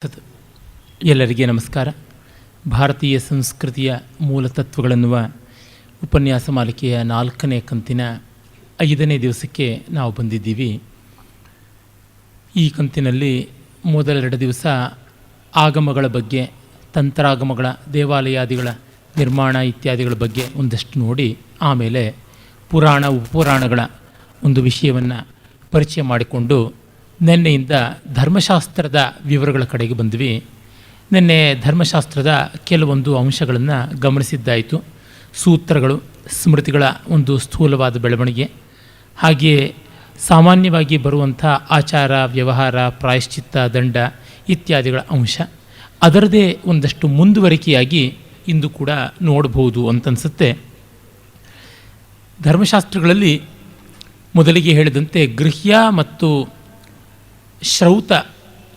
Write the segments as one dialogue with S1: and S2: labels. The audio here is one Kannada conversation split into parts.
S1: ಸತ್ ಎಲ್ಲರಿಗೆ ನಮಸ್ಕಾರ. ಭಾರತೀಯ ಸಂಸ್ಕೃತಿಯ ಮೂಲತತ್ವಗಳೆನ್ನುವ ಉಪನ್ಯಾಸ ಮಾಲಿಕೆಯ 4ನೇ ಕಂತಿನ 5ನೇ ದಿವಸಕ್ಕೆ ನಾವು ಬಂದಿದ್ದೀವಿ. ಈ ಕಂತಿನಲ್ಲಿ ಮೊದಲ 2 ದಿವಸ ಆಗಮಗಳ ಬಗ್ಗೆ, ತಂತ್ರಾಗಮಗಳ, ದೇವಾಲಯಾದಿಗಳ ನಿರ್ಮಾಣ ಇತ್ಯಾದಿಗಳ ಬಗ್ಗೆ ಒಂದಷ್ಟು ನೋಡಿ, ಆಮೇಲೆ ಪುರಾಣ ಉಪಪುರಾಣಗಳ ಒಂದು ವಿಷಯವನ್ನು ಪರಿಚಯ ಮಾಡಿಕೊಂಡು ನಿನ್ನೆಯಿಂದ ಧರ್ಮಶಾಸ್ತ್ರದ ವಿವರಗಳ ಕಡೆಗೆ ಬಂದ್ವಿ. ನಿನ್ನೆ ಧರ್ಮಶಾಸ್ತ್ರದ ಕೆಲವೊಂದು ಅಂಶಗಳನ್ನು ಗಮನಿಸಿದ್ದಾಯಿತು. ಸೂತ್ರಗಳು, ಸ್ಮೃತಿಗಳ ಒಂದು ಸ್ಥೂಲವಾದ ಬೆಳವಣಿಗೆ, ಹಾಗೆಯೇ ಸಾಮಾನ್ಯವಾಗಿ ಬರುವಂಥ ಆಚಾರ, ವ್ಯವಹಾರ, ಪ್ರಾಯಶ್ಚಿತ್ತ, ದಂಡ ಇತ್ಯಾದಿಗಳ ಅಂಶ ಅದರದೇ ಒಂದಷ್ಟು ಮುಂದುವರಿಕೆಯಾಗಿ ಇಂದು ಕೂಡ ನೋಡಬಹುದು ಅಂತನಿಸುತ್ತೆ. ಧರ್ಮಶಾಸ್ತ್ರಗಳಲ್ಲಿ ಮೊದಲಿಗೆ ಹೇಳಿದಂತೆ ಗೃಹ್ಯ ಮತ್ತು ಶ್ರೌತ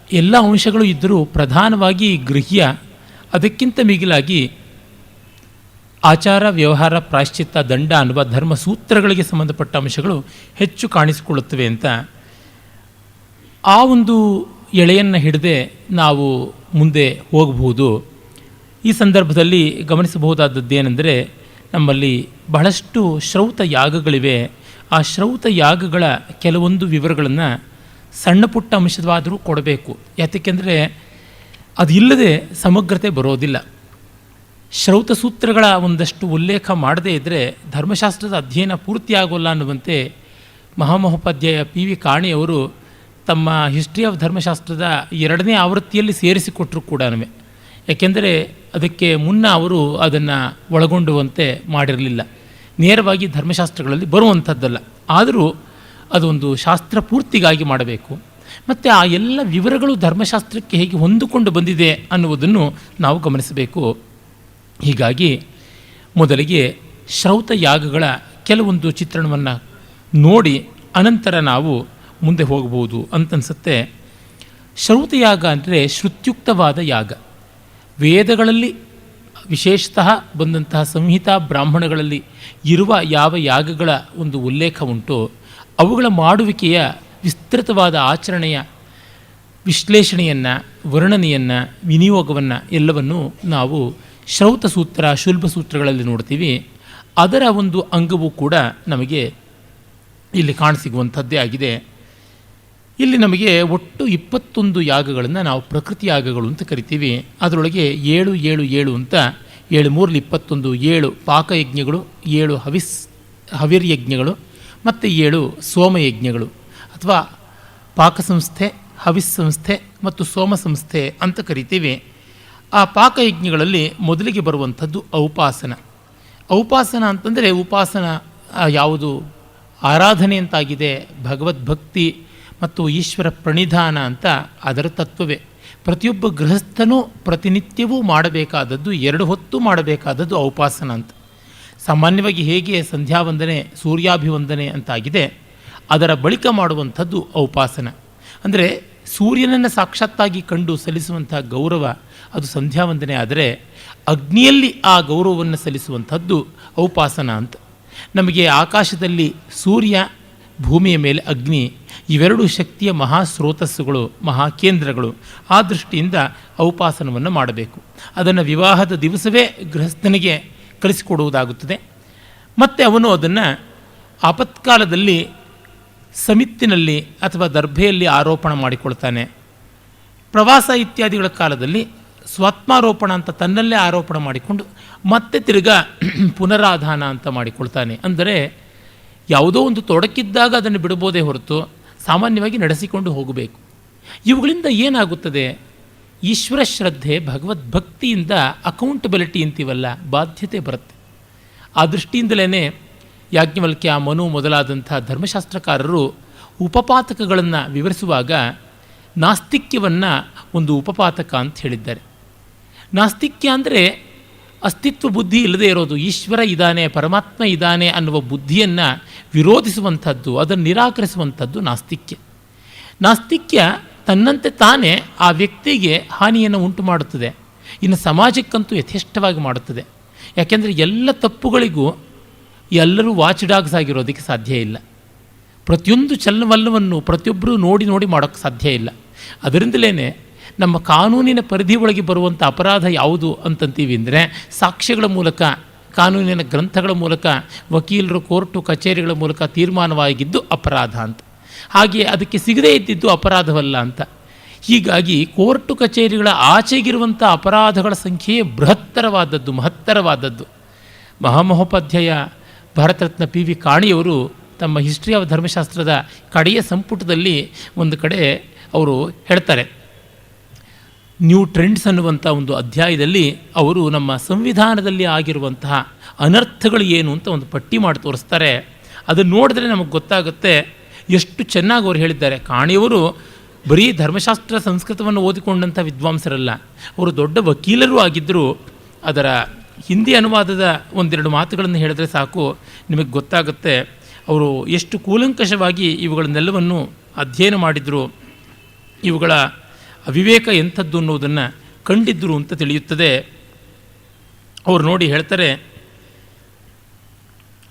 S1: ಎಲ್ಲ ಅಂಶಗಳು ಇದ್ದರೂ ಪ್ರಧಾನವಾಗಿ ಗೃಹ್ಯ, ಅದಕ್ಕಿಂತ ಮಿಗಿಲಾಗಿ ಆಚಾರ, ವ್ಯವಹಾರ, ಪ್ರಾಯಶ್ಚಿತ್ತ, ದಂಡ ಅನ್ನುವ ಧರ್ಮಸೂತ್ರಗಳಿಗೆ ಸಂಬಂಧಪಟ್ಟ ಅಂಶಗಳು ಹೆಚ್ಚು ಕಾಣಿಸಿಕೊಳ್ಳುತ್ತವೆ ಅಂತ ಆ ಒಂದು ಎಳೆಯನ್ನು ಹಿಡದೆ ನಾವು ಮುಂದೆ ಹೋಗಬಹುದು. ಈ ಸಂದರ್ಭದಲ್ಲಿ ಗಮನಿಸಬಹುದಾದದ್ದೇನೆಂದರೆ, ನಮ್ಮಲ್ಲಿ ಬಹಳಷ್ಟು ಶ್ರೌತ ಯಾಗಗಳಿವೆ. ಆ ಶ್ರೌತ ಯಾಗಗಳ ಕೆಲವೊಂದು ವಿವರಗಳನ್ನು ಸಣ್ಣ ಪುಟ್ಟ ಅಂಶವಾದರೂ ಕೊಡಬೇಕು. ಯಾಕೆಂದರೆ ಅದು ಇಲ್ಲದೆ ಸಮಗ್ರತೆ ಬರೋದಿಲ್ಲ. ಶ್ರೌತ ಸೂತ್ರಗಳ ಒಂದಷ್ಟು ಉಲ್ಲೇಖ ಮಾಡದೇ ಇದ್ದರೆ ಧರ್ಮಶಾಸ್ತ್ರದ ಅಧ್ಯಯನ ಪೂರ್ತಿಯಾಗೋಲ್ಲ ಅನ್ನುವಂತೆ ಮಹಾಮಹೋಪಾಧ್ಯಾಯ ಪಿ ವಿ ಕಾಣಿಯವರು ತಮ್ಮ ಹಿಸ್ಟ್ರಿ ಆಫ್ ಧರ್ಮಶಾಸ್ತ್ರದ 2ನೇ ಆವೃತ್ತಿಯಲ್ಲಿ ಸೇರಿಸಿಕೊಟ್ಟರು ಕೂಡ. ಯಾಕೆಂದರೆ ಅದಕ್ಕೆ ಮುನ್ನ ಅವರು ಅದನ್ನು ಒಳಗೊಂಡುವಂತೆ ಮಾಡಿರಲಿಲ್ಲ. ನೇರವಾಗಿ ಧರ್ಮಶಾಸ್ತ್ರಗಳಲ್ಲಿ ಬರುವಂಥದ್ದಲ್ಲ. ಆದರೂ ಅದೊಂದು ಶಾಸ್ತ್ರ ಪೂರ್ತಿಗಾಗಿ ಮಾಡಬೇಕು. ಮತ್ತು ಆ ಎಲ್ಲ ವಿವರಗಳು ಧರ್ಮಶಾಸ್ತ್ರಕ್ಕೆ ಹೇಗೆ ಹೊಂದಿಕೊಂಡು ಬಂದಿದೆ ಅನ್ನುವುದನ್ನು ನಾವು ಗಮನಿಸಬೇಕು. ಹೀಗಾಗಿ ಮೊದಲಿಗೆ ಶ್ರೌತ ಯಾಗಗಳ ಕೆಲವೊಂದು ಚಿತ್ರಣವನ್ನು ನೋಡಿ ಅನಂತರ ನಾವು ಮುಂದೆ ಹೋಗಬಹುದು ಅಂತನಿಸುತ್ತೆ. ಶ್ರೌತಯಾಗ ಅಂದರೆ ಶ್ರುತ್ಯುಕ್ತವಾದ ಯಾಗ. ವೇದಗಳಲ್ಲಿ ವಿಶೇಷತಃ ಬಂದಂತಹ ಸಂಹಿತಾ ಬ್ರಾಹ್ಮಣಗಳಲ್ಲಿ ಇರುವ ಯಾವ ಯಾಗಗಳ ಒಂದು ಉಲ್ಲೇಖ ಉಂಟು, ಅವುಗಳ ಮಾಡುವಿಕೆಯ ವಿಸ್ತೃತವಾದ ಆಚರಣೆಯ ವಿಶ್ಲೇಷಣೆಯನ್ನು, ವರ್ಣನೆಯನ್ನು, ವಿನಿಯೋಗವನ್ನು ಎಲ್ಲವನ್ನು ನಾವು ಶ್ರೌತ ಸೂತ್ರ, ಶುಲ್ಬ ಸೂತ್ರಗಳಲ್ಲಿ ನೋಡ್ತೀವಿ. ಅದರ ಒಂದು ಅಂಗವೂ ಕೂಡ ನಮಗೆ ಇಲ್ಲಿ ಕಾಣಸಿಗುವಂಥದ್ದೇ ಆಗಿದೆ. ಇಲ್ಲಿ ನಮಗೆ ಒಟ್ಟು 21 ಯಾಗಗಳನ್ನು ನಾವು ಪ್ರಕೃತಿ ಯಾಗಗಳು ಅಂತ ಕರಿತೀವಿ. ಅದರೊಳಗೆ 7 7 7 ಅಂತ 7 3 21 7 ಪಾಕಯಜ್ಞಗಳು, 7 ಹವಿರ್ಯಜ್ಞಗಳು ಮತ್ತು 7 ಸೋಮಯಜ್ಞಗಳು ಅಥವಾ ಪಾಕ ಸಂಸ್ಥೆ, ಹವಿಸ್ ಸಂಸ್ಥೆ ಮತ್ತು ಸೋಮ ಸಂಸ್ಥೆ ಅಂತ ಕರಿತೀವಿ. ಆ ಪಾಕಯಜ್ಞಗಳಲ್ಲಿ ಮೊದಲಿಗೆ ಬರುವಂಥದ್ದು ಔಪಾಸನ. ಔಪಾಸನ ಅಂತಂದರೆ ಉಪಾಸನ ಯಾವುದು ಆರಾಧನೆ ಅಂತಾಗಿದೆ, ಭಗವದ್ಭಕ್ತಿ ಮತ್ತು ಈಶ್ವರ ಪ್ರಣಿಧಾನ ಅಂತ ಅದರ ತತ್ವವೇ. ಪ್ರತಿಯೊಬ್ಬ ಗೃಹಸ್ಥನೂ ಪ್ರತಿನಿತ್ಯವೂ ಮಾಡಬೇಕಾದದ್ದು, 2 ಹೊತ್ತು ಮಾಡಬೇಕಾದದ್ದು ಔಪಾಸನ ಅಂತ. ಸಾಮಾನ್ಯವಾಗಿ ಹೇಗೆ ಸಂಧ್ಯಾವಂದನೆ, ಸೂರ್ಯಾಭಿವಂದನೆ ಅಂತಾಗಿದೆ, ಅದರ ಬಳಿಕ ಮಾಡುವಂಥದ್ದು ಔಪಾಸನ. ಅಂದರೆ ಸೂರ್ಯನನ್ನು ಸಾಕ್ಷಾತ್ತಾಗಿ ಕಂಡು ಸಲ್ಲಿಸುವಂಥ ಗೌರವ ಅದು ಸಂಧ್ಯಾವಂದನೆ. ಆದರೆ ಅಗ್ನಿಯಲ್ಲಿ ಆ ಗೌರವವನ್ನು ಸಲ್ಲಿಸುವಂಥದ್ದು ಔಪಾಸನ ಅಂತ. ನಮಗೆ ಆಕಾಶದಲ್ಲಿ ಸೂರ್ಯ, ಭೂಮಿಯ ಮೇಲೆ ಅಗ್ನಿ, ಇವೆರಡೂ ಶಕ್ತಿಯ ಮಹಾಸ್ರೋತಸ್ಸುಗಳು, ಮಹಾಕೇಂದ್ರಗಳು. ಆ ದೃಷ್ಟಿಯಿಂದ ಔಪಾಸನವನ್ನು ಮಾಡಬೇಕು. ಅದನ್ನು ವಿವಾಹದ ದಿವಸವೇ ಗೃಹಸ್ಥನಿಗೆ ಕಲಿಸಿಕೊಡುವುದಾಗುತ್ತದೆ. ಮತ್ತು ಅವನು ಅದನ್ನು ಆಪತ್ಕಾಲದಲ್ಲಿ ಸಮಿತ್ತಿನಲ್ಲಿ ಅಥವಾ ದರ್ಭೆಯಲ್ಲಿ ಆರೋಪಣ ಮಾಡಿಕೊಳ್ತಾನೆ. ಪ್ರವಾಸ ಇತ್ಯಾದಿಗಳ ಕಾಲದಲ್ಲಿ ಸ್ವಾತ್ಮಾರೋಪಣ ಅಂತ ತನ್ನಲ್ಲೇ ಆರೋಪಣ ಮಾಡಿಕೊಂಡು ಮತ್ತೆ ತಿರ್ಗಾ ಪುನರಾಧಾನ ಅಂತ ಮಾಡಿಕೊಳ್ತಾನೆ. ಅಂದರೆ ಯಾವುದೋ ಒಂದು ತೊಡಕಿದ್ದಾಗ ಅದನ್ನು ಬಿಡಬೋದೇ ಹೊರತು ಸಾಮಾನ್ಯವಾಗಿ ನಡೆಸಿಕೊಂಡು ಹೋಗಬೇಕು. ಇವುಗಳಿಂದ ಏನಾಗುತ್ತದೆ? ಈಶ್ವರ ಶ್ರದ್ಧೆ, ಭಗವದ್ಭಕ್ತಿಯಿಂದ ಅಕೌಂಟಬಿಲಿಟಿ ಅಂತೀವಲ್ಲ, ಬಾಧ್ಯತೆ ಬರುತ್ತೆ. ಆ ದೃಷ್ಟಿಯಿಂದಲೇ ಯಾಜ್ಞವಲ್ಕ್ಯ, ಮನು ಮೊದಲಾದಂಥ ಧರ್ಮಶಾಸ್ತ್ರಕಾರರು ಉಪಪಾತಕಗಳನ್ನು ವಿವರಿಸುವಾಗ ನಾಸ್ತಿಕ್ಯವನ್ನು ಒಂದು ಉಪಪಾತಕ ಅಂತ ಹೇಳಿದ್ದಾರೆ. ನಾಸ್ತಿಕ್ಯ ಅಂದರೆ ಅಸ್ತಿತ್ವ ಬುದ್ಧಿ ಇಲ್ಲದೇ ಇರೋದು, ಈಶ್ವರ ಇದ್ದಾನೆ, ಪರಮಾತ್ಮ ಇದ್ದಾನೆ ಅನ್ನುವ ಬುದ್ಧಿಯನ್ನು ವಿರೋಧಿಸುವಂಥದ್ದು, ಅದನ್ನು ನಿರಾಕರಿಸುವಂಥದ್ದು ನಾಸ್ತಿಕ್ಯ. ನಾಸ್ತಿಕ್ಯ ತನ್ನಂತೆ ತಾನೇ ಆ ವ್ಯಕ್ತಿಗೆ ಹಾನಿಯನ್ನು ಉಂಟು ಮಾಡುತ್ತದೆ, ಇನ್ನು ಸಮಾಜಕ್ಕಂತೂ ಯಥೇಷ್ಟವಾಗಿ ಮಾಡುತ್ತದೆ. ಯಾಕೆಂದರೆ ಎಲ್ಲ ತಪ್ಪುಗಳಿಗೂ ಎಲ್ಲರೂ ವಾಚ್ ಡಾಗ್ಸ್ ಆಗಿರೋದಕ್ಕೆ ಸಾಧ್ಯ ಇಲ್ಲ. ಪ್ರತಿಯೊಂದು ಚಲನವಲ್ಲವನ್ನು ಪ್ರತಿಯೊಬ್ಬರೂ ನೋಡಿ ಮಾಡೋಕ್ಕೆ ಸಾಧ್ಯ ಇಲ್ಲ. ಅದರಿಂದಲೇ ನಮ್ಮ ಕಾನೂನಿನ ಪರಿಧಿ ಒಳಗೆ ಬರುವಂಥ ಅಪರಾಧ ಯಾವುದು ಅಂತಂತೀವಿ ಅಂದರೆ ಸಾಕ್ಷ್ಯಗಳ ಮೂಲಕ, ಕಾನೂನಿನ ಗ್ರಂಥಗಳ ಮೂಲಕ, ವಕೀಲರು, ಕೋರ್ಟು, ಕಚೇರಿಗಳ ಮೂಲಕ ತೀರ್ಮಾನವಾಗಿದ್ದು ಅಪರಾಧ ಅಂತ. ಹಾಗೆ ಅದಕ್ಕೆ ಸಿಗದೇ ಇದ್ದಿದ್ದು ಅಪರಾಧವಲ್ಲ ಅಂತ. ಹೀಗಾಗಿ ಕೋರ್ಟು ಕಚೇರಿಗಳ ಆಚೆಗಿರುವಂಥ ಅಪರಾಧಗಳ ಸಂಖ್ಯೆ ಬೃಹತ್ತರವಾದದ್ದು, ಮಹತ್ತರವಾದದ್ದು. ಮಹಾಮಹೋಪಾಧ್ಯಾಯ ಭಾರತ ರತ್ನ ಪಿ ವಿ ಕಾಣಿಯವರು ತಮ್ಮ ಹಿಸ್ಟ್ರಿ ಆಫ್ ಧರ್ಮಶಾಸ್ತ್ರದ ಕಡೆಯ ಸಂಪುಟದಲ್ಲಿ ಒಂದು ಕಡೆ ಅವರು ಹೇಳ್ತಾರೆ, ನ್ಯೂ ಟ್ರೆಂಡ್ಸ್ ಅನ್ನುವಂಥ ಒಂದು ಅಧ್ಯಾಯದಲ್ಲಿ ಅವರು ನಮ್ಮ ಸಂವಿಧಾನದಲ್ಲಿ ಆಗಿರುವಂತಹ ಅನರ್ಥಗಳು ಏನು ಅಂತ ಒಂದು ಪಟ್ಟಿ ಮಾಡಿ ತೋರಿಸ್ತಾರೆ. ಅದನ್ನು ನೋಡಿದ್ರೆ ನಮಗೆ ಗೊತ್ತಾಗುತ್ತೆ ಎಷ್ಟು ಚೆನ್ನಾಗಿ ಅವರು ಹೇಳಿದ್ದಾರೆ. ಕಾಣಿಯವರು ಬರೀ ಧರ್ಮಶಾಸ್ತ್ರ ಸಂಸ್ಕೃತವನ್ನು ಓದಿಕೊಂಡಂಥ ವಿದ್ವಾಂಸರಲ್ಲ, ಅವರು ದೊಡ್ಡ ವಕೀಲರೂ ಆಗಿದ್ದರು. ಅದರ ಹಿಂದಿ ಅನುವಾದದ ಒಂದೆರಡು ಮಾತುಗಳನ್ನು ಹೇಳಿದ್ರೆ ಸಾಕು, ನಿಮಗೆ ಗೊತ್ತಾಗುತ್ತೆ ಅವರು ಎಷ್ಟು ಕೂಲಂಕಷವಾಗಿ ಇವುಗಳನ್ನೆಲ್ಲವನ್ನು ಅಧ್ಯಯನ ಮಾಡಿದರು, ಇವುಗಳ ಅವಿವೇಕ ಎಂಥದ್ದು ಅನ್ನೋದನ್ನು ಕಂಡಿದ್ದರು ಅಂತ ತಿಳಿಯುತ್ತದೆ. ಅವರು ನೋಡಿ ಹೇಳ್ತಾರೆ,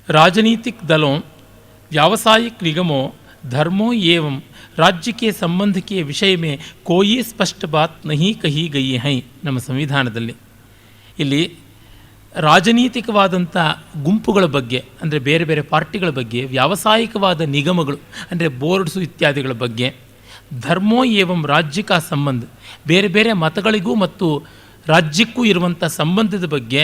S1: ರಾಜನೀತಿಕ್ ದಲೋಂ ವ್ಯಾವಸಾಯಿಕ್ ನಿಗಮೋ ಧರ್ಮೋ ಏವಂ राज्य के संबंध के विषय में कोई स्पष्ट बात नहीं कही गई है. ನಮ್ಮ ಸಂವಿಧಾನದಲ್ಲಿ ಇಲ್ಲಿ ರಾಜನೀತಿಕವಾದಂಥ ಗುಂಪುಗಳ ಬಗ್ಗೆ, ಅಂದರೆ ಬೇರೆ ಬೇರೆ ಪಾರ್ಟಿಗಳ ಬಗ್ಗೆ, ವ್ಯಾವಸಾಯಿಕವಾದ ನಿಗಮಗಳು ಅಂದರೆ ಬೋರ್ಡ್ಸು ಇತ್ಯಾದಿಗಳ ಬಗ್ಗೆ, ಧರ್ಮೋ ಏವಂ ರಾಜ್ಯ ಕಾ ಸಂಬಂಧ, ಬೇರೆ ಬೇರೆ ಮತಗಳಿಗೂ ಮತ್ತು ರಾಜ್ಯಕ್ಕೂ ಇರುವಂಥ ಸಂಬಂಧದ ಬಗ್ಗೆ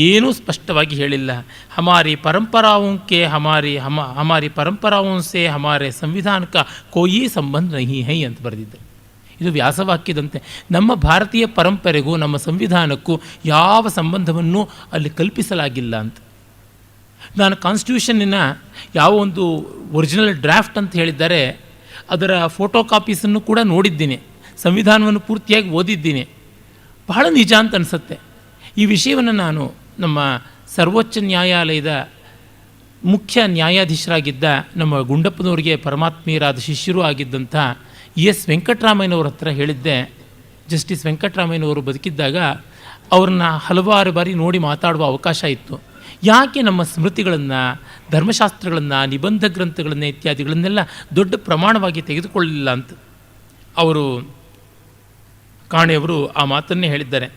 S1: ಏನೂ ಸ್ಪಷ್ಟವಾಗಿ ಹೇಳಿಲ್ಲ. ಹಮಾರಿ ಪರಂಪರಾವಂಕೆ ಹಮಾರಿ ಪರಂಪರಾವಂಸೆ ಹಮಾರೆ ಸಂವಿಧಾನಕ ಕೋಯಿ ಸಂಬಂಧ ನಹಿ ಹೈ ಅಂತ ಬರೆದಿದ್ದರು. ಇದು ವ್ಯಾಸವಾಕ್ಯದಂತೆ. ನಮ್ಮ ಭಾರತೀಯ ಪರಂಪರೆಗೂ ನಮ್ಮ ಸಂವಿಧಾನಕ್ಕೂ ಯಾವ ಸಂಬಂಧವನ್ನು ಅಲ್ಲಿ ಕಲ್ಪಿಸಲಾಗಿಲ್ಲ ಅಂತ. ನಾನು ಕಾನ್ಸ್ಟಿಟ್ಯೂಷನ್ನಿನ ಯಾವ ಒಂದು ಒರಿಜಿನಲ್ ಡ್ರಾಫ್ಟ್ ಅಂತ ಹೇಳಿದ್ದಾರೆ ಅದರ ಫೋಟೋ ಕಾಪೀಸನ್ನು ಕೂಡ ನೋಡಿದ್ದೀನಿ, ಸಂವಿಧಾನವನ್ನು ಪೂರ್ತಿಯಾಗಿ ಓದಿದ್ದೀನಿ. ಬಹಳ ನಿಜ ಅಂತ ಅನಿಸುತ್ತೆ. ಈ ವಿಷಯವನ್ನು ನಾನು ನಮ್ಮ ಸರ್ವೋಚ್ಚ ನ್ಯಾಯಾಲಯದ ಮುಖ್ಯ ನ್ಯಾಯಾಧೀಶರಾಗಿದ್ದ ನಮ್ಮ ಗುಂಡಪ್ಪನವರಿಗೆ ಪರಮಾತ್ಮೀಯರಾದ ಶಿಷ್ಯರೂ ಆಗಿದ್ದಂಥ ಎಸ್ ವೆಂಕಟರಾಮಯ್ಯನವ್ರ ಹತ್ರ ಹೇಳಿದ್ದೆ. ಜಸ್ಟಿಸ್ ವೆಂಕಟರಾಮಯ್ಯನವರು ಬದುಕಿದ್ದಾಗ ಅವ್ರನ್ನ ಹಲವಾರು ಬಾರಿ ನೋಡಿ ಮಾತಾಡುವ ಅವಕಾಶ ಇತ್ತು. ಯಾಕೆ ನಮ್ಮ ಸ್ಮೃತಿಗಳನ್ನು, ಧರ್ಮಶಾಸ್ತ್ರಗಳನ್ನು, ನಿಬಂಧ ಗ್ರಂಥಗಳನ್ನು ಇತ್ಯಾದಿಗಳನ್ನೆಲ್ಲ ದೊಡ್ಡ ಪ್ರಮಾಣವಾಗಿ ತೆಗೆದುಕೊಳ್ಳಲಿಲ್ಲ ಅಂತ ಅವರು ಕಾಣೆಯವರು ಆ ಮಾತನ್ನೇ ಹೇಳಿದ್ದಾರೆ.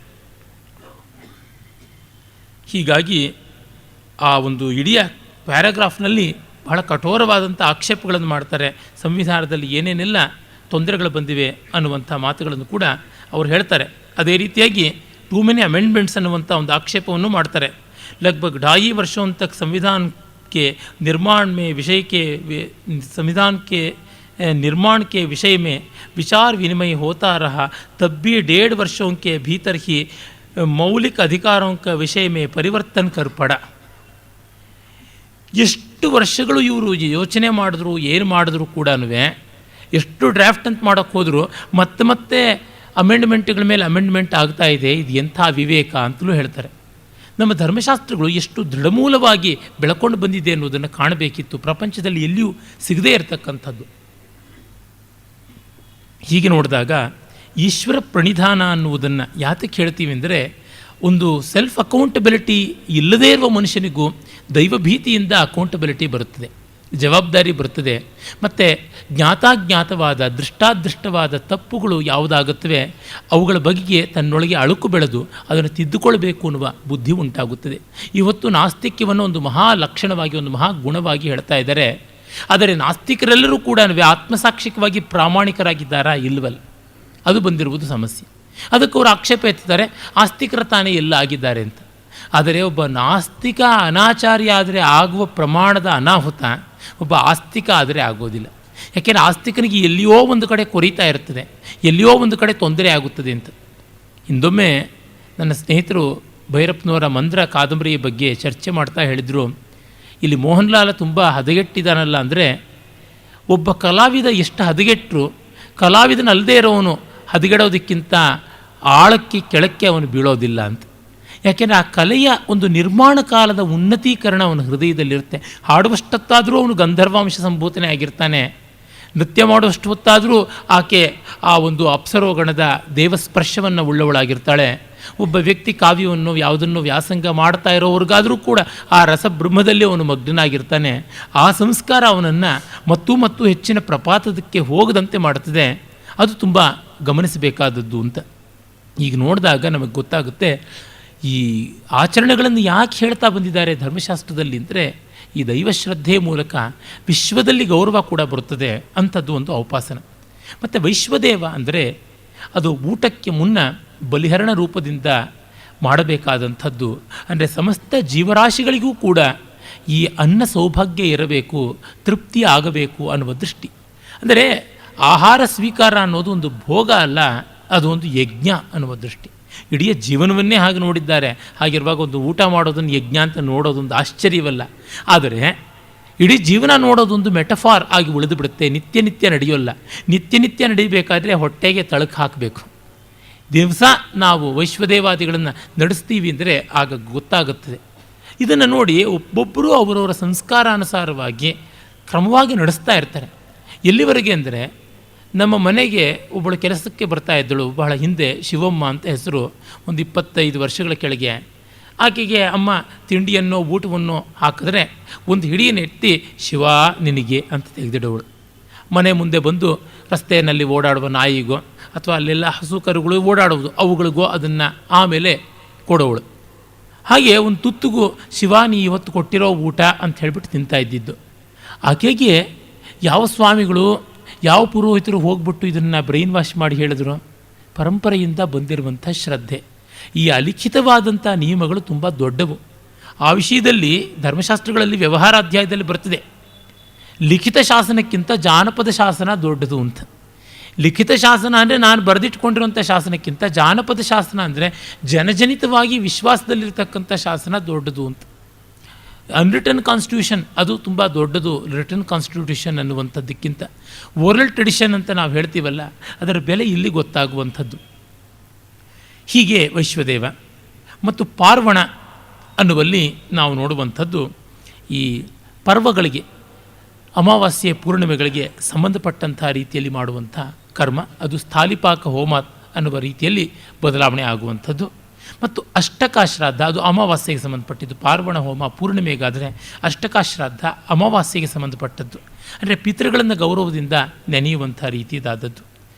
S1: ಹೀಗಾಗಿ ಆ ಒಂದು ಇಡೀ ಪ್ಯಾರಾಗ್ರಾಫ್ನಲ್ಲಿ ಬಹಳ ಕಠೋರವಾದಂಥ ಆಕ್ಷೇಪಗಳನ್ನು ಮಾಡ್ತಾರೆ. ಸಂವಿಧಾನದಲ್ಲಿ ಏನೇನೆಲ್ಲ ತೊಂದರೆಗಳು ಬಂದಿವೆ ಅನ್ನುವಂಥ ಮಾತುಗಳನ್ನು ಕೂಡ ಅವರು ಹೇಳ್ತಾರೆ. ಅದೇ ರೀತಿಯಾಗಿ ಟೂ ಮೆನಿ ಅಮೆಂಡ್ಮೆಂಟ್ಸ್ ಅನ್ನುವಂಥ ಒಂದು ಆಕ್ಷೇಪವನ್ನು ಮಾಡ್ತಾರೆ. लगभग 2.5 वर्षों तक संविधान के निर्माण में विषय के संविधान के निर्माण के विषय में विचार विनिमय होता रहा, तब भी 1.5 वर्षों के भीतर ही मौलिक अधिकारों का विषय में परिवर्तन कर पड़ा. ಎಷ್ಟು ವರ್ಷಗಳು ಇವರು ಯೋಚನೆ ಮಾಡಿದ್ರು, ಏನು ಮಾಡಿದ್ರು ಕೂಡ, ಎಷ್ಟು ಡ್ರಾಫ್ಟ್ ಅಂತ ಮಾಡೋಕ್ಕೆ ಹೋದರೂ ಮತ್ತೆ ಅಮೆಂಡ್ಮೆಂಟ್ಗಳ ಮೇಲೆ ಅಮೆಂಡ್ಮೆಂಟ್ ಆಗ್ತಾ ಇದೆ. ಇದು ಎಂಥ ವಿವೇಕ ಅಂತಲೂ ಹೇಳ್ತಾರೆ. ನಮ್ಮ ಧರ್ಮಶಾಸ್ತ್ರಗಳು ಎಷ್ಟು ದೃಢಮೂಲವಾಗಿ ಬೆಳಕೊಂಡು ಬಂದಿದೆ ಅನ್ನೋದನ್ನು ಕಾಣಬೇಕಿತ್ತು. ಪ್ರಪಂಚದಲ್ಲಿ ಎಲ್ಲಿಯೂ ಸಿಗದೇ ಇರತಕ್ಕಂಥದ್ದು. ಹೀಗೆ ನೋಡಿದಾಗ ಈಶ್ವರ ಪ್ರಣಿಧಾನ ಅನ್ನುವುದನ್ನು ಯಾತಕ್ಕೆ ಹೇಳ್ತೀವಿ ಅಂದರೆ, ಒಂದು ಸೆಲ್ಫ್ ಅಕೌಂಟಬಿಲಿಟಿ ಇಲ್ಲದೇ ಇರುವ ಮನುಷ್ಯನಿಗೂ ದೈವಭೀತಿಯಿಂದ ಅಕೌಂಟಬಿಲಿಟಿ ಬರುತ್ತದೆ, ಜವಾಬ್ದಾರಿ ಬರುತ್ತದೆ. ಮತ್ತು ಜ್ಞಾತಾಜ್ಞಾತವಾದ ದೃಷ್ಟಾದೃಷ್ಟವಾದ ತಪ್ಪುಗಳು ಯಾವುದಾಗುತ್ತವೆ ಅವುಗಳ ಬಗೆಗೆ ತನ್ನೊಳಗೆ ಅಳುಕು ಬೆಳೆದು ಅದನ್ನು ತಿದ್ದುಕೊಳ್ಬೇಕು ಅನ್ನುವ ಬುದ್ಧಿ ಉಂಟಾಗುತ್ತದೆ. ಇವತ್ತು ನಾಸ್ತಿಕ್ಯವನ್ನು ಒಂದು ಮಹಾ ಲಕ್ಷಣವಾಗಿ, ಒಂದು ಮಹಾ ಗುಣವಾಗಿ ಹೇಳ್ತಾ ಇದ್ದಾರೆ. ಆದರೆ ನಾಸ್ತಿಕರೆಲ್ಲರೂ ಕೂಡ ಆತ್ಮಸಾಕ್ಷಿಕವಾಗಿ ಪ್ರಾಮಾಣಿಕರಾಗಿದ್ದಾರಾ ಇಲ್ಲವಲ್ಲ, ಅದು ಬಂದಿರುವುದು ಸಮಸ್ಯೆ. ಅದಕ್ಕೆ ಅವರು ಆಕ್ಷೇಪ ಎತ್ತಿದ್ದಾರೆ, ಆಸ್ತಿಕರ ತಾನೇ ಎಲ್ಲ ಆಗಿದ್ದಾರೆ ಅಂತ. ಆದರೆ ಒಬ್ಬ ನಾಸ್ತಿಕ ಅನಾಚಾರಿ ಆದರೆ ಆಗುವ ಪ್ರಮಾಣದ ಅನಾಹುತ ಒಬ್ಬ ಆಸ್ತಿಕ ಆದರೆ ಆಗೋದಿಲ್ಲ. ಯಾಕೆಂದರೆ ಆಸ್ತಿಕನಿಗೆ ಎಲ್ಲಿಯೋ ಒಂದು ಕಡೆ ಕೊರೀತಾ ಇರ್ತದೆ, ಎಲ್ಲಿಯೋ ಒಂದು ಕಡೆ ತೊಂದರೆ ಆಗುತ್ತದೆ ಅಂತ. ಹಿಂದೊಮ್ಮೆ ನನ್ನ ಸ್ನೇಹಿತರು ಭೈರಪ್ಪನವರ ಮಂದ್ರ ಕಾದಂಬರಿಯ ಬಗ್ಗೆ ಚರ್ಚೆ ಮಾಡ್ತಾ ಹೇಳಿದರು, ಇಲ್ಲಿ ಮೋಹನ್ ಲಾಲ್ ತುಂಬ ಹದಗೆಟ್ಟಿದ್ದಾನಲ್ಲ ಅಂದರೆ, ಒಬ್ಬ ಕಲಾವಿದ ಎಷ್ಟು ಹದಗೆಟ್ಟರು ಕಲಾವಿದನಲ್ಲದೇ ಇರೋವನು ಹದಗೆಡೋದಕ್ಕಿಂತ ಆಳಕ್ಕೆ ಕೆಳಕ್ಕೆ ಅವನು ಬೀಳೋದಿಲ್ಲ ಅಂತ. ಯಾಕೆಂದರೆ ಆ ಕಲೆಯ ಒಂದು ನಿರ್ಮಾಣ ಕಾಲದ ಉನ್ನತೀಕರಣ ಅವನ ಹೃದಯದಲ್ಲಿರುತ್ತೆ. ಹಾಡುವಷ್ಟೊತ್ತಾದರೂ ಅವನು ಗಂಧರ್ವಾಂಶ ಸಂಭೂತನೇ ಆಗಿರ್ತಾನೆ, ನೃತ್ಯ ಮಾಡುವಷ್ಟು ಹೊತ್ತಾದರೂ ಆಕೆ ಆ ಒಂದು ಅಪ್ಸರೋಗಣದ ದೇವಸ್ಪರ್ಶವನ್ನು ಉಳ್ಳವಳಾಗಿರ್ತಾಳೆ. ಒಬ್ಬ ವ್ಯಕ್ತಿ ಕಾವ್ಯವನ್ನು ಯಾವುದನ್ನು ವ್ಯಾಸಂಗ ಮಾಡ್ತಾ ಇರೋವ್ರಿಗಾದರೂ ಕೂಡ ಆ ರಸಬ್ರಹ್ಮದಲ್ಲಿ ಅವನು ಮಗ್ನನಾಗಿರ್ತಾನೆ. ಆ ಸಂಸ್ಕಾರ ಅವನನ್ನು ಮತ್ತು ಹೆಚ್ಚಿನ ಪ್ರಪಾತದಕ್ಕೆ ಹೋಗದಂತೆ ಮಾಡುತ್ತದೆ. ಅದು ತುಂಬ ಗಮನಿಸಬೇಕಾದದ್ದು ಅಂತ. ಈಗ ನೋಡಿದಾಗ ನಮಗೆ ಗೊತ್ತಾಗುತ್ತೆ ಈ ಆಚರಣೆಗಳನ್ನು ಯಾಕೆ ಹೇಳ್ತಾ ಬಂದಿದ್ದಾರೆ ಧರ್ಮಶಾಸ್ತ್ರದಲ್ಲಿ ಅಂದರೆ ಈ ದೈವಶ್ರದ್ಧೆಯ ಮೂಲಕ ವಿಶ್ವದಲ್ಲಿ ಗೌರವ ಕೂಡ ಬರುತ್ತದೆ ಅಂಥದ್ದು ಒಂದು ಔಪಾಸನ. ಮತ್ತು ವೈಶ್ವದೇವ ಅಂದರೆ ಅದು ಊಟಕ್ಕೆ ಮುನ್ನ ಬಲಿಹರಣ ರೂಪದಿಂದ ಮಾಡಬೇಕಾದಂಥದ್ದು. ಅಂದರೆ ಸಮಸ್ತ ಜೀವರಾಶಿಗಳಿಗೂ ಕೂಡ ಈ ಅನ್ನ ಸೌಭಾಗ್ಯ ಇರಬೇಕು, ತೃಪ್ತಿ ಆಗಬೇಕು ಅನ್ನುವ ದೃಷ್ಟಿ. ಅಂದರೆ ಆಹಾರ ಸ್ವೀಕಾರ ಅನ್ನೋದು ಒಂದು ಭೋಗ ಅಲ್ಲ, ಅದು ಒಂದು ಯಜ್ಞ ಅನ್ನುವ ದೃಷ್ಟಿ. ಇಡೀ ಜೀವನವನ್ನೇ ಹಾಗೆ ನೋಡಿದ್ದಾರೆ. ಹಾಗಿರುವಾಗ ಒಂದು ಊಟ ಮಾಡೋದನ್ನು ಯಜ್ಞ ಅಂತ ನೋಡೋದೊಂದು ಆಶ್ಚರ್ಯವಲ್ಲ. ಆದರೆ ಇಡೀ ಜೀವನ ನೋಡೋದೊಂದು ಮೆಟಫಾರ್ ಆಗಿ ಉಳಿದು ಬಿಡುತ್ತೆ. ನಿತ್ಯ ನಿತ್ಯ ನಡೆಯೋಲ್ಲ. ನಿತ್ಯ ನಿತ್ಯ ನಡೀಬೇಕಾದ್ರೆ ಹೊಟ್ಟೆಗೆ ತಳಕು ಹಾಕಬೇಕು. ದಿವಸ ನಾವು ವೈಶ್ವದೇವಾದಿಗಳನ್ನು ನಡೆಸ್ತೀವಿ ಅಂದರೆ ಆಗ ಗೊತ್ತಾಗುತ್ತದೆ. ಇದನ್ನು ನೋಡಿ ಒಬ್ಬೊಬ್ಬರು ಅವರವರ ಸಂಸ್ಕಾರಾನುಸಾರವಾಗಿ ಕ್ರಮವಾಗಿ ನಡೆಸ್ತಾ ಇರ್ತಾರೆ. ಎಲ್ಲಿವರೆಗೆ ಅಂದರೆ ನಮ್ಮ ಮನೆಗೆ ಒಬ್ಬಳು ಕೆಲಸಕ್ಕೆ ಬರ್ತಾ ಇದ್ದಳು ಬಹಳ ಹಿಂದೆ, ಶಿವಮ್ಮ ಅಂತ ಹೆಸರು, ಒಂದು 25 ವರ್ಷಗಳ ಕೆಳಗೆ. ಆಕೆಗೆ ಅಮ್ಮ ತಿಂಡಿಯನ್ನೋ ಊಟವನ್ನು ಹಾಕಿದ್ರೆ ಒಂದು ಹಿಡಿಯನ್ನು ಎತ್ತಿ ಶಿವ ನಿನಗೆ ಅಂತ ತೆಗೆದಿಡೋಳು. ಮನೆ ಮುಂದೆ ಬಂದು ರಸ್ತೆಯಲ್ಲಿ ಓಡಾಡುವ ನಾಯಿಗೋ ಅಥವಾ ಅಲ್ಲೆಲ್ಲ ಹಸು ಕರುಗಳು ಓಡಾಡುವುದು ಅವುಗಳಿಗೋ ಅದನ್ನು ಆಮೇಲೆ ಕೊಡೋವಳು. ಹಾಗೆ ಒಂದು ತುತ್ತಿಗೂ ಶಿವ ನೀ ಇವತ್ತು ಕೊಟ್ಟಿರೋ ಊಟ ಅಂತ ಹೇಳಿಬಿಟ್ಟು ತಿಂತಾ ಇದ್ದಿದ್ದು. ಆಕೆಗೆ ಯಾವ ಸ್ವಾಮಿಗಳು ಯಾವ ಪುರೋಹಿತರು ಹೋಗ್ಬಿಟ್ಟು ಇದನ್ನು ಬ್ರೈನ್ ವಾಶ್ ಮಾಡಿ ಹೇಳಿದ್ರು? ಪರಂಪರೆಯಿಂದ ಬಂದಿರುವಂಥ ಶ್ರದ್ಧೆ. ಈ ಅಲಿಖಿತವಾದಂಥ ನಿಯಮಗಳು ತುಂಬ ದೊಡ್ಡವು. ಆ ವಿಷಯದಲ್ಲಿ ಧರ್ಮಶಾಸ್ತ್ರಗಳಲ್ಲಿ ವ್ಯವಹಾರಾಧ್ಯಾಯದಲ್ಲಿ ಬರ್ತದೆ, ಲಿಖಿತ ಶಾಸನಕ್ಕಿಂತ ಜಾನಪದ ಶಾಸನ ದೊಡ್ಡದು ಅಂತ. ಲಿಖಿತ ಶಾಸನ ಅಂದರೆ ನಾನು ಬರೆದಿಟ್ಕೊಂಡಿರುವಂಥ ಶಾಸನಕ್ಕಿಂತ ಜಾನಪದ ಶಾಸನ ಅಂದರೆ ಜನಜನಿತವಾಗಿ ವಿಶ್ವಾಸದಲ್ಲಿರ್ತಕ್ಕಂಥ ಶಾಸನ ದೊಡ್ಡದು ಅಂತ. ಅನ್ರಿಟನ್ ಕಾನ್ಸ್ಟಿಟ್ಯೂಷನ್ ಅದು ತುಂಬ ದೊಡ್ಡದು ರಿಟರ್ನ್ ಕಾನ್ಸ್ಟಿಟ್ಯೂಷನ್ ಅನ್ನುವಂಥದ್ದಕ್ಕಿಂತ. ಓರಲ್ ಟ್ರೆಡಿಷನ್ ಅಂತ ನಾವು ಹೇಳ್ತೀವಲ್ಲ, ಅದರ ಬೆಲೆ ಇಲ್ಲಿ ಗೊತ್ತಾಗುವಂಥದ್ದು. ಹೀಗೆ ವೈಶ್ವದೇವ ಮತ್ತು ಪಾರ್ವಣ ಅನ್ನುವಲ್ಲಿ ನಾವು ನೋಡುವಂಥದ್ದು ಈ ಪರ್ವಗಳಿಗೆ, ಅಮಾವಾಸ್ಯೆ ಪೂರ್ಣಿಮೆಗಳಿಗೆ ಸಂಬಂಧಪಟ್ಟಂಥ ರೀತಿಯಲ್ಲಿ ಮಾಡುವಂಥ ಕರ್ಮ, ಅದು ಸ್ಥಾಲಿಪಾಕ ಹೋಮ ಅನ್ನುವ ರೀತಿಯಲ್ಲಿ ಬದಲಾವಣೆ ಆಗುವಂಥದ್ದು. ಮತ್ತು ಅಷ್ಟಕಾಶ್ರಾದ್ದ ಅದು ಅಮಾವಾಸ್ಯೆಗೆ ಸಂಬಂಧಪಟ್ಟಿದ್ದು. ಪಾರ್ವಣ ಹೋಮ ಪೂರ್ಣಿಮೆಗಾದರೆ ಅಷ್ಟಕಾಶ್ರಾದ್ದ ಅಮಾವಾಸ್ಯೆಗೆ ಸಂಬಂಧಪಟ್ಟದ್ದು. ಅಂದರೆ ಪಿತೃಗಳನ್ನು ಗೌರವದಿಂದ ನೆನೆಯುವಂಥ ರೀತಿಯದಾದದ್ದು.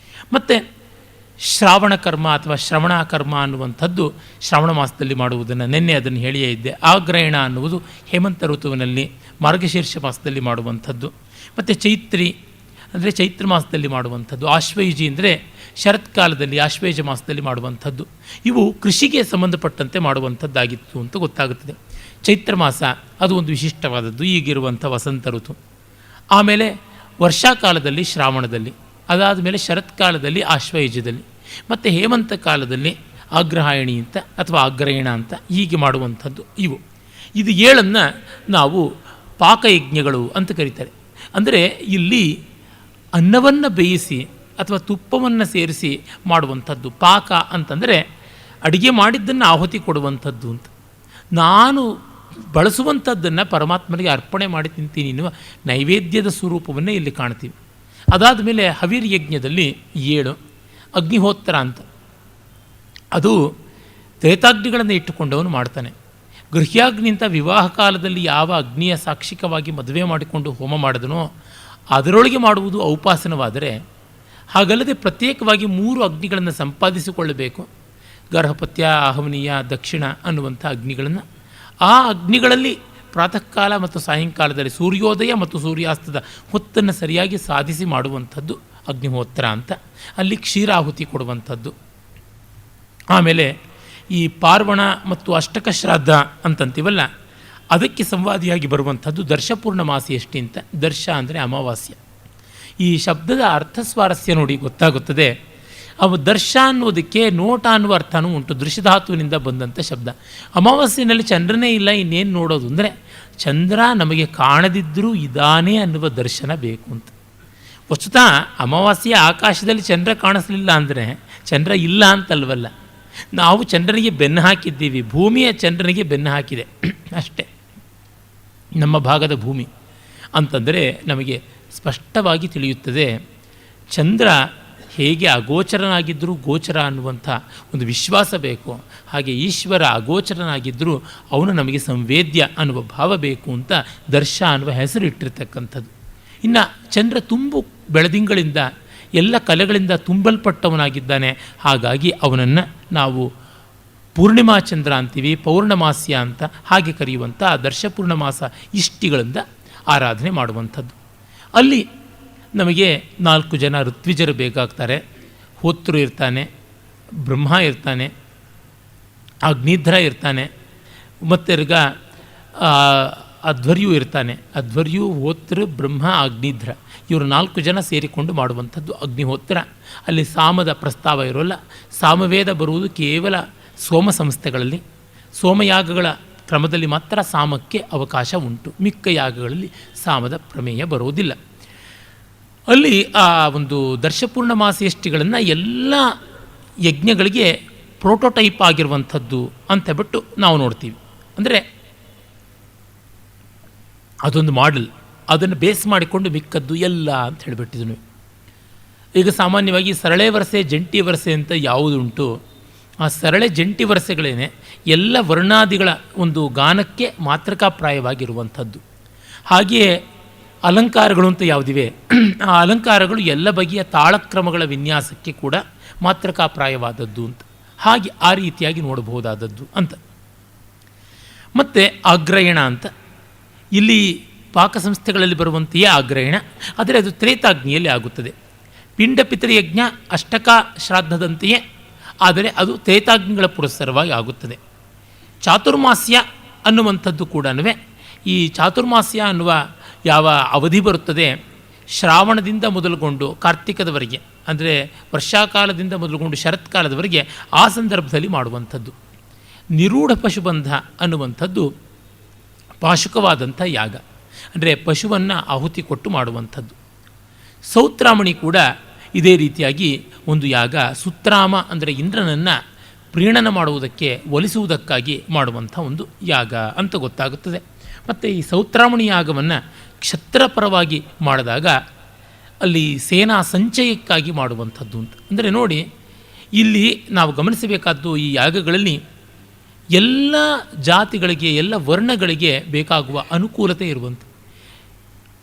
S1: ಮತ್ತು ಶ್ರಾವಣ ಕರ್ಮ ಅಥವಾ ಶ್ರವಣ ಕರ್ಮ ಅನ್ನುವಂಥದ್ದು ಶ್ರಾವಣ ಮಾಸದಲ್ಲಿ ಮಾಡುವುದನ್ನು ನಿನ್ನೆ ಅದನ್ನು ಹೇಳಿಯೇ ಇದ್ದೆ. ಆಗ್ರಹಣ ಅನ್ನುವುದು ಹೇಮಂತ ಋತುವಿನಲ್ಲಿ ಮಾರ್ಗಶೀರ್ಷ ಮಾಸದಲ್ಲಿ ಮಾಡುವಂಥದ್ದು. ಮತ್ತು ಚೈತ್ರಿ ಅಂದರೆ ಚೈತ್ರ ಮಾಸದಲ್ಲಿ ಮಾಡುವಂಥದ್ದು. ಆಶ್ವಯುಜಿ ಅಂದರೆ ಶರತ್ಕಾಲದಲ್ಲಿ ಆಶ್ವೇಜ ಮಾಸದಲ್ಲಿ ಮಾಡುವಂಥದ್ದು. ಇವು ಕೃಷಿಗೆ ಸಂಬಂಧಪಟ್ಟಂತೆ ಮಾಡುವಂಥದ್ದಾಗಿತ್ತು ಅಂತ ಗೊತ್ತಾಗುತ್ತದೆ. ಚೈತ್ರ ಮಾಸ ಅದು ಒಂದು ವಿಶಿಷ್ಟವಾದದ್ದು, ಈಗಿರುವಂಥ ವಸಂತ ಋತು. ಆಮೇಲೆ ವರ್ಷಾಕಾಲದಲ್ಲಿ ಶ್ರಾವಣದಲ್ಲಿ, ಅದಾದ ಮೇಲೆ ಶರತ್ಕಾಲದಲ್ಲಿ ಆಶ್ವಯುಜದಲ್ಲಿ, ಮತ್ತು ಹೇಮಂತ ಕಾಲದಲ್ಲಿ ಆಗ್ರಹಾಯಣಿ ಅಂತ ಅಥವಾ ಆಗ್ರಹಣ ಅಂತ ಹೀಗೆ ಮಾಡುವಂಥದ್ದು. ಇದು 7 ನಾವು ಪಾಕಯಜ್ಞಗಳು ಅಂತ ಕರೀತಾರೆ. ಅಂದರೆ ಇಲ್ಲಿ ಅನ್ನವನ್ನು ಬೇಯಿಸಿ ಅಥವಾ ತುಪ್ಪವನ್ನು ಸೇರಿಸಿ ಮಾಡುವಂಥದ್ದು. ಪಾಕ ಅಂತಂದರೆ ಅಡುಗೆ ಮಾಡಿದ್ದನ್ನು ಆಹುತಿ ಕೊಡುವಂಥದ್ದು ಅಂತ. ನಾನು ಬಳಸುವಂಥದ್ದನ್ನು ಪರಮಾತ್ಮನಿಗೆ ಅರ್ಪಣೆ ಮಾಡಿ ತಿಂತೀನಿ ಎನ್ನುವ ನೈವೇದ್ಯದ ಸ್ವರೂಪವನ್ನೇ ಇಲ್ಲಿ ಕಾಣ್ತೀವಿ. ಅದಾದ ಮೇಲೆ ಹವಿರ್ ಯಜ್ಞದಲ್ಲಿ 7 ಅಗ್ನಿಹೋತ್ರ ಅಂತ, ಅದು ತ್ರೇತಾಗ್ನಿಗಳನ್ನು ಇಟ್ಟುಕೊಂಡವನು ಮಾಡ್ತಾನೆ. ಗೃಹ್ಯಾಗ್ನಿ ಅಂತ ವಿವಾಹ ಕಾಲದಲ್ಲಿ ಯಾವ ಅಗ್ನಿಯ ಸಾಕ್ಷಿಕವಾಗಿ ಮದುವೆ ಮಾಡಿಕೊಂಡು ಹೋಮ ಮಾಡಿದನೋ ಅದರೊಳಗೆ ಮಾಡುವುದು ಔಪಾಸನವಾದರೆ, ಹಾಗಲ್ಲದೆ ಪ್ರತ್ಯೇಕವಾಗಿ 3 ಅಗ್ನಿಗಳನ್ನು ಸಂಪಾದಿಸಿಕೊಳ್ಳಬೇಕು. ಗರ್ಭಪತ್ಯ, ಆಹವನೀಯ, ದಕ್ಷಿಣ ಅನ್ನುವಂಥ ಅಗ್ನಿಗಳನ್ನು. ಆ ಅಗ್ನಿಗಳಲ್ಲಿ ಪ್ರಾತಃ ಕಾಲ ಮತ್ತು ಸಾಯಂಕಾಲದಲ್ಲಿ ಸೂರ್ಯೋದಯ ಮತ್ತು ಸೂರ್ಯಾಸ್ತದ ಹೊತ್ತನ್ನು ಸರಿಯಾಗಿ ಸಾಧಿಸಿ ಮಾಡುವಂಥದ್ದು ಅಗ್ನಿಹೋತ್ರ ಅಂತ. ಅಲ್ಲಿ ಕ್ಷೀರಾಹುತಿ ಕೊಡುವಂಥದ್ದು. ಆಮೇಲೆ ಈ ಪಾರ್ವಣ ಮತ್ತು ಅಷ್ಟಕ ಶ್ರಾದ್ದ ಅಂತಂತೀವಲ್ಲ, ಅದಕ್ಕೆ ಸಂವಾದಿಯಾಗಿ ಬರುವಂಥದ್ದು ದರ್ಶಪೂರ್ಣಮಾಸಿ ಎಷ್ಟಿ ಅಂತ. ದರ್ಶ ಅಂದರೆ ಅಮಾವಾಸ್ಯೆ. ಈ ಶಬ್ದದ ಅರ್ಥ ಸ್ವಾರಸ್ಯ ನೋಡಿ ಗೊತ್ತಾಗುತ್ತದೆ. ಅವು ದರ್ಶ ಅನ್ನೋದಕ್ಕೆ ನೋಟ ಅನ್ನುವ ಅರ್ಥನೂ ಉಂಟು. ದೃಶ್ಯಧಾತುವಿನಿಂದ ಬಂದಂಥ ಶಬ್ದ. ಅಮಾವಾಸ್ಯೆಯಲ್ಲಿ ಚಂದ್ರನೇ ಇಲ್ಲ, ಇನ್ನೇನು ನೋಡೋದು ಅಂದರೆ ಚಂದ್ರ ನಮಗೆ ಕಾಣದಿದ್ದರೂ ಇದಾನೆ ಅನ್ನುವ ದರ್ಶನ ಬೇಕು ಅಂತ. ವಸ್ತುತಃ ಅಮಾವಾಸ್ಯೆ ಆಕಾಶದಲ್ಲಿ ಚಂದ್ರ ಕಾಣಿಸಲಿಲ್ಲ ಅಂದರೆ ಚಂದ್ರ ಇಲ್ಲ ಅಂತಲ್ವಲ್ಲ, ನಾವು ಚಂದ್ರನಿಗೆ ಬೆನ್ನು ಹಾಕಿದ್ದೀವಿ. ಭೂಮಿಯ ಚಂದ್ರನಿಗೆ ಬೆನ್ನು ಹಾಕಿದೆ ಅಷ್ಟೇ. ನಮ್ಮ ಭಾಗದ ಭೂಮಿ ಅಂತಂದರೆ ನಮಗೆ ಸ್ಪಷ್ಟವಾಗಿ ತಿಳಿಯುತ್ತದೆ. ಚಂದ್ರ ಹೇಗೆ ಅಗೋಚರನಾಗಿದ್ದರೂ ಗೋಚರ ಅನ್ನುವಂಥ ಒಂದು ವಿಶ್ವಾಸ ಬೇಕು, ಹಾಗೆ ಈಶ್ವರ ಅಗೋಚರನಾಗಿದ್ದರೂ ಅವನು ನಮಗೆ ಸಂವೇದ್ಯ ಅನ್ನುವ ಭಾವ ಬೇಕು ಅಂತ ದರ್ಶ ಅನ್ನುವ ಹೆಸರು ಇಟ್ಟಿರ್ತಕ್ಕಂಥದ್ದು. ಇನ್ನು ಚಂದ್ರ ತುಂಬು ಬೆಳದಿಂಗಳಿಂದ ಎಲ್ಲ ಕಲೆಗಳಿಂದ ತುಂಬಲ್ಪಟ್ಟವನಾಗಿದ್ದಾನೆ. ಹಾಗಾಗಿ ಅವನನ್ನು ನಾವು ಪೂರ್ಣಿಮಾ ಚಂದ್ರ ಅಂತೀವಿ, ಪೌರ್ಣಮಾಸ್ಯ ಅಂತ ಹಾಗೆ ಕರೆಯುವಂಥ ದರ್ಶಪೂರ್ಣಮಾಸ ಇಷ್ಟಿಗಳಿಂದ ಆರಾಧನೆ ಮಾಡುವಂಥದ್ದು. ಅಲ್ಲಿ ನಮಗೆ 4 ಜನ ಋತ್ವಿಜರು ಬೇಕಾಗ್ತಾರೆ. ಹೋತೃ ಇರ್ತಾನೆ, ಬ್ರಹ್ಮ ಇರ್ತಾನೆ, ಅಗ್ನಿಧ್ರ ಇರ್ತಾನೆ, ಮತ್ತಿರ್ಗ ಅಧ್ವರ್ಯು ಇರ್ತಾನೆ. ಅಧ್ವರ್ಯು, ಹೋತೃ, ಬ್ರಹ್ಮ, ಅಗ್ನಿಧ್ರ ಇವರು 4 ಜನ ಸೇರಿಕೊಂಡು ಮಾಡುವಂಥದ್ದು ಅಗ್ನಿಹೋತ್ರ. ಅಲ್ಲಿ ಸಾಮದ ಪ್ರಸ್ತಾವ ಇರೋಲ್ಲ. ಸಾಮವೇದ ಬರುವುದು ಕೇವಲ ಸೋಮ ಸಂಸ್ಥೆಗಳಲ್ಲಿ. ಸೋಮಯಾಗಗಳ ಕ್ರಮದಲ್ಲಿ ಮಾತ್ರ ಸಾಮಕ್ಕೆ ಅವಕಾಶ ಉಂಟು. ಮಿಕ್ಕ ಯಾಗಗಳಲ್ಲಿ ಸಾಮದ ಪ್ರಮೇಯ ಬರುವುದಿಲ್ಲ. ಅಲ್ಲಿ ಆ ಒಂದು ದರ್ಶಪೂರ್ಣಮಾಸೆಯಷ್ಟಿಗಳನ್ನು ಎಲ್ಲ ಯಜ್ಞಗಳಿಗೆ ಪ್ರೋಟೋಟೈಪ್ ಆಗಿರುವಂಥದ್ದು ಅಂತ ಬಿಟ್ಟು ನಾವು ನೋಡ್ತೀವಿ. ಅಂದರೆ ಅದೊಂದು ಮಾಡೆಲ್, ಅದನ್ನು ಬೇಸ್ ಮಾಡಿಕೊಂಡು ಮಿಕ್ಕದ್ದು ಎಲ್ಲ ಅಂತ ಹೇಳಿಬಿಟ್ಟಿದ್ನು. ಈಗ ಸಾಮಾನ್ಯವಾಗಿ ಸರಳೆ ವರಸೆ, ಜಂಟಿ ವರಸೆ ಅಂತ ಯಾವುದುಂಟು, ಆ ಸರಳೆ ಜಂಟಿ ವರಸೆಗಳೇನೆ ಎಲ್ಲ ವರ್ಣಾದಿಗಳ ಒಂದು ಗಾನಕ್ಕೆ ಮಾತೃಕಾಪ್ರಾಯವಾಗಿರುವಂಥದ್ದು. ಹಾಗೆಯೇ ಅಲಂಕಾರಗಳು ಅಂತ ಯಾವುದಿವೆ, ಆ ಅಲಂಕಾರಗಳು ಎಲ್ಲ ಬಗೆಯ ತಾಳಕ್ರಮಗಳ ವಿನ್ಯಾಸಕ್ಕೆ ಕೂಡ ಮಾತೃಕಾಪ್ರಾಯವಾದದ್ದು ಅಂತ. ಹಾಗೆ ಆ ರೀತಿಯಾಗಿ ನೋಡಬಹುದಾದದ್ದು ಅಂತ. ಮತ್ತು ಆಗ್ರಯಣ ಅಂತ ಇಲ್ಲಿ ಪಾಕ ಸಂಸ್ಥೆಗಳಲ್ಲಿ ಬರುವಂತೆಯೇ ಆಗ್ರಯಣ, ಆದರೆ ಅದು ತ್ರೇತಾಗ್ನಿಯಲ್ಲಿ ಆಗುತ್ತದೆ. ಪಿಂಡ ಪಿತೃಯಜ್ಞ ಅಷ್ಟಕ ಶ್ರಾದ್ದದಂತೆಯೇ, ಆದರೆ ಅದು ತ್ರೇತಾಗ್ನಿಗಳ ಪುರಸ್ಸರವಾಗಿ ಆಗುತ್ತದೆ. ಚಾತುರ್ಮಾಸ್ಯ ಅನ್ನುವಂಥದ್ದು ಕೂಡ ಈ ಚಾತುರ್ಮಾಸ್ಯ ಅನ್ನುವ ಯಾವ ಅವಧಿ ಬರುತ್ತದೆ, ಶ್ರಾವಣದಿಂದ ಮೊದಲುಗೊಂಡು ಕಾರ್ತಿಕದವರೆಗೆ, ಅಂದರೆ ವರ್ಷಾಕಾಲದಿಂದ ಮೊದಲುಗೊಂಡು ಶರತ್ಕಾಲದವರೆಗೆ, ಆ ಸಂದರ್ಭದಲ್ಲಿ ಮಾಡುವಂಥದ್ದು. ನಿರೂಢ ಪಶುಬಂಧ ಅನ್ನುವಂಥದ್ದು ಪಾಶುಕವಾದಂಥ ಯಾಗ, ಅಂದರೆ ಪಶುವನ್ನು ಆಹುತಿ ಕೊಟ್ಟು ಮಾಡುವಂಥದ್ದು. ಸೌತ್ರಾಮಣಿ ಕೂಡ ಇದೇ ರೀತಿಯಾಗಿ ಒಂದು ಯಾಗ. ಸುತ್ರಾಮ ಅಂದರೆ ಇಂದ್ರನನ್ನು ಪ್ರೀಣನ ಮಾಡುವುದಕ್ಕೆ, ಒಲಿಸುವುದಕ್ಕಾಗಿ ಮಾಡುವಂಥ ಒಂದು ಯಾಗ ಅಂತ ಗೊತ್ತಾಗುತ್ತದೆ. ಮತ್ತು ಈ ಸೌತ್ರಾಮಣಿ ಯಾಗವನ್ನು ಕ್ಷತ್ರಪರವಾಗಿ ಮಾಡಿದಾಗ ಅಲ್ಲಿ ಸೇನಾ ಸಂಚಯಕ್ಕಾಗಿ ಮಾಡುವಂಥದ್ದು ಅಂತ. ಅಂದರೆ ನೋಡಿ, ಇಲ್ಲಿ ನಾವು ಗಮನಿಸಬೇಕಾದ್ದು ಈ ಯಾಗಗಳಲ್ಲಿ ಎಲ್ಲ ಜಾತಿಗಳಿಗೆ, ಎಲ್ಲ ವರ್ಣಗಳಿಗೆ ಬೇಕಾಗುವ ಅನುಕೂಲತೆ ಇರುವಂಥ.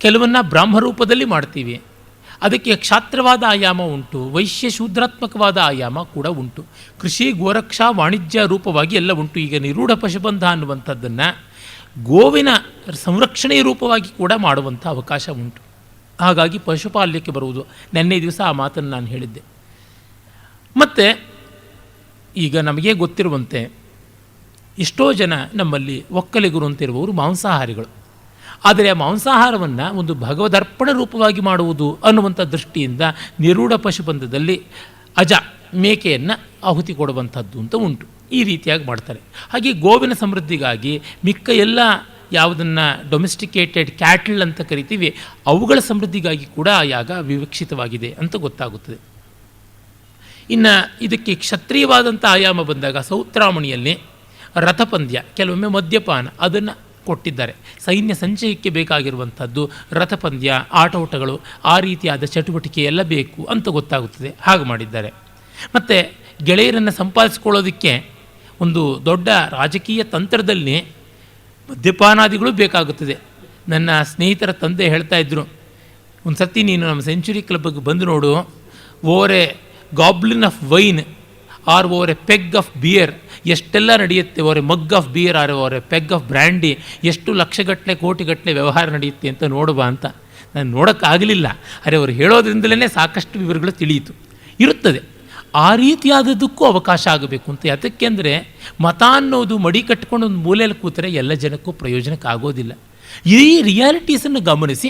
S1: ಕೆಲವನ್ನು ಬ್ರಾಹ್ಮರೂಪದಲ್ಲಿ ಮಾಡ್ತೀವಿ, ಅದಕ್ಕೆ ಕ್ಷಾತ್ರವಾದ ಆಯಾಮ ಉಂಟು, ವೈಶ್ಯ ಶೂದ್ರಾತ್ಮಕವಾದ ಆಯಾಮ ಕೂಡ ಉಂಟು, ಕೃಷಿ ಗೋರಕ್ಷಾ ವಾಣಿಜ್ಯ ರೂಪವಾಗಿ ಎಲ್ಲ ಉಂಟು. ಈಗ ನಿರೂಢ ಪಶುಬಂಧ ಅನ್ನುವಂಥದ್ದನ್ನು ಗೋವಿನ ಸಂರಕ್ಷಣೆಯ ರೂಪವಾಗಿ ಕೂಡ ಮಾಡುವಂಥ ಅವಕಾಶ ಉಂಟು. ಹಾಗಾಗಿ ಪಶುಪಾಲ್ಯಕ್ಕೆ ಬರುವುದು. ನೆನ್ನೆ ದಿವಸ ಆ ಮಾತನ್ನು ನಾನು ಹೇಳಿದ್ದೆ. ಮತ್ತು ಈಗ ನಮಗೆ ಗೊತ್ತಿರುವಂತೆ ಎಷ್ಟೋ ಜನ ನಮ್ಮಲ್ಲಿ ಒಕ್ಕಲಿಗರು ಅಂತಿರುವವರು ಮಾಂಸಾಹಾರಿಗಳು. ಆದರೆ ಆ ಮಾಂಸಾಹಾರವನ್ನು ಒಂದು ಭಗವದರ್ಪಣ ರೂಪವಾಗಿ ಮಾಡುವುದು ಅನ್ನುವಂಥ ದೃಷ್ಟಿಯಿಂದ ನಿರೂಢ ಪಶುಬಂಧದಲ್ಲಿ ಅಜ ಮೇಕೆಯನ್ನು ಆಹುತಿ ಕೊಡುವಂಥದ್ದು ಅಂತ ಉಂಟು. ಈ ರೀತಿಯಾಗಿ ಮಾಡ್ತಾರೆ. ಹಾಗೆ ಗೋವಿನ ಸಮೃದ್ಧಿಗಾಗಿ ಮಿಕ್ಕ ಎಲ್ಲ ಯಾವುದನ್ನು ಡೊಮೆಸ್ಟಿಕೇಟೆಡ್ ಕ್ಯಾಟಲ್ ಅಂತ ಕರಿತೀವಿ, ಅವುಗಳ ಸಮೃದ್ಧಿಗಾಗಿ ಕೂಡ ಆ ಯಾಗ ವಿವಕ್ಷಿತವಾಗಿದೆ ಅಂತ ಗೊತ್ತಾಗುತ್ತದೆ. ಇನ್ನು ಇದಕ್ಕೆ ಕ್ಷತ್ರಿಯವಾದಂಥ ಆಯಾಮ ಬಂದಾಗ ಸೌತ್ರಾಮಣಿಯಲ್ಲಿ ರಥಪಂದ್ಯ, ಕೆಲವೊಮ್ಮೆ ಮದ್ಯಪಾನ ಅದನ್ನು ಕೊಟ್ಟಿದ್ದಾರೆ. ಸೈನ್ಯ ಸಂಚಯಕ್ಕೆ ಬೇಕಾಗಿರುವಂಥದ್ದು ರಥಪಂದ್ಯ, ಆಟೋಟಗಳು, ಆ ರೀತಿಯಾದ ಚಟುವಟಿಕೆ ಎಲ್ಲ ಬೇಕು ಅಂತ ಗೊತ್ತಾಗುತ್ತದೆ. ಹಾಗೆ ಮಾಡಿದ್ದಾರೆ. ಮತ್ತು ಗೆಳೆಯರನ್ನು ಸಂಪಾದಿಸ್ಕೊಳ್ಳೋದಕ್ಕೆ ಒಂದು ದೊಡ್ಡ ರಾಜಕೀಯ ತಂತ್ರದಲ್ಲಿ ಮದ್ಯಪಾನಾದಿಗಳು ಬೇಕಾಗುತ್ತದೆ. ನನ್ನ ಸ್ನೇಹಿತರ ತಂದೆ ಹೇಳ್ತಾ ಇದ್ದರು, ಒಂದು ಸರ್ತಿ ನೀನು ನಮ್ಮ ಸೆಂಚುರಿ ಕ್ಲಬ್ಗೆ ಬಂದು ನೋಡು, over a goblin of wine or over a peg of beer ಎಷ್ಟೆಲ್ಲ ನಡೆಯುತ್ತೆ, over a mug of beer or over a peg of brandy ಎಷ್ಟು ಲಕ್ಷಗಟ್ಟಲೆ ಕೋಟಿಗಟ್ಟಲೆ ವ್ಯವಹಾರ ನಡೆಯುತ್ತೆ ಅಂತ ನೋಡುವ ಅಂತ. ನಾನು ನೋಡೋಕ್ಕಾಗಲಿಲ್ಲ, ಅರೆ ಅವರು ಹೇಳೋದ್ರಿಂದಲೇ ಸಾಕಷ್ಟು ವಿವರಗಳು ತಿಳಿಯಿತು. ಇರುತ್ತದೆ ಆ ರೀತಿಯಾದದ್ದಕ್ಕೂ ಅವಕಾಶ ಆಗಬೇಕು ಅಂತ. ಯಾತಕ್ಕೆಂದರೆ ಮತ ಅನ್ನೋದು ಮಡಿ ಕಟ್ಕೊಂಡು ಒಂದು ಮೂಲೆಯಲ್ಲಿ ಕೂತರೆ ಎಲ್ಲ ಜನಕ್ಕೂ ಪ್ರಯೋಜನಕ್ಕಾಗೋದಿಲ್ಲ. ಈ ರಿಯಾಲಿಟೀಸನ್ನು ಗಮನಿಸಿ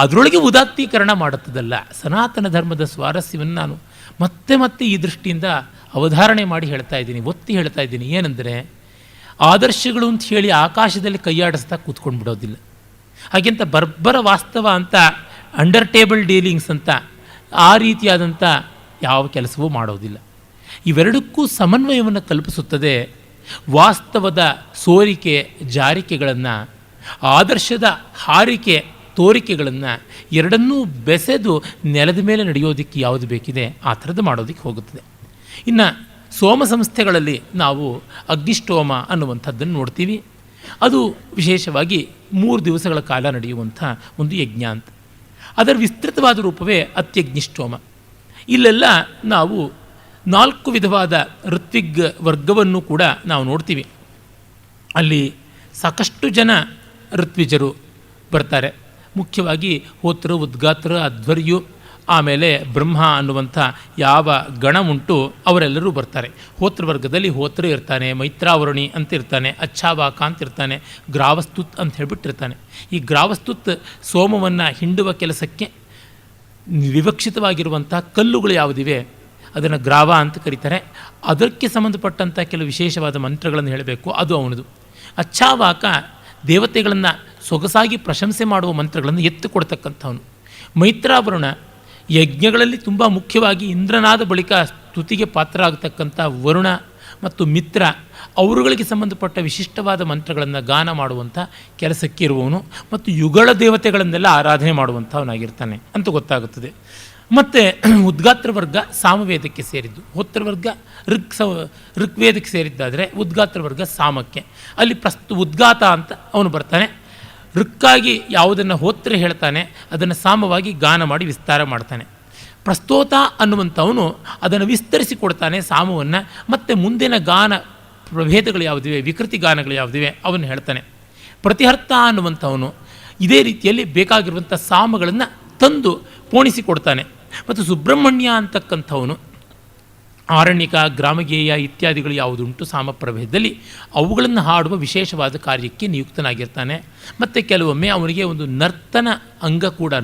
S1: ಅದರೊಳಗೆ ಉದಾತ್ತೀಕರಣ ಮಾಡುತ್ತದಲ್ಲ ಸನಾತನ ಧರ್ಮದ ಸ್ವಾರಸ್ಯವನ್ನು ನಾನು ಮತ್ತೆ ಮತ್ತೆ ಈ ದೃಷ್ಟಿಯಿಂದ ಅವಧಾರಣೆ ಮಾಡಿ ಹೇಳ್ತಾ ಇದ್ದೀನಿ, ಒತ್ತಿ ಹೇಳ್ತಾ ಇದ್ದೀನಿ. ಏನೆಂದರೆ ಆದರ್ಶಗಳು ಅಂತ ಹೇಳಿ ಆಕಾಶದಲ್ಲಿ ಕೈಯಾಡಿಸ್ತಾ ಕೂತ್ಕೊಂಡು ಬಿಡೋದಿಲ್ಲ. ಹಾಗೆಂತ ಬರ್ಬರ ವಾಸ್ತವ ಅಂತ ಅಂಡರ್ ಟೇಬಲ್ ಡೀಲಿಂಗ್ಸ್ ಅಂತ ಆ ರೀತಿಯಾದಂಥ ಯಾವ ಕೆಲಸವೂ ಮಾಡೋದಿಲ್ಲ. ಇವೆರಡಕ್ಕೂ ಸಮನ್ವಯವನ್ನು ಕಲ್ಪಿಸುತ್ತದೆ. ವಾಸ್ತವದ ಸೋರಿಕೆ ಜಾರಿಕೆಗಳನ್ನು, ಆದರ್ಶದ ಹಾರಿಕೆ ತೋರಿಕೆಗಳನ್ನು ಎರಡನ್ನೂ ಬೆಸೆದು ನೆಲದ ಮೇಲೆ ನಡೆಯೋದಕ್ಕೆ ಯಾವುದು ಬೇಕಿದೆ ಆ ಥರದ್ದು ಮಾಡೋದಕ್ಕೆ ಹೋಗುತ್ತದೆ. ಇನ್ನು ಸೋಮ ಸಂಸ್ಥೆಗಳಲ್ಲಿ ನಾವು ಅಗ್ನಿಷ್ಟೋಮ ಅನ್ನುವಂಥದ್ದನ್ನು ನೋಡ್ತೀವಿ. ಅದು ವಿಶೇಷವಾಗಿ 3 ದಿವಸಗಳ ಕಾಲ ನಡೆಯುವಂಥ ಒಂದು ಯಜ್ಞ ಅಂತ. ಅದರ ವಿಸ್ತೃತವಾದ ರೂಪವೇ ಅತ್ಯಗ್ನಿಷ್ಟೋಮ. ಇಲ್ಲೆಲ್ಲ ನಾವು 4 ವಿಧವಾದ ಋತ್ವಿಗ್ ವರ್ಗವನ್ನು ಕೂಡ ನಾವು ನೋಡ್ತೀವಿ. ಅಲ್ಲಿ ಸಾಕಷ್ಟು ಜನ ಋತ್ವಿಜರು ಬರ್ತಾರೆ. ಮುಖ್ಯವಾಗಿ ಹೋತೃ, ಉದ್ಗಾತ್ರ, ಅಧ್ವರ್ಯು, ಆಮೇಲೆ ಬ್ರಹ್ಮ ಅನ್ನುವಂಥ ಯಾವ ಗಣ ಉಂಟು ಅವರೆಲ್ಲರೂ ಬರ್ತಾರೆ. ಹೋತೃವರ್ಗದಲ್ಲಿ ಹೋತೃ ಇರ್ತಾನೆ, ಮೈತ್ರಾವರುಣಿ ಅಂತ ಇರ್ತಾನೆ, ಅಚ್ಛಾವಾಕ ಅಂತ ಇರ್ತಾನೆ, ಗ್ರಾವಸ್ತುತ್ ಅಂತ ಹೇಳಿಬಿಟ್ಟಿರ್ತಾನೆ. ಈ ಗ್ರಾವಸ್ತುತ್ ಸೋಮವನ್ನು ಹಿಂಡುವ ಕೆಲಸಕ್ಕೆ ವಿವಕ್ಷಿತವಾಗಿರುವಂಥ ಕಲ್ಲುಗಳು ಯಾವುದಿವೆ ಅದನ್ನು ಗ್ರಾವ ಅಂತ ಕರೀತಾರೆ. ಅದಕ್ಕೆ ಸಂಬಂಧಪಟ್ಟಂಥ ಕೆಲವು ವಿಶೇಷವಾದ ಮಂತ್ರಗಳನ್ನು ಹೇಳಬೇಕು, ಅದು ಅವನದು. ಅಚ್ಛಾವಾಕ ದೇವತೆಗಳನ್ನು ಸೊಗಸಾಗಿ ಪ್ರಶಂಸೆ ಮಾಡುವ ಮಂತ್ರಗಳನ್ನು ಎತ್ತು ಕೊಡ್ತಕ್ಕಂಥವನು. ಮೈತ್ರಾವರುಣ ಯಜ್ಞಗಳಲ್ಲಿ ತುಂಬ ಮುಖ್ಯವಾಗಿ ಇಂದ್ರನಾದ ಬಳಿಕ ಸ್ತುತಿಗೆ ಪಾತ್ರ ಆಗತಕ್ಕಂಥ ವರುಣ ಮತ್ತು ಮಿತ್ರ ಅವರುಗಳಿಗೆ ಸಂಬಂಧಪಟ್ಟ ವಿಶಿಷ್ಟವಾದ ಮಂತ್ರಗಳನ್ನು ಗಾನ ಮಾಡುವಂಥ ಕೆಲಸಕ್ಕೆ ಇರುವವನು ಮತ್ತು ಯುಗಳ ದೇವತೆಗಳನ್ನೆಲ್ಲ ಆರಾಧನೆ ಮಾಡುವಂಥವನಾಗಿರ್ತಾನೆ ಅಂತ ಗೊತ್ತಾಗುತ್ತದೆ. ಮತ್ತು ಉದ್ಗಾತ್ರ ವರ್ಗ ಸಾಮವೇದಕ್ಕೆ ಸೇರಿದ್ದು, ಹೋತೃವರ್ಗ ಋಗ್ವೇದಕ್ಕೆ ಸೇರಿದ್ದಾದರೆ ಉದ್ಗಾತ್ರ ವರ್ಗ ಸಾಮಕ್ಕೆ. ಅಲ್ಲಿ ಉದ್ಗಾತ ಅಂತ ಅವನು ಬರ್ತಾನೆ. ಋಕ್ಕಾಗಿ ಯಾವುದನ್ನು ಹೋತ್ರ ಹೇಳ್ತಾನೆ ಅದನ್ನು ಸಾಮವಾಗಿ ಗಾನ ಮಾಡಿ ವಿಸ್ತಾರ ಮಾಡ್ತಾನೆ. ಪ್ರಸ್ತೋತ ಅನ್ನುವಂಥವನು ಅದನ್ನು ವಿಸ್ತರಿಸಿ ಕೊಡ್ತಾನೆ ಸಾಮವನ್ನು, ಮತ್ತು ಮುಂದಿನ ಗಾನ ಪ್ರಭೇದಗಳು ಯಾವುದಿವೆ, ವಿಕೃತಿ ಗಾನಗಳು ಯಾವುದಿವೆ ಅವನ್ನು ಹೇಳ್ತಾನೆ. ಪ್ರತಿಹರ್ತ ಅನ್ನುವಂಥವನು ಇದೇ ರೀತಿಯಲ್ಲಿ ಬೇಕಾಗಿರುವಂಥ ಸಾಮಗಳನ್ನು ತಂದು ಪೋಣಿಸಿಕೊಡ್ತಾನೆ. ಮತ್ತು ಸುಬ್ರಹ್ಮಣ್ಯ ಅಂತಕ್ಕಂಥವನು ಆರಣ್ಯಕ, ಗ್ರಾಮಗೇಯ ಇತ್ಯಾದಿಗಳು ಯಾವುದುಂಟು ಸಾಮ ಪ್ರಭೇದದಲ್ಲಿ ಅವುಗಳನ್ನು ಹಾಡುವ ವಿಶೇಷವಾದ ಕಾರ್ಯಕ್ಕೆ ನಿಯುಕ್ತನಾಗಿರ್ತಾನೆ. ಮತ್ತು ಕೆಲವೊಮ್ಮೆ ಅವನಿಗೆ ಒಂದು ನರ್ತನ ಅಂಗ ಕೂಡ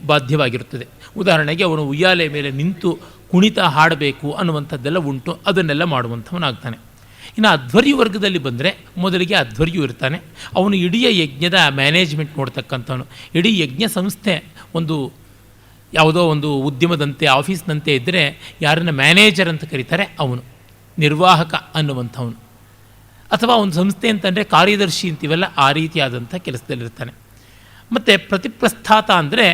S1: ಬಾಧ್ಯವಾಗಿರುತ್ತದೆ. ಉದಾಹರಣೆಗೆ ಅವನು ಉಯ್ಯಾಲೆ ಮೇಲೆ ನಿಂತು ಕುಣಿತ ಹಾಡಬೇಕು ಅನ್ನುವಂಥದ್ದೆಲ್ಲ ಉಂಟು, ಅದನ್ನೆಲ್ಲ ಮಾಡುವಂಥವನಾಗ್ತಾನೆ. ಇನ್ನು ಅಧ್ವರ್ಯು ವರ್ಗದಲ್ಲಿ ಬಂದರೆ ಮೊದಲಿಗೆ ಅಧ್ವರ್ಯು ಇರ್ತಾನೆ. ಅವನು ಇಡೀ ಯಜ್ಞದ ಮ್ಯಾನೇಜ್ಮೆಂಟ್ ನೋಡ್ತಕ್ಕಂಥವನು. ಇಡೀ ಯಜ್ಞ ಸಂಸ್ಥೆ ಒಂದು ಯಾವುದೋ ಒಂದು ಉದ್ಯಮದಂತೆ, ಆಫೀಸ್ನಂತೆ ಇದ್ದರೆ ಯಾರನ್ನು ಮ್ಯಾನೇಜರ್ ಅಂತ ಕರೀತಾರೆ, ಅವನು ನಿರ್ವಾಹಕ ಅನ್ನುವಂಥವನು. ಅಥವಾ ಒಂದು ಸಂಸ್ಥೆ ಅಂತಂದರೆ ಕಾರ್ಯದರ್ಶಿ ಅಂತೀವಲ್ಲ, ಆ ರೀತಿಯಾದಂಥ ಕೆಲಸದಲ್ಲಿರ್ತಾನೆ. ಮತ್ತು ಪ್ರತಿಪ್ರಸ್ಥಾತ ಅಂದರೆ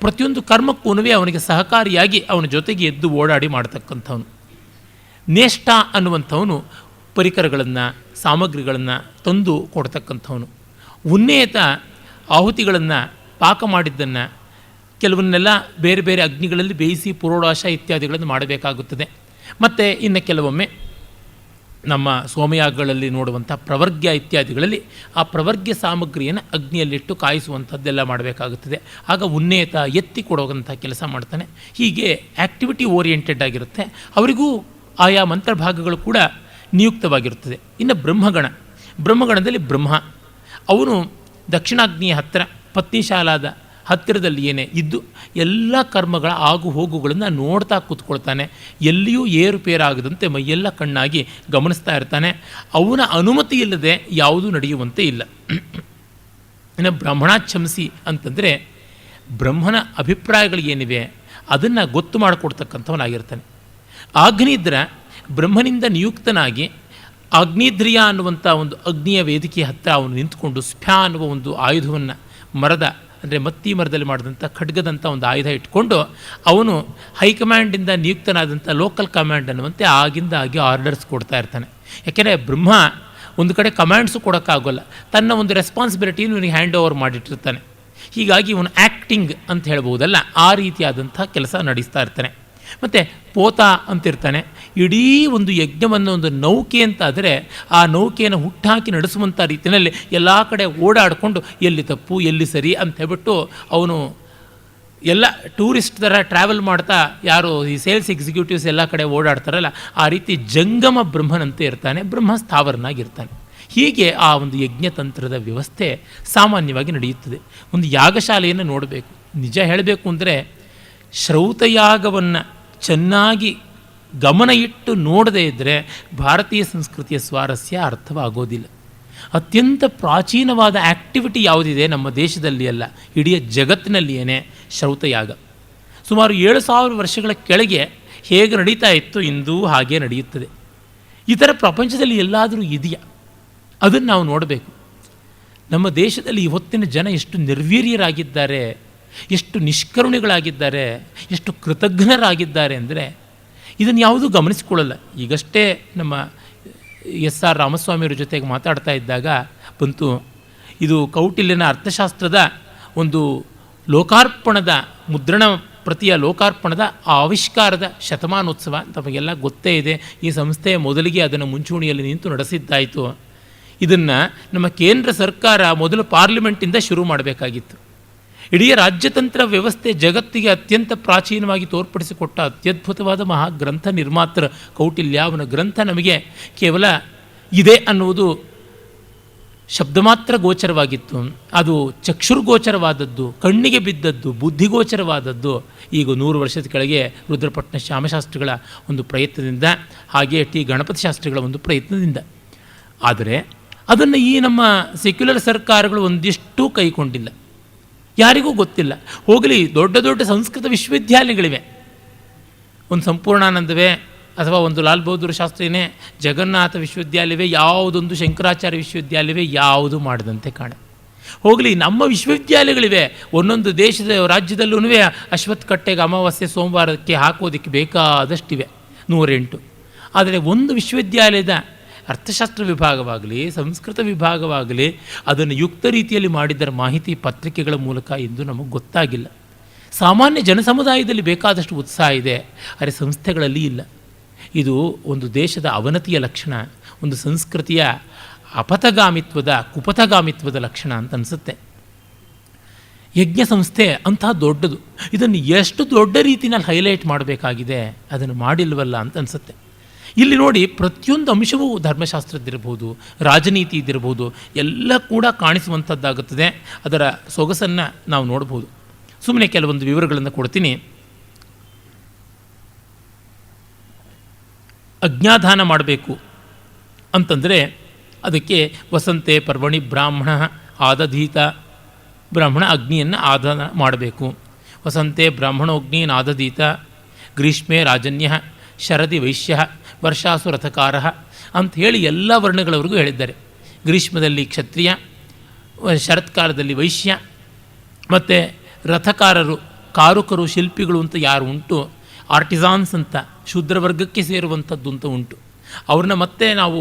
S1: ಪ್ರತಿಯೊಂದು ಕರ್ಮಕ್ಕೂ ಅವನಿಗೆ ಸಹಕಾರಿಯಾಗಿ ಅವನ ಜೊತೆಗೆ ಎದ್ದು ಓಡಾಡಿ ಮಾಡ್ತಕ್ಕಂಥವನು. ನೇಷ್ಟ ಅನ್ನುವಂಥವನು ಪರಿಕರಗಳನ್ನು, ಸಾಮಗ್ರಿಗಳನ್ನು ತಂದು ಕೊಡ್ತಕ್ಕಂಥವನು. ಉನ್ನೇತ ಆಹುತಿಗಳನ್ನು, ಪಾಕ ಮಾಡಿದ್ದನ್ನು ಕೆಲವನ್ನೆಲ್ಲ ಬೇರೆ ಬೇರೆ ಅಗ್ನಿಗಳಲ್ಲಿ ಬೇಯಿಸಿ ಪುರೋಡಾಶ ಇತ್ಯಾದಿಗಳನ್ನು ಮಾಡಬೇಕಾಗುತ್ತದೆ. ಮತ್ತು ಇನ್ನು ಕೆಲವೊಮ್ಮೆ ನಮ್ಮ ಸೋಮಯಾಗಗಳಲ್ಲಿ ನೋಡುವಂಥ ಪ್ರವರ್ಗ್ಯ ಇತ್ಯಾದಿಗಳಲ್ಲಿ ಆ ಪ್ರವರ್ಗ್ಯ ಸಾಮಗ್ರಿಯನ್ನು ಅಗ್ನಿಯಲ್ಲಿಟ್ಟು ಕಾಯಿಸುವಂಥದ್ದೆಲ್ಲ ಮಾಡಬೇಕಾಗುತ್ತದೆ. ಆಗ ಉನ್ನೇತ ಎತ್ತಿ ಕೊಡುವಂಥ ಕೆಲಸ ಮಾಡ್ತಾನೆ. ಹೀಗೆ ಆ್ಯಕ್ಟಿವಿಟಿ ಓರಿಯೆಂಟೆಡ್ ಆಗಿರುತ್ತೆ. ಅವರಿಗೂ ಆಯಾ ಮಂತ್ರಭಾಗಗಳು ಕೂಡ ನಿಯುಕ್ತವಾಗಿರುತ್ತದೆ. ಇನ್ನು ಬ್ರಹ್ಮಗಣದಲ್ಲಿ ಬ್ರಹ್ಮ ಅವನು ದಕ್ಷಿಣಾಗ್ನಿಯ ಹತ್ತಿರ ಪತ್ನಿಶಾಲಾದ ಹತ್ತಿರದಲ್ಲಿ ಏನೇ ಇದ್ದು ಎಲ್ಲ ಕರ್ಮಗಳ ಆಗು ಹೋಗುಗಳನ್ನು ನೋಡ್ತಾ ಕೂತ್ಕೊಳ್ತಾನೆ. ಎಲ್ಲಿಯೂ ಏರುಪೇರಾಗದಂತೆ ಮೈಯೆಲ್ಲ ಕಣ್ಣಾಗಿ ಗಮನಿಸ್ತಾ ಇರ್ತಾನೆ. ಅವನ ಅನುಮತಿ ಇಲ್ಲದೆ ಯಾವುದೂ ನಡೆಯುವಂತೆ ಇಲ್ಲ. ಇನ್ನು ಬ್ರಾಹ್ಮಣಾಚ್ಛಂಸಿ ಅಂತಂದರೆ ಬ್ರಹ್ಮನ ಅಭಿಪ್ರಾಯಗಳು ಏನಿವೆ ಅದನ್ನು ಗೊತ್ತು ಮಾಡಿಕೊಡ್ತಕ್ಕಂಥವನಾಗಿರ್ತಾನೆ. ಆಗ್ನೇದ್ರ ಬ್ರಹ್ಮನಿಂದ ನಿಯುಕ್ತನಾಗಿ ಅಗ್ನಿದ್ರಿಯ ಅನ್ನುವಂಥ ಒಂದು ಅಗ್ನಿಯ ವೇದಿಕೆಯ ಹತ್ತಿರ ಅವನು ನಿಂತುಕೊಂಡು ಸ್ಫ್ಯಾ ಅನ್ನುವ ಒಂದು ಆಯುಧವನ್ನು ಮರದ ಅಂದರೆ ಮತ್ತಿ ಮರದಲ್ಲಿ ಮಾಡಿದಂಥ ಖಡ್ಗದಂಥ ಒಂದು ಆಯುಧ ಇಟ್ಕೊಂಡು ಅವನು ಹೈಕಮಾಂಡಿಂದ ನಿಯುಕ್ತನಾದಂಥ ಲೋಕಲ್ ಕಮಾಂಡ್ ಅನ್ನುವಂತೆ ಆಗಿಂದ ಆಗಿ ಆರ್ಡರ್ಸ್ ಕೊಡ್ತಾ ಇರ್ತಾನೆ. ಯಾಕೆಂದರೆ ಬ್ರಹ್ಮ ಒಂದು ಕಡೆ ಕಮಾಂಡ್ಸು ಕೊಡೋಕ್ಕಾಗೋಲ್ಲ, ತನ್ನ ಒಂದು ರೆಸ್ಪಾನ್ಸಿಬಿಲಿಟಿಯನ್ನು ಇವನಿಗೆ ಹ್ಯಾಂಡ್ ಓವರ್ ಮಾಡಿಟ್ಟಿರ್ತಾನೆ. ಹೀಗಾಗಿ ಇವನು ಆ್ಯಕ್ಟಿಂಗ್ ಅಂತ ಹೇಳ್ಬೋದಲ್ಲ, ಆ ರೀತಿಯಾದಂಥ ಕೆಲಸ ನಡೆಸ್ತಾ ಇರ್ತಾನೆ. ಮತ್ತು ಪೋತ ಅಂತಿರ್ತಾನೆ. ಇಡೀ ಒಂದು ಯಜ್ಞವನ್ನು ಒಂದು ನೌಕೆ ಅಂತಾದರೆ ಆ ನೌಕೆಯನ್ನು ಹುಟ್ಟಾಕಿ ನಡೆಸುವಂಥ ರೀತಿಯಲ್ಲಿ ಎಲ್ಲ ಕಡೆ ಓಡಾಡಿಕೊಂಡು ಎಲ್ಲಿ ತಪ್ಪು ಎಲ್ಲಿ ಸರಿ ಅಂತ ಹೇಳ್ಬಿಟ್ಟು ಅವನು ಎಲ್ಲ ಟೂರಿಸ್ಟ್ ಥರ ಟ್ರಾವೆಲ್ ಮಾಡ್ತಾ, ಯಾರು ಈ ಸೇಲ್ಸ್ ಎಕ್ಸಿಕ್ಯೂಟಿವ್ಸ್ ಎಲ್ಲ ಕಡೆ ಓಡಾಡ್ತಾರಲ್ಲ ಆ ರೀತಿ ಜಂಗಮ ಬ್ರಹ್ಮನಂತೆ ಇರ್ತಾನೆ, ಬ್ರಹ್ಮ ಸ್ಥಾವರನಾಗಿರ್ತಾನೆ. ಹೀಗೆ ಆ ಒಂದು ಯಜ್ಞತಂತ್ರದ ವ್ಯವಸ್ಥೆ ಸಾಮಾನ್ಯವಾಗಿ ನಡೆಯುತ್ತದೆ. ಒಂದು ಯಾಗಶಾಲೆಯನ್ನು ನೋಡಬೇಕು. ನಿಜ ಹೇಳಬೇಕು ಅಂದರೆ ಶ್ರೌತಯಾಗವನ್ನು ಚೆನ್ನಾಗಿ ಗಮನ ಇಟ್ಟು ನೋಡದೇ ಇದ್ದರೆ ಭಾರತೀಯ ಸಂಸ್ಕೃತಿಯ ಸ್ವಾರಸ್ಯ ಅರ್ಥವಾಗೋದಿಲ್ಲ. ಅತ್ಯಂತ ಪ್ರಾಚೀನವಾದ ಆ್ಯಕ್ಟಿವಿಟಿ ಯಾವುದಿದೆ ನಮ್ಮ ದೇಶದಲ್ಲಿ ಅಲ್ಲ, ಇಡೀ ಜಗತ್ತಿನಲ್ಲಿಯೇ ಶ್ರೌತಯಾಗ. ಸುಮಾರು 7000 ವರ್ಷಗಳ ಕೆಳಗೆ ಹೇಗೆ ನಡೀತಾ ಇತ್ತು ಇಂದೂ ಹಾಗೆ ನಡೆಯುತ್ತದೆ. ಈ ಥರ ಪ್ರಪಂಚದಲ್ಲಿ ಎಲ್ಲಾದರೂ ಇದೆಯಾ? ಅದನ್ನು ನಾವು ನೋಡಬೇಕು. ನಮ್ಮ ದೇಶದಲ್ಲಿ ಇವತ್ತಿನ ಜನ ಎಷ್ಟು ನಿರ್ವೀರ್ಯರಾಗಿದ್ದಾರೆ, ಎಷ್ಟು ನಿಷ್ಕರುಣಿಗಳಾಗಿದ್ದಾರೆ, ಎಷ್ಟು ಕೃತಜ್ಞರಾಗಿದ್ದಾರೆ ಅಂದರೆ ಇದನ್ನು ಯಾವುದೂ ಗಮನಿಸಿಕೊಳ್ಳಲ್ಲ. ಈಗಷ್ಟೇ ನಮ್ಮ SR ರಾಮಸ್ವಾಮಿಯವರ ಜೊತೆಗೆ ಮಾತಾಡ್ತಾ ಇದ್ದಾಗ ಬಂತು, ಇದು ಕೌಟಿಲ್ಯನ ಅರ್ಥಶಾಸ್ತ್ರದ ಒಂದು ಲೋಕಾರ್ಪಣದ ಮುದ್ರಣ ಪ್ರತಿಯ ಲೋಕಾರ್ಪಣದ ಆ ಆವಿಷ್ಕಾರದ ಶತಮಾನೋತ್ಸವ ತಮಗೆಲ್ಲ ಗೊತ್ತೇ ಇದೆ. ಈ ಸಂಸ್ಥೆ ಮೊದಲಿಗೆ ಅದನ್ನು ಮುಂಚೂಣಿಯಲ್ಲಿ ನಿಂತು ನಡೆಸಿದ್ದಾಯಿತು. ಇದನ್ನು ನಮ್ಮ ಕೇಂದ್ರ ಸರ್ಕಾರ ಮೊದಲು ಪಾರ್ಲಿಮೆಂಟಿಂದ ಶುರು ಮಾಡಬೇಕಾಗಿತ್ತು. ಇಡೀ ರಾಜ್ಯತಂತ್ರ ವ್ಯವಸ್ಥೆ ಜಗತ್ತಿಗೆ ಅತ್ಯಂತ ಪ್ರಾಚೀನವಾಗಿ ತೋರ್ಪಡಿಸಿಕೊಟ್ಟ ಅತ್ಯದ್ಭುತವಾದ ಮಹಾಗ್ರಂಥ ನಿರ್ಮಾತೃ ಕೌಟಿಲ್ಯ. ಅವನ ಗ್ರಂಥ ನಮಗೆ ಕೇವಲ ಇದೆ ಅನ್ನುವುದು ಶಬ್ದ ಮಾತ್ರ ಗೋಚರವಾಗಿತ್ತು. ಅದು ಚಕ್ಷುರ್ಗೋಚರವಾದದ್ದು, ಕಣ್ಣಿಗೆ ಬಿದ್ದದ್ದು, ಬುದ್ಧಿಗೋಚರವಾದದ್ದು ಈಗ 100 ವರ್ಷದ ಕೆಳಗೆ ರುದ್ರಪಟ್ಟಣ ಶ್ಯಾಮಶಾಸ್ತ್ರಿಗಳ ಒಂದು ಪ್ರಯತ್ನದಿಂದ, ಹಾಗೆಯೇ ಟಿ ಗಣಪತಿ ಶಾಸ್ತ್ರಿಗಳ ಒಂದು ಪ್ರಯತ್ನದಿಂದ. ಆದರೆ ಅದನ್ನು ಈ ನಮ್ಮ ಸೆಕ್ಯುಲರ್ ಸರ್ಕಾರಗಳು ಒಂದಿಷ್ಟೂ ಕೈಕೊಂಡಿಲ್ಲ, ಯಾರಿಗೂ ಗೊತ್ತಿಲ್ಲ. ಹೋಗಲಿ, ದೊಡ್ಡ ದೊಡ್ಡ ಸಂಸ್ಕೃತ ವಿಶ್ವವಿದ್ಯಾಲಯಗಳಿವೆ, ಒಂದು ಸಂಪೂರ್ಣಾನಂದವೇ ಅಥವಾ ಒಂದು ಲಾಲ್ ಬಹದ್ದೂರ್ ಶಾಸ್ತ್ರಿನೇ, ಜಗನ್ನಾಥ ವಿಶ್ವವಿದ್ಯಾಲಯವೇ, ಯಾವುದೊಂದು ಶಂಕರಾಚಾರ್ಯ ವಿಶ್ವವಿದ್ಯಾಲಯವೇ, ಯಾವುದು ಮಾಡದಂತೆ ಕಾಣೆ. ಹೋಗಲಿ, ನಮ್ಮ ವಿಶ್ವವಿದ್ಯಾಲಯಗಳಿವೆ, ಒಂದೊಂದು ದೇಶದ ರಾಜ್ಯದಲ್ಲೂ ಅಶ್ವತ್ಥ ಕಟ್ಟೆಗೆ ಅಮಾವಾಸ್ಯೆ ಸೋಮವಾರಕ್ಕೆ ಹಾಕೋದಕ್ಕೆ ಬೇಕಾದಷ್ಟಿವೆ, 108. ಆದರೆ ಒಂದು ವಿಶ್ವವಿದ್ಯಾಲಯದ ಅರ್ಥಶಾಸ್ತ್ರ ವಿಭಾಗವಾಗಲಿ ಸಂಸ್ಕೃತ ವಿಭಾಗವಾಗಲಿ ಅದನ್ನು ಯುಕ್ತ ರೀತಿಯಲ್ಲಿ ಮಾಡಿದ್ದರ ಮಾಹಿತಿ ಪತ್ರಿಕೆಗಳ ಮೂಲಕ ಎಂದು ನಮಗೆ ಗೊತ್ತಾಗಿಲ್ಲ. ಸಾಮಾನ್ಯ ಜನಸಮುದಾಯದಲ್ಲಿ ಬೇಕಾದಷ್ಟು ಉತ್ಸಾಹ ಇದೆ, ಆದರೆ ಸಂಸ್ಥೆಗಳಲ್ಲಿ ಇಲ್ಲ. ಇದು ಒಂದು ದೇಶದ ಅವನತಿಯ ಲಕ್ಷಣ, ಒಂದು ಸಂಸ್ಕೃತಿಯ ಅಪಥಗಾಮಿತ್ವದ ಕುಪಥಗಾಮಿತ್ವದ ಲಕ್ಷಣ ಅಂತ ಅನಿಸುತ್ತೆ. ಯಜ್ಞ ಸಂಸ್ಥೆ ಅಂತಹ ದೊಡ್ಡದು, ಇದನ್ನು ಎಷ್ಟು ದೊಡ್ಡ ರೀತಿಯಲ್ಲಿ ಹೈಲೈಟ್ ಮಾಡಬೇಕಾಗಿದೆ, ಅದನ್ನು ಮಾಡಿಲ್ವಲ್ಲ ಅಂತ ಅನಿಸುತ್ತೆ. ಇಲ್ಲಿ ನೋಡಿ, ಪ್ರತಿಯೊಂದು ಅಂಶವೂ ಧರ್ಮಶಾಸ್ತ್ರದ್ದಿರಬಹುದು, ರಾಜನೀತಿ ಇದ್ದಿರಬಹುದು, ಎಲ್ಲ ಕೂಡ ಕಾಣಿಸುವಂಥದ್ದಾಗುತ್ತದೆ. ಅದರ ಸೊಗಸನ್ನು ನಾವು ನೋಡ್ಬೋದು. ಸುಮ್ಮನೆ ಕೆಲವೊಂದು ವಿವರಗಳನ್ನು ಕೊಡ್ತೀನಿ. ಅಜ್ಞಾಧಾನ ಮಾಡಬೇಕು ಅಂತಂದರೆ ಅದಕ್ಕೆ ವಸಂತೆ ಪರ್ವಣಿ ಬ್ರಾಹ್ಮಣ ಆದಧೀತ, ಬ್ರಾಹ್ಮಣ ಅಗ್ನಿಯನ್ನು ಆಧಾನ ಮಾಡಬೇಕು. ವಸಂತೆ ಬ್ರಾಹ್ಮಣೋಗ್ನಿಯನ್ನು ಆದಧೀತ, ಗ್ರೀಷ್ಮೆ ರಾಜನ್ಯ, ಶರದಿ ವೈಶ್ಯ, ವರ್ಷಾಸು ರಥಕಾರ ಅಂತ ಹೇಳಿ ಎಲ್ಲ ವರ್ಣಗಳವರೆಗೂ ಹೇಳಿದ್ದಾರೆ. ಗ್ರೀಷ್ಮದಲ್ಲಿ ಕ್ಷತ್ರಿಯ, ಶರತ್ಕಾಲದಲ್ಲಿ ವೈಶ್ಯ, ಮತ್ತು ರಥಕಾರರು, ಕಾರುಕರು, ಶಿಲ್ಪಿಗಳು ಅಂತ ಯಾರು ಉಂಟು, ಆರ್ಟಿಸಾನ್ಸ್ ಅಂತ ಶೂದ್ರ ವರ್ಗಕ್ಕೆ ಸೇರುವಂಥದ್ದು ಅಂತ ಉಂಟು. ಅವ್ರನ್ನ ಮತ್ತೆ ನಾವು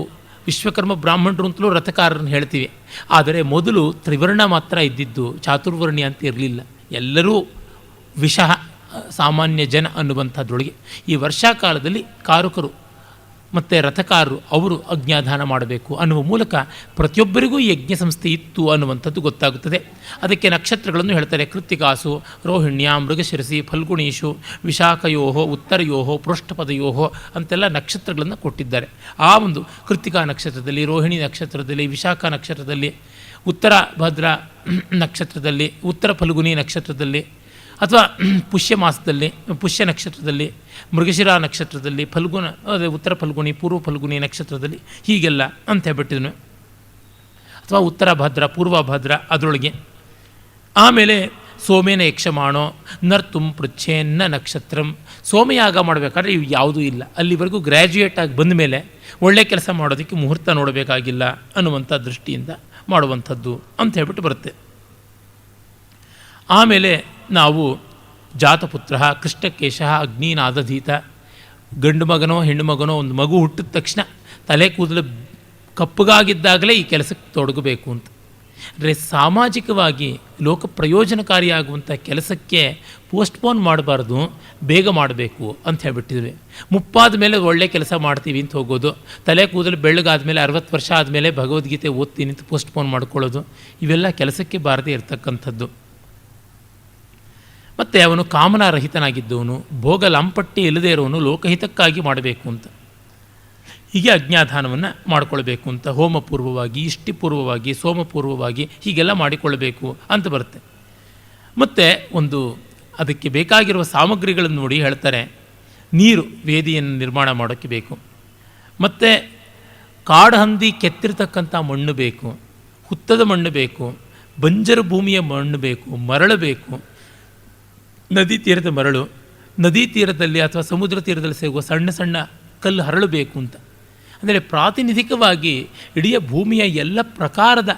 S1: ವಿಶ್ವಕರ್ಮ ಬ್ರಾಹ್ಮಣರು ಅಂತಲೂ ರಥಕಾರರನ್ನು ಹೇಳ್ತೀವಿ. ಆದರೆ ಮೊದಲು ತ್ರಿವರ್ಣ ಮಾತ್ರ ಇದ್ದಿದ್ದು, ಚಾತುರ್ವರ್ಣಿ ಅಂತ ಇರಲಿಲ್ಲ. ಎಲ್ಲರೂ ವಿಷಃ ಸಾಮಾನ್ಯ ಜನ ಅನ್ನುವಂಥದ್ರೊಳಗೆ ಈ ವರ್ಷಾಕಾಲದಲ್ಲಿ ಕಾರುಕರು ಮತ್ತು ರಥಕಾರರು ಅವರು ಅಜ್ಞಾಧಾನ ಮಾಡಬೇಕು ಅನ್ನುವ ಮೂಲಕ ಪ್ರತಿಯೊಬ್ಬರಿಗೂ ಈ ಯಜ್ಞ ಸಂಸ್ಥೆ ಇತ್ತು ಅನ್ನುವಂಥದ್ದು ಗೊತ್ತಾಗುತ್ತದೆ. ಅದಕ್ಕೆ ನಕ್ಷತ್ರಗಳನ್ನು ಹೇಳ್ತಾರೆ. ಕೃತ್ತಿಕಾಸು, ರೋಹಿಣ್ಯ, ಮೃಗಶಿರಸಿ, ಫಲ್ಗುಣೀಷು, ವಿಶಾಖಯೋ, ಉತ್ತರಯೋ, ಪೃಷ್ಠಪದಯೋ ಅಂತೆಲ್ಲ ನಕ್ಷತ್ರಗಳನ್ನು ಕೊಟ್ಟಿದ್ದಾರೆ. ಆ ಒಂದು ಕೃತ್ತಿಕಾ ನಕ್ಷತ್ರದಲ್ಲಿ, ರೋಹಿಣಿ ನಕ್ಷತ್ರದಲ್ಲಿ, ವಿಶಾಖ ನಕ್ಷತ್ರದಲ್ಲಿ, ಉತ್ತರ ಭದ್ರ ನಕ್ಷತ್ರದಲ್ಲಿ, ಉತ್ತರ ಫಲ್ಗುಣಿ ನಕ್ಷತ್ರದಲ್ಲಿ, ಅಥವಾ ಪುಷ್ಯ ಮಾಸದಲ್ಲಿ, ಪುಷ್ಯ ನಕ್ಷತ್ರದಲ್ಲಿ, ಮೃಗಶಿರಾ ನಕ್ಷತ್ರದಲ್ಲಿ, ಫಲ್ಗುಣ ಅದೇ ಉತ್ತರ ಫಲ್ಗುಣಿ, ಪೂರ್ವ ಫಲ್ಗುಣಿ ನಕ್ಷತ್ರದಲ್ಲಿ, ಹೀಗೆಲ್ಲ ಅಂತ ಹೇಳ್ಬಿಟ್ಟಿದ್ನು. ಅಥವಾ ಉತ್ತರ ಭದ್ರ, ಪೂರ್ವ ಭದ್ರ ಅದರೊಳಗೆ. ಆಮೇಲೆ ಸೋಮೇನ ಯಕ್ಷಮಾಣೋ ನರ್ತುಂ ಪೃಚ್ಛೇನ್ನ ನಕ್ಷತ್ರಂ. ಸೋಮಯಾಗ ಮಾಡಬೇಕಾದ್ರೆ ಇವು ಯಾವುದೂ ಇಲ್ಲ. ಅಲ್ಲಿವರೆಗೂ ಗ್ರ್ಯಾಜುಯೇಟ್ ಆಗಿ ಬಂದ ಮೇಲೆ ಒಳ್ಳೆಯ ಕೆಲಸ ಮಾಡೋದಕ್ಕೆ ಮುಹೂರ್ತ ನೋಡಬೇಕಾಗಿಲ್ಲ ಅನ್ನುವಂಥ ದೃಷ್ಟಿಯಿಂದ ಮಾಡುವಂಥದ್ದು ಅಂತ ಹೇಳ್ಬಿಟ್ಟು ಬರುತ್ತೆ. ಆಮೇಲೆ ನಾವು ಜಾತಪುತ್ರ ಕೃಷ್ಣಕೇಶ ಅಗ್ನಿನಾದಧೀತ, ಗಂಡು ಮಗನೋ ಹೆಣ್ಣು ಮಗನೋ ಒಂದು ಮಗು ಹುಟ್ಟಿದ ತಕ್ಷಣ ತಲೆ ಕೂದಲು ಕಪ್ಪಗಾಗಿದ್ದಾಗಲೇ ಈ ಕೆಲಸಕ್ಕೆ ತೊಡಗಬೇಕು ಅಂತ. ಅಂದರೆ ಸಾಮಾಜಿಕವಾಗಿ ಲೋಕ ಪ್ರಯೋಜನಕಾರಿಯಾಗುವಂಥ ಕೆಲಸಕ್ಕೆ ಪೋಸ್ಟ್ಪೋನ್ ಮಾಡಬಾರ್ದು, ಬೇಗ ಮಾಡಬೇಕು ಅಂತ ಹೇಳ್ಬಿಟ್ಟಿದ್ವಿ. ಮುಪ್ಪಾದ ಮೇಲೆ ಒಳ್ಳೆ ಕೆಲಸ ಮಾಡ್ತೀವಿ ಅಂತ ಹೋಗೋದು, ತಲೆ ಕೂದಲು ಬೆಳ್ಳಗಾದ ಮೇಲೆ 60 ವರ್ಷ ಆದಮೇಲೆ ಭಗವದ್ಗೀತೆ ಓದ್ತೀನಿ ಅಂತ ಪೋಸ್ಟ್ಪೋನ್ ಮಾಡ್ಕೊಳ್ಳೋದು, ಇವೆಲ್ಲ ಕೆಲಸಕ್ಕೆ ಬಾರದೇ ಇರತಕ್ಕಂಥದ್ದು. ಮತ್ತು ಅವನು ಕಾಮನಾರಹಿತನಾಗಿದ್ದವನು, ಭೋಗ ಲಂಪಟ್ಟಿ ಇಲ್ಲದೇ ಇರೋನು, ಲೋಕಹಿತಕ್ಕಾಗಿ ಮಾಡಬೇಕು ಅಂತ. ಹೀಗೆ ಅಜ್ಞಾಧಾನವನ್ನು ಮಾಡಿಕೊಳ್ಬೇಕು ಅಂತ ಹೋಮಪೂರ್ವವಾಗಿ, ಇಷ್ಟಿಪೂರ್ವವಾಗಿ, ಸೋಮಪೂರ್ವವಾಗಿ ಹೀಗೆಲ್ಲ ಮಾಡಿಕೊಳ್ಳಬೇಕು ಅಂತ ಬರುತ್ತೆ. ಮತ್ತು ಒಂದು ಅದಕ್ಕೆ ಬೇಕಾಗಿರುವ ಸಾಮಗ್ರಿಗಳನ್ನು ನೋಡಿ ಹೇಳ್ತಾರೆ. ನೀರು ವೇದಿಯನ್ನು ನಿರ್ಮಾಣ ಮಾಡೋಕ್ಕೆ ಬೇಕು, ಮತ್ತು ಕಾಡು ಹಂದಿ ಕೆತ್ತಿರ್ತಕ್ಕಂಥ ಮಣ್ಣು ಬೇಕು, ಹುತ್ತದ ಮಣ್ಣು ಬೇಕು, ಬಂಜರು ಭೂಮಿಯ ಮಣ್ಣು ಬೇಕು, ಮರಳು ಬೇಕು, ನದಿ ತೀರದ ಮರಳು, ನದಿ ತೀರದಲ್ಲಿ ಅಥವಾ ಸಮುದ್ರ ತೀರದಲ್ಲಿ ಸಿಗುವ ಸಣ್ಣ ಸಣ್ಣ ಕಲ್ಲು ಹರಳು ಬೇಕು ಅಂತ. ಅಂದರೆ ಪ್ರಾತಿನಿಧಿಕವಾಗಿ ಇಡೀ ಭೂಮಿಯ ಎಲ್ಲ ಪ್ರಕಾರದ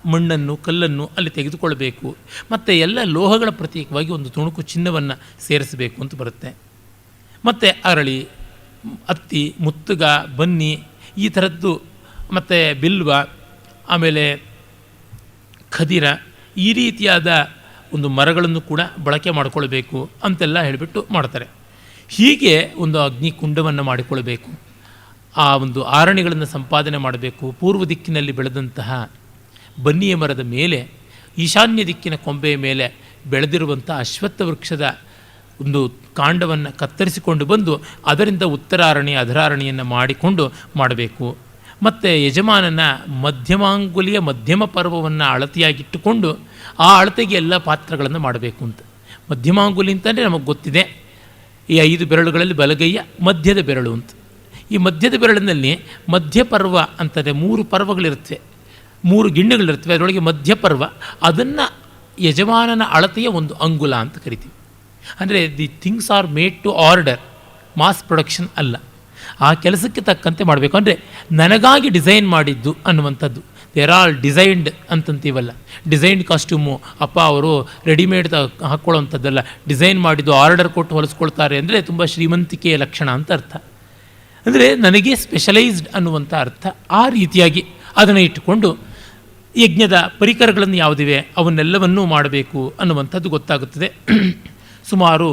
S1: ಮಣ್ಣನ್ನು, ಕಲ್ಲನ್ನು ಅಲ್ಲಿ ತೆಗೆದುಕೊಳ್ಬೇಕು. ಮತ್ತು ಎಲ್ಲ ಲೋಹಗಳ ಪ್ರತೀಕವಾಗಿ ಒಂದು ತುಣುಕು ಚಿನ್ನವನ್ನು ಸೇರಿಸಬೇಕು ಅಂತ ಬರುತ್ತೆ. ಮತ್ತು ಅರಳಿ, ಅತ್ತಿ, ಮುತ್ತುಗ, ಬನ್ನಿ ಈ ಥರದ್ದು, ಮತ್ತು ಬಿಲ್ವ, ಆಮೇಲೆ ಖದಿರ, ಈ ರೀತಿಯಾದ ಒಂದು ಮರಗಳನ್ನು ಕೂಡ ಬಳಕೆ ಮಾಡಿಕೊಳ್ಬೇಕು ಅಂತೆಲ್ಲ ಹೇಳಿಬಿಟ್ಟು ಮಾಡ್ತಾರೆ. ಹೀಗೆ ಒಂದು ಅಗ್ನಿ ಕುಂಡವನ್ನು ಮಾಡಿಕೊಳ್ಬೇಕು, ಆ ಒಂದು ಆರಣಿಗಳನ್ನು ಸಂಪಾದನೆ ಮಾಡಬೇಕು. ಪೂರ್ವ ದಿಕ್ಕಿನಲ್ಲಿ ಬೆಳೆದಂತಹ ಬನ್ನಿಯ ಮರದ ಮೇಲೆ, ಈಶಾನ್ಯ ದಿಕ್ಕಿನ ಕೊಂಬೆಯ ಮೇಲೆ ಬೆಳೆದಿರುವಂಥ ಅಶ್ವತ್ಥ ವೃಕ್ಷದ ಒಂದು ಕಾಂಡವನ್ನು ಕತ್ತರಿಸಿಕೊಂಡು ಬಂದು ಅದರಿಂದ ಉತ್ತರಾರಣಿ ಅಧರಾರಣಿಯನ್ನು ಮಾಡಿಕೊಂಡು ಮಾಡಬೇಕು. ಮತ್ತು ಯಜಮಾನನ ಮಧ್ಯಮಾಂಗುಲಿಯ ಮಧ್ಯಮ ಪರ್ವವನ್ನು ಅಳತೆಯಾಗಿಟ್ಟುಕೊಂಡು ಆ ಅಳತೆಗೆ ಎಲ್ಲ ಪಾತ್ರಗಳನ್ನು ಮಾಡಬೇಕು ಅಂತ. ಮಧ್ಯಮಾಂಗುಲಿ ಅಂತಂದರೆ ನಮಗೆ ಗೊತ್ತಿದೆ, ಈ 5 ಬೆರಳುಗಳಲ್ಲಿ ಬಲಗೈಯ ಮಧ್ಯದ ಬೆರಳು ಅಂತ. ಈ ಮಧ್ಯದ ಬೆರಳಿನಲ್ಲಿ ಮಧ್ಯಪರ್ವ ಅಂತಂದರೆ 3 ಪರ್ವಗಳಿರುತ್ತವೆ, 3 ಗಿಣ್ಣುಗಳಿರ್ತವೆ. ಅದರೊಳಗೆ ಮಧ್ಯಪರ್ವ, ಅದನ್ನು ಯಜಮಾನನ ಅಳತೆಯ ಒಂದು ಅಂಗುಲ ಅಂತ ಕರಿತೀವಿ. ಅಂದರೆ the things are made to order, mass production ಅಲ್ಲ. ಆ ಕೆಲಸಕ್ಕೆ ತಕ್ಕಂತೆ ಮಾಡಬೇಕು. ಅಂದರೆ ನನಗಾಗಿ ಡಿಸೈನ್ ಮಾಡಿದ್ದು ಅನ್ನುವಂಥದ್ದು. ದೇರ್ ಆಲ್ ಡಿಸೈನ್ಡ್ ಅಂತಂತೀವಲ್ಲ, ಡಿಸೈನ್ಡ್ ಕಾಸ್ಟ್ಯೂಮು ಅಪ್ಪ ಅವರು ರೆಡಿಮೇಡ್ ಹಾಕ್ಕೊಳ್ಳೋವಂಥದ್ದಲ್ಲ, ಡಿಸೈನ್ ಮಾಡಿದ್ದು ಆರ್ಡರ್ ಕೊಟ್ಟು ಹೊಲಿಸ್ಕೊಳ್ತಾರೆ ಅಂದರೆ ತುಂಬ ಶ್ರೀಮಂತಿಕೆಯ ಲಕ್ಷಣ ಅಂತ ಅರ್ಥ. ಅಂದರೆ ನನಗೆ ಸ್ಪೆಷಲೈಸ್ಡ್ ಅನ್ನುವಂಥ ಅರ್ಥ. ಆ ರೀತಿಯಾಗಿ ಅದನ್ನು ಇಟ್ಟುಕೊಂಡು ಯಜ್ಞದ ಪರಿಕರಗಳನ್ನು ಯಾವುದಿವೆ ಅವನ್ನೆಲ್ಲವನ್ನೂ ಮಾಡಬೇಕು ಅನ್ನುವಂಥದ್ದು ಗೊತ್ತಾಗುತ್ತದೆ. ಸುಮಾರು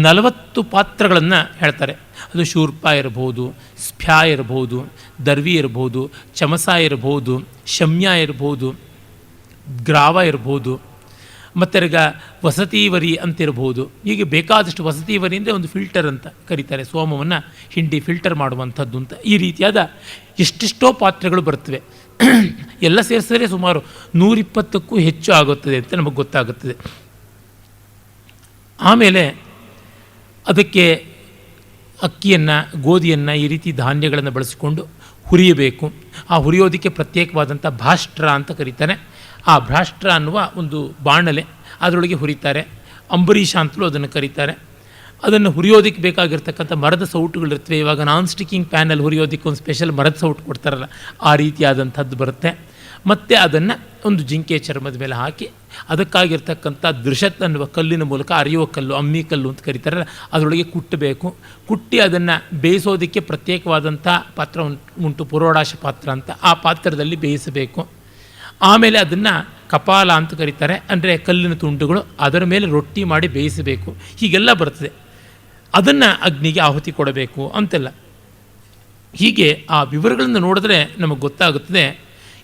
S1: 40 ಪಾತ್ರಗಳನ್ನು ಹೇಳ್ತಾರೆ. ಅದು ಶೂರ್ಪ ಇರಬಹುದು, ಸ್ಫ್ಯಾ ಇರಬಹುದು, ದರ್ವಿ ಇರಬಹುದು, ಚಮಸ ಇರಬಹುದು, ಶಮ್ಯ ಇರಬಹುದು, ಗ್ರಾವ ಇರಬಹುದು, ಮತ್ತರ್ಗ ವಸತೀವರಿ ಅಂತಿರಬಹುದು. ಹೀಗೆ ಬೇಕಾದಷ್ಟು ವಸತೀವರಿ ಅಂದರೆ ಒಂದು ಫಿಲ್ಟರ್ ಅಂತ ಕರೀತಾರೆ, ಸೋಮವನ್ನು ಹಿಂಡಿ ಫಿಲ್ಟರ್ ಮಾಡುವಂಥದ್ದು ಅಂತ. ಈ ರೀತಿಯಾದ ಎಷ್ಟೆಷ್ಟೋ ಪಾತ್ರೆಗಳು ಬರ್ತವೆ. ಎಲ್ಲ ಸೇರಿಸಿದ್ರೆ ಸುಮಾರು 120ಕ್ಕೂ ಹೆಚ್ಚು ಆಗುತ್ತದೆ ಅಂತ ನಮಗೆ ಗೊತ್ತಾಗುತ್ತದೆ. ಆಮೇಲೆ ಅದಕ್ಕೆ ಅಕ್ಕಿಯನ್ನು, ಗೋಧಿಯನ್ನು, ಈ ರೀತಿ ಧಾನ್ಯಗಳನ್ನು ಬಳಸಿಕೊಂಡು ಹುರಿಯಬೇಕು. ಆ ಹುರಿಯೋದಕ್ಕೆ ಪ್ರತ್ಯೇಕವಾದಂಥ ಭಾಷ್ಟ್ರ ಅಂತ ಕರೀತಾರೆ. ಆ ಭ್ರಾಷ್ಟ್ರ ಅನ್ನುವ ಒಂದು ಬಾಣಲೆ, ಅದರೊಳಗೆ ಹುರಿತಾರೆ. ಅಂಬರೀಷ ಅಂತಲೂ ಅದನ್ನು ಕರೀತಾರೆ. ಅದನ್ನು ಹುರಿಯೋದಕ್ಕೆ ಬೇಕಾಗಿರ್ತಕ್ಕಂಥ ಮರದ ಸೌಟುಗಳಿರ್ತವೆ. ಇವಾಗ ನಾನ್ ಸ್ಟಿಕ್ಕಿಂಗ್ ಪ್ಯಾನಲ್ಲಿ ಹುರಿಯೋದಕ್ಕೆ ಒಂದು ಸ್ಪೆಷಲ್ ಮರದ ಸೌಟು ಕೊಡ್ತಾರಲ್ಲ, ಆ ರೀತಿಯಾದಂಥದ್ದು ಬರುತ್ತೆ. ಮತ್ತು ಅದನ್ನು ಒಂದು ಜಿಂಕೆ ಚರ್ಮದ ಮೇಲೆ ಹಾಕಿ ಅದಕ್ಕಾಗಿರ್ತಕ್ಕಂಥ ದೃಷತ್ ಅನ್ನುವ ಕಲ್ಲಿನ ಮೂಲಕ, ಅರಿಯುವ ಕಲ್ಲು, ಅಮ್ಮಿ ಕಲ್ಲು ಅಂತ ಕರೀತಾರಲ್ಲ, ಅದರೊಳಗೆ ಕುಟ್ಟಬೇಕು. ಕುಟ್ಟಿ ಅದನ್ನು ಬೇಯಿಸೋದಕ್ಕೆ ಪ್ರತ್ಯೇಕವಾದಂಥ ಪಾತ್ರ ಉಂಟು, ಪುರೋಡಾಶ ಪಾತ್ರ ಅಂತ. ಆ ಪಾತ್ರದಲ್ಲಿ ಬೇಯಿಸಬೇಕು. ಆಮೇಲೆ ಅದನ್ನು ಕಪಾಲ ಅಂತ ಕರೀತಾರೆ, ಅಂದರೆ ಕಲ್ಲಿನ ತುಂಡುಗಳು, ಅದರ ಮೇಲೆ ರೊಟ್ಟಿ ಮಾಡಿ ಬೇಯಿಸಬೇಕು. ಹೀಗೆಲ್ಲ ಬರ್ತದೆ. ಅದನ್ನು ಅಗ್ನಿಗೆ ಆಹುತಿ ಕೊಡಬೇಕು ಅಂತೆಲ್ಲ. ಹೀಗೆ ಆ ವಿವರಗಳನ್ನು ನೋಡಿದ್ರೆ ನಮಗೆ ಗೊತ್ತಾಗುತ್ತದೆ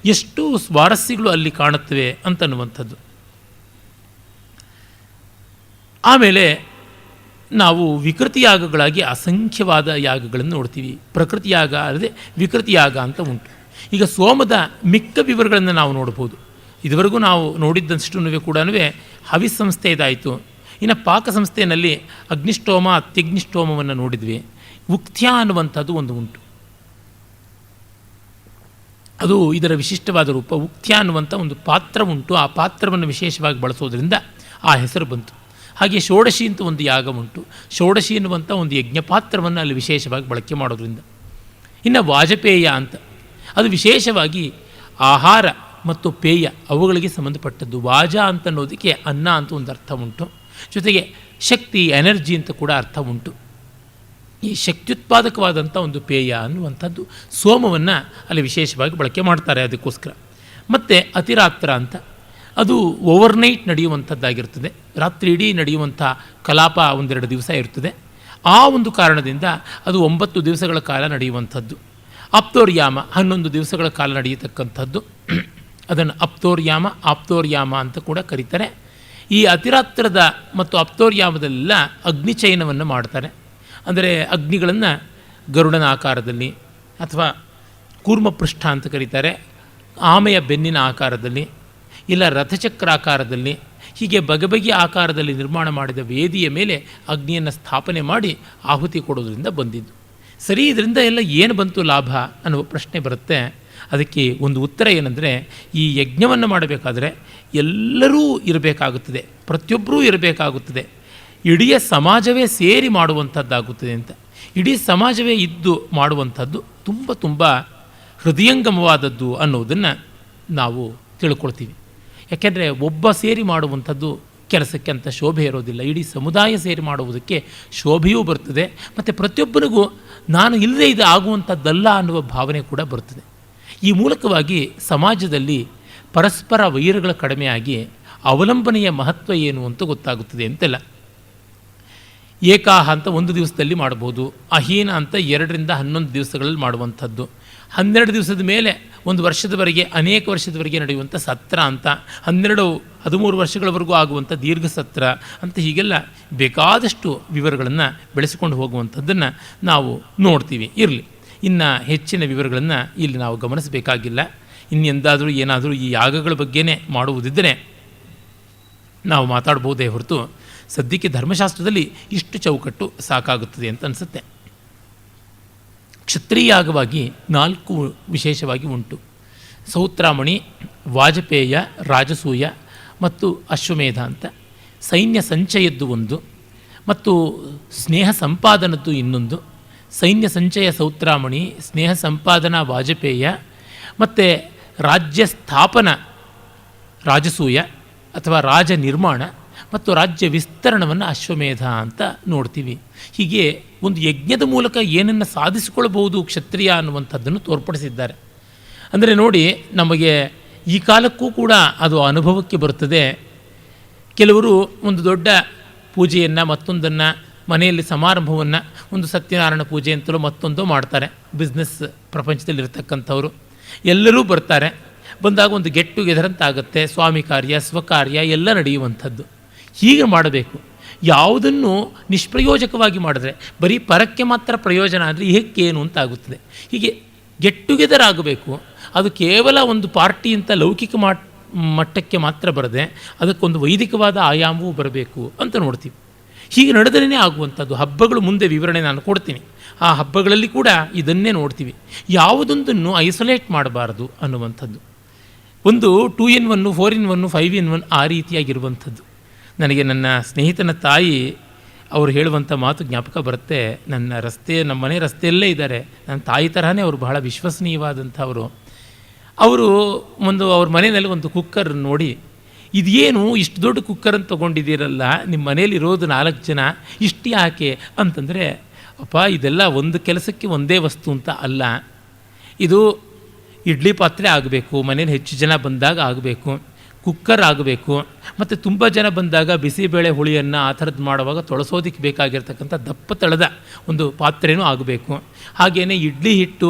S1: ಎಷ್ಟು ಸ್ವಾರಸ್ಯಗಳು ಅಲ್ಲಿ ಕಾಣುತ್ತವೆ ಅಂತನ್ನುವಂಥದ್ದು. ಆಮೇಲೆ ನಾವು ವಿಕೃತಿ ಯಾಗಗಳಾಗಿ ಅಸಂಖ್ಯವಾದ ಯಾಗಗಳನ್ನು ನೋಡ್ತೀವಿ. ಪ್ರಕೃತಿ ಯಾಗ ಅಲ್ಲದೆ ವಿಕೃತಿ ಯಾಗ ಅಂತ ಉಂಟು. ಈಗ ಸೋಮದ ಮಿಕ್ಕ ವಿವರಗಳನ್ನು ನಾವು ನೋಡ್ಬೋದು. ಇದುವರೆಗೂ ನಾವು ನೋಡಿದ್ದಷ್ಟು ಕೂಡ ಹವಿಸ್ ಸಂಸ್ಥೆ ಇದಾಯಿತು. ಇನ್ನು ಪಾಕ ಸಂಸ್ಥೆಯಲ್ಲಿ ಅಗ್ನಿಷ್ಠೋಮ, ಅತ್ಯಗ್ನಿಷ್ಠೋಮವನ್ನು ನೋಡಿದ್ವಿ. ಉಕ್ತ್ಯ ಅನ್ನುವಂಥದ್ದು ಒಂದು ಉಂಟು. ಅದು ಇದರ ವಿಶಿಷ್ಟವಾದ ರೂಪ. ಉಕ್ತ್ಯ ಅನ್ನುವಂಥ ಒಂದು ಪಾತ್ರ ಉಂಟು. ಆ ಪಾತ್ರವನ್ನು ವಿಶೇಷವಾಗಿ ಬಳಸೋದ್ರಿಂದ ಆ ಹೆಸರು ಬಂತು. ಹಾಗೆ ಷೋಡಶಿ ಅಂತ ಒಂದು ಯಾಗ ಉಂಟು. ಷೋಡಶಿ ಎನ್ನುವಂಥ ಒಂದು ಯಜ್ಞ ಪಾತ್ರವನ್ನು ಅಲ್ಲಿ ವಿಶೇಷವಾಗಿ ಬಳಕೆ ಮಾಡೋದ್ರಿಂದ. ಇನ್ನು ವಾಜಪೇಯ ಅಂತ, ಅದು ವಿಶೇಷವಾಗಿ ಆಹಾರ ಮತ್ತು ಪೇಯ ಅವುಗಳಿಗೆ ಸಂಬಂಧಪಟ್ಟದ್ದು. ವಾಜ ಅಂತ ಅನ್ನೋದಕ್ಕೆ ಅನ್ನ ಅಂತ ಒಂದು ಅರ್ಥ ಉಂಟು, ಜೊತೆಗೆ ಶಕ್ತಿ, ಎನರ್ಜಿ ಅಂತ ಕೂಡ ಅರ್ಥ ಉಂಟು. ಈ ಶಕ್ತ್ಯುತ್ಪಾದಕವಾದಂಥ ಒಂದು ಪೇಯ ಅನ್ನುವಂಥದ್ದು ಸೋಮವನ್ನು ಅಲ್ಲಿ ವಿಶೇಷವಾಗಿ ಬಳಕೆ ಮಾಡ್ತಾರೆ ಅದಕ್ಕೋಸ್ಕರ. ಮತ್ತು ಅತಿರಾತ್ರ ಅಂತ, ಅದು ಓವರ್ನೈಟ್ ನಡೆಯುವಂಥದ್ದಾಗಿರ್ತದೆ. ರಾತ್ರಿ ಇಡೀ ನಡೆಯುವಂಥ ಕಲಾಪ 1-2 ದಿವಸ ಇರ್ತದೆ. ಆ ಒಂದು ಕಾರಣದಿಂದ ಅದು 9 ದಿವಸಗಳ ಕಾಲ ನಡೆಯುವಂಥದ್ದು. ಆಪ್ತೋರ್ಯಾಮ 11 ದಿವಸಗಳ ಕಾಲ ನಡೆಯತಕ್ಕಂಥದ್ದು. ಅದನ್ನು ಅಪ್ತೋರ್ಯಾಮ, ಆಪ್ತೋರ್ಯಾಮ ಅಂತ ಕೂಡ ಕರೀತಾರೆ. ಈ ಅತಿರಾತ್ರದ ಮತ್ತು ಅಪ್ತೋರ್ಯಾಮದಲ್ಲೆಲ್ಲ ಅಗ್ನಿಚಯನವನ್ನು ಮಾಡ್ತಾರೆ. ಅಂದರೆ ಅಗ್ನಿಗಳನ್ನು ಗರುಡನ ಆಕಾರದಲ್ಲಿ ಅಥವಾ ಕೂರ್ಮಪೃಷ್ಠ ಅಂತ ಕರೀತಾರೆ, ಆಮೆಯ ಬೆನ್ನಿನ ಆಕಾರದಲ್ಲಿ, ಇಲ್ಲ ರಥಚಕ್ರ ಆಕಾರದಲ್ಲಿ, ಹೀಗೆ ಬಗೆಬಗೆಯ ಆಕಾರದಲ್ಲಿ ನಿರ್ಮಾಣ ಮಾಡಿದ ವೇದಿಯ ಮೇಲೆ ಅಗ್ನಿಯನ್ನು ಸ್ಥಾಪನೆ ಮಾಡಿ ಆಹುತಿ ಕೊಡೋದ್ರಿಂದ ಬಂದಿದ್ದು. ಸರಿ, ಇದರಿಂದ ಎಲ್ಲ ಏನು ಬಂತು ಲಾಭ ಅನ್ನುವ ಪ್ರಶ್ನೆ ಬರುತ್ತೆ. ಅದಕ್ಕೆ ಒಂದು ಉತ್ತರ ಏನಂದರೆ, ಈ ಯಜ್ಞವನ್ನು ಮಾಡಬೇಕಾದ್ರೆ ಎಲ್ಲರೂ ಇರಬೇಕಾಗುತ್ತದೆ, ಪ್ರತಿಯೊಬ್ಬರೂ ಇರಬೇಕಾಗುತ್ತದೆ, ಇಡೀ ಸಮಾಜವೇ ಸೇರಿ ಮಾಡುವಂಥದ್ದಾಗುತ್ತದೆ ಅಂತ. ಇಡೀ ಸಮಾಜವೇ ಇದ್ದು ಮಾಡುವಂಥದ್ದು ತುಂಬ ತುಂಬ ಹೃದಯಂಗಮವಾದದ್ದು ಅನ್ನೋದನ್ನು ನಾವು ತಿಳ್ಕೊಳ್ತೀವಿ. ಯಾಕೆಂದರೆ ಒಬ್ಬ ಸೇರಿ ಮಾಡುವಂಥದ್ದು ಕೆಲಸಕ್ಕೆ ಅಂತ ಶೋಭೆ ಇರೋದಿಲ್ಲ. ಇಡೀ ಸಮುದಾಯ ಸೇರಿ ಮಾಡುವುದಕ್ಕೆ ಶೋಭೆಯೂ ಬರ್ತದೆ, ಮತ್ತು ಪ್ರತಿಯೊಬ್ಬರಿಗೂ ನಾನು ಇಲ್ಲದೆ ಇದು ಆಗುವಂಥದ್ದಲ್ಲ ಅನ್ನುವ ಭಾವನೆ ಕೂಡ ಬರ್ತದೆ. ಈ ಮೂಲಕವಾಗಿ ಸಮಾಜದಲ್ಲಿ ಪರಸ್ಪರ ವೈರಗಳು ಕಡಿಮೆಯಾಗಿ ಅವಲಂಬನೆಯ ಮಹತ್ವ ಏನು ಅಂತ ಗೊತ್ತಾಗುತ್ತದೆ ಅಂತೆಲ್ಲ. ಏಕಾಹ ಅಂತ ಒಂದು ದಿವಸದಲ್ಲಿ ಮಾಡ್ಬೋದು, ಅಹೀನ ಅಂತ 2ರಿಂದ 11 ದಿವಸಗಳಲ್ಲಿ ಮಾಡುವಂಥದ್ದು, 12 ದಿವಸದ ಮೇಲೆ ಒಂದು ವರ್ಷದವರೆಗೆ, ಅನೇಕ ವರ್ಷದವರೆಗೆ ನಡೆಯುವಂಥ ಸತ್ರ ಅಂತ, 12-13 ವರ್ಷಗಳವರೆಗೂ ಆಗುವಂಥ ದೀರ್ಘ ಸತ್ರ ಅಂತ, ಹೀಗೆಲ್ಲ ಬೇಕಾದಷ್ಟು ವಿವರಗಳನ್ನು ಬೆಳೆಸಿಕೊಂಡು ಹೋಗುವಂಥದ್ದನ್ನು ನಾವು ನೋಡ್ತೀವಿ. ಇರಲಿ, ಇನ್ನು ಹೆಚ್ಚಿನ ವಿವರಗಳನ್ನು ಇಲ್ಲಿ ನಾವು ಗಮನಿಸಬೇಕಾಗಿಲ್ಲ. ಇನ್ನೆಂದಾದರೂ ಏನಾದರೂ ಈ ಯಾಗಗಳ ಬಗ್ಗೆನೇ ಮಾಡುವುದಿದ್ದರೆ ನಾವು ಮಾತಾಡ್ಬೋದೇ ಹೊರತು ಸದ್ಯಕ್ಕೆ ಧರ್ಮಶಾಸ್ತ್ರದಲ್ಲಿ ಇಷ್ಟು ಚೌಕಟ್ಟು ಸಾಕಾಗುತ್ತದೆ ಅಂತ ಅನಿಸುತ್ತೆ. ಕ್ಷತ್ರಿಯಾಗವಾಗಿ 4 ವಿಶೇಷವಾಗಿ ಉಂಟು. ಸೌತ್ರಾಮಣಿ, ವಾಜಪೇಯ, ರಾಜಸೂಯ ಮತ್ತು ಅಶ್ವಮೇಧ ಅಂತ. ಸೈನ್ಯ ಸಂಚಯದ್ದು ಒಂದು ಮತ್ತು ಸ್ನೇಹ ಸಂಪಾದನದ್ದು ಇನ್ನೊಂದು. ಸೈನ್ಯ ಸಂಚಯ ಸೌತ್ರಾಮಣಿ, ಸ್ನೇಹ ಸಂಪಾದನಾ ವಾಜಪೇಯ ಮತ್ತು ರಾಜ್ಯ ಸ್ಥಾಪನ ರಾಜಸೂಯ ಅಥವಾ ರಾಜ ನಿರ್ಮಾಣ ಮತ್ತು ರಾಜ್ಯ ವಿಸ್ತರಣವನ್ನು ಅಶ್ವಮೇಧ ಅಂತ ನೋಡ್ತೀವಿ. ಹೀಗೆ ಒಂದು ಯಜ್ಞದ ಮೂಲಕ ಏನನ್ನು ಸಾಧಿಸಿಕೊಳ್ಳಬಹುದು ಕ್ಷತ್ರಿಯ ಅನ್ನುವಂಥದ್ದನ್ನು ತೋರ್ಪಡಿಸಿದ್ದಾರೆ. ಅಂದರೆ ನೋಡಿ, ನಮಗೆ ಈ ಕಾಲಕ್ಕೂ ಕೂಡ ಅದು ಅನುಭವಕ್ಕೆ ಬರುತ್ತದೆ. ಕೆಲವರು ಒಂದು ದೊಡ್ಡ ಪೂಜೆಯನ್ನು, ಮತ್ತೊಂದನ್ನು, ಮನೆಯಲ್ಲಿ ಸಮಾರಂಭವನ್ನು, ಒಂದು ಸತ್ಯನಾರಾಯಣ ಪೂಜೆ ಅಂತಲೂ ಮತ್ತೊಂದು ಮಾಡ್ತಾರೆ. ಬಿಸ್ನೆಸ್ ಪ್ರಪಂಚದಲ್ಲಿರ್ತಕ್ಕಂಥವ್ರು ಎಲ್ಲರೂ ಬರ್ತಾರೆ. ಬಂದಾಗ ಒಂದು ಗೆಟ್ ಟುಗೆದರ್ ಅಂತ ಆಗುತ್ತೆ. ಸ್ವಾಮಿ ಕಾರ್ಯ, ಸ್ವಕಾರ್ಯ ಎಲ್ಲ ನಡೆಯುವಂಥದ್ದು. ಹೀಗೆ ಮಾಡಬೇಕು. ಯಾವುದನ್ನು ನಿಷ್ಪ್ರಯೋಜಕವಾಗಿ ಮಾಡಿದ್ರೆ, ಬರೀ ಪರಕ್ಕೆ ಮಾತ್ರ ಪ್ರಯೋಜನ ಆದರೆ ಏಕೇನು ಅಂತ ಆಗುತ್ತದೆ. ಹೀಗೆ ಗೆಟ್ ಟುಗೆದರ್ ಆಗಬೇಕು. ಅದು ಕೇವಲ ಒಂದು ಪಾರ್ಟಿ ಅಂತ ಲೌಕಿಕ ಮಟ್ಟಕ್ಕೆ ಮಾತ್ರ ಬರದೆ ಅದಕ್ಕೊಂದು ವೈದಿಕವಾದ ಆಯಾಮವೂ ಬರಬೇಕು ಅಂತ ನೋಡ್ತೀವಿ. ಹೀಗೆ ನಡೆದರೇ ಆಗುವಂಥದ್ದು. ಹಬ್ಬಗಳು ಮುಂದೆ ವಿವರಣೆ ನಾನು ಕೊಡ್ತೀನಿ. ಆ ಹಬ್ಬಗಳಲ್ಲಿ ಕೂಡ ಇದನ್ನೇ ನೋಡ್ತೀವಿ. ಯಾವುದೊಂದನ್ನು ಐಸೋಲೇಟ್ ಮಾಡಬಾರದು ಅನ್ನುವಂಥದ್ದು. ಒಂದು 2-in-1, 4-in-1, 5-in-1 ಆ ರೀತಿಯಾಗಿರುವಂಥದ್ದು. ನನಗೆ ನನ್ನ ಸ್ನೇಹಿತನ ತಾಯಿ ಅವರು ಹೇಳುವಂಥ ಮಾತು ಜ್ಞಾಪಕ ಬರುತ್ತೆ. ನಮ್ಮ ಮನೆ ರಸ್ತೆಯಲ್ಲೇ ಇದ್ದಾರೆ. ನನ್ನ ತಾಯಿ ತರಹನೇ ಅವರು ಬಹಳ ವಿಶ್ವಸನೀಯವಾದಂಥವರು. ಅವರು ಅವ್ರ ಮನೆಯಲ್ಲಿ ಒಂದು ಕುಕ್ಕರ್ ನೋಡಿ, ಇದೇನು ಇಷ್ಟು ದೊಡ್ಡ ಕುಕ್ಕರ್ ಅಂತ ತೊಗೊಂಡಿದ್ದೀರಲ್ಲ, ನಿಮ್ಮ ಮನೇಲಿ ಇರೋದು 4 ಜನ, ಇಷ್ಟು ಯಾಕೆ ಅಂತಂದರೆ, ಅಪ್ಪ ಇದೆಲ್ಲ ಒಂದು ಕೆಲಸಕ್ಕೆ ಒಂದೇ ವಸ್ತು ಅಂತ ಅಲ್ಲ. ಇದು ಇಡ್ಲಿ ಪಾತ್ರೆ ಆಗಬೇಕು, ಮನೇಲಿ ಹೆಚ್ಚು ಜನ ಬಂದಾಗ ಆಗಬೇಕು, ಕುಕ್ಕರ್ ಆಗಬೇಕು, ಮತ್ತು ತುಂಬ ಜನ ಬಂದಾಗ ಬಿಸಿಬೇಳೆ ಹುಳಿಯನ್ನು ಆ ಥರದ್ದು ಮಾಡುವಾಗ ತೊಳಸೋದಕ್ಕೆ ಬೇಕಾಗಿರ್ತಕ್ಕಂಥ ದಪ್ಪ ತಳದ ಒಂದು ಪಾತ್ರೆನೂ ಆಗಬೇಕು. ಹಾಗೆಯೇ ಇಡ್ಲಿ ಹಿಟ್ಟು,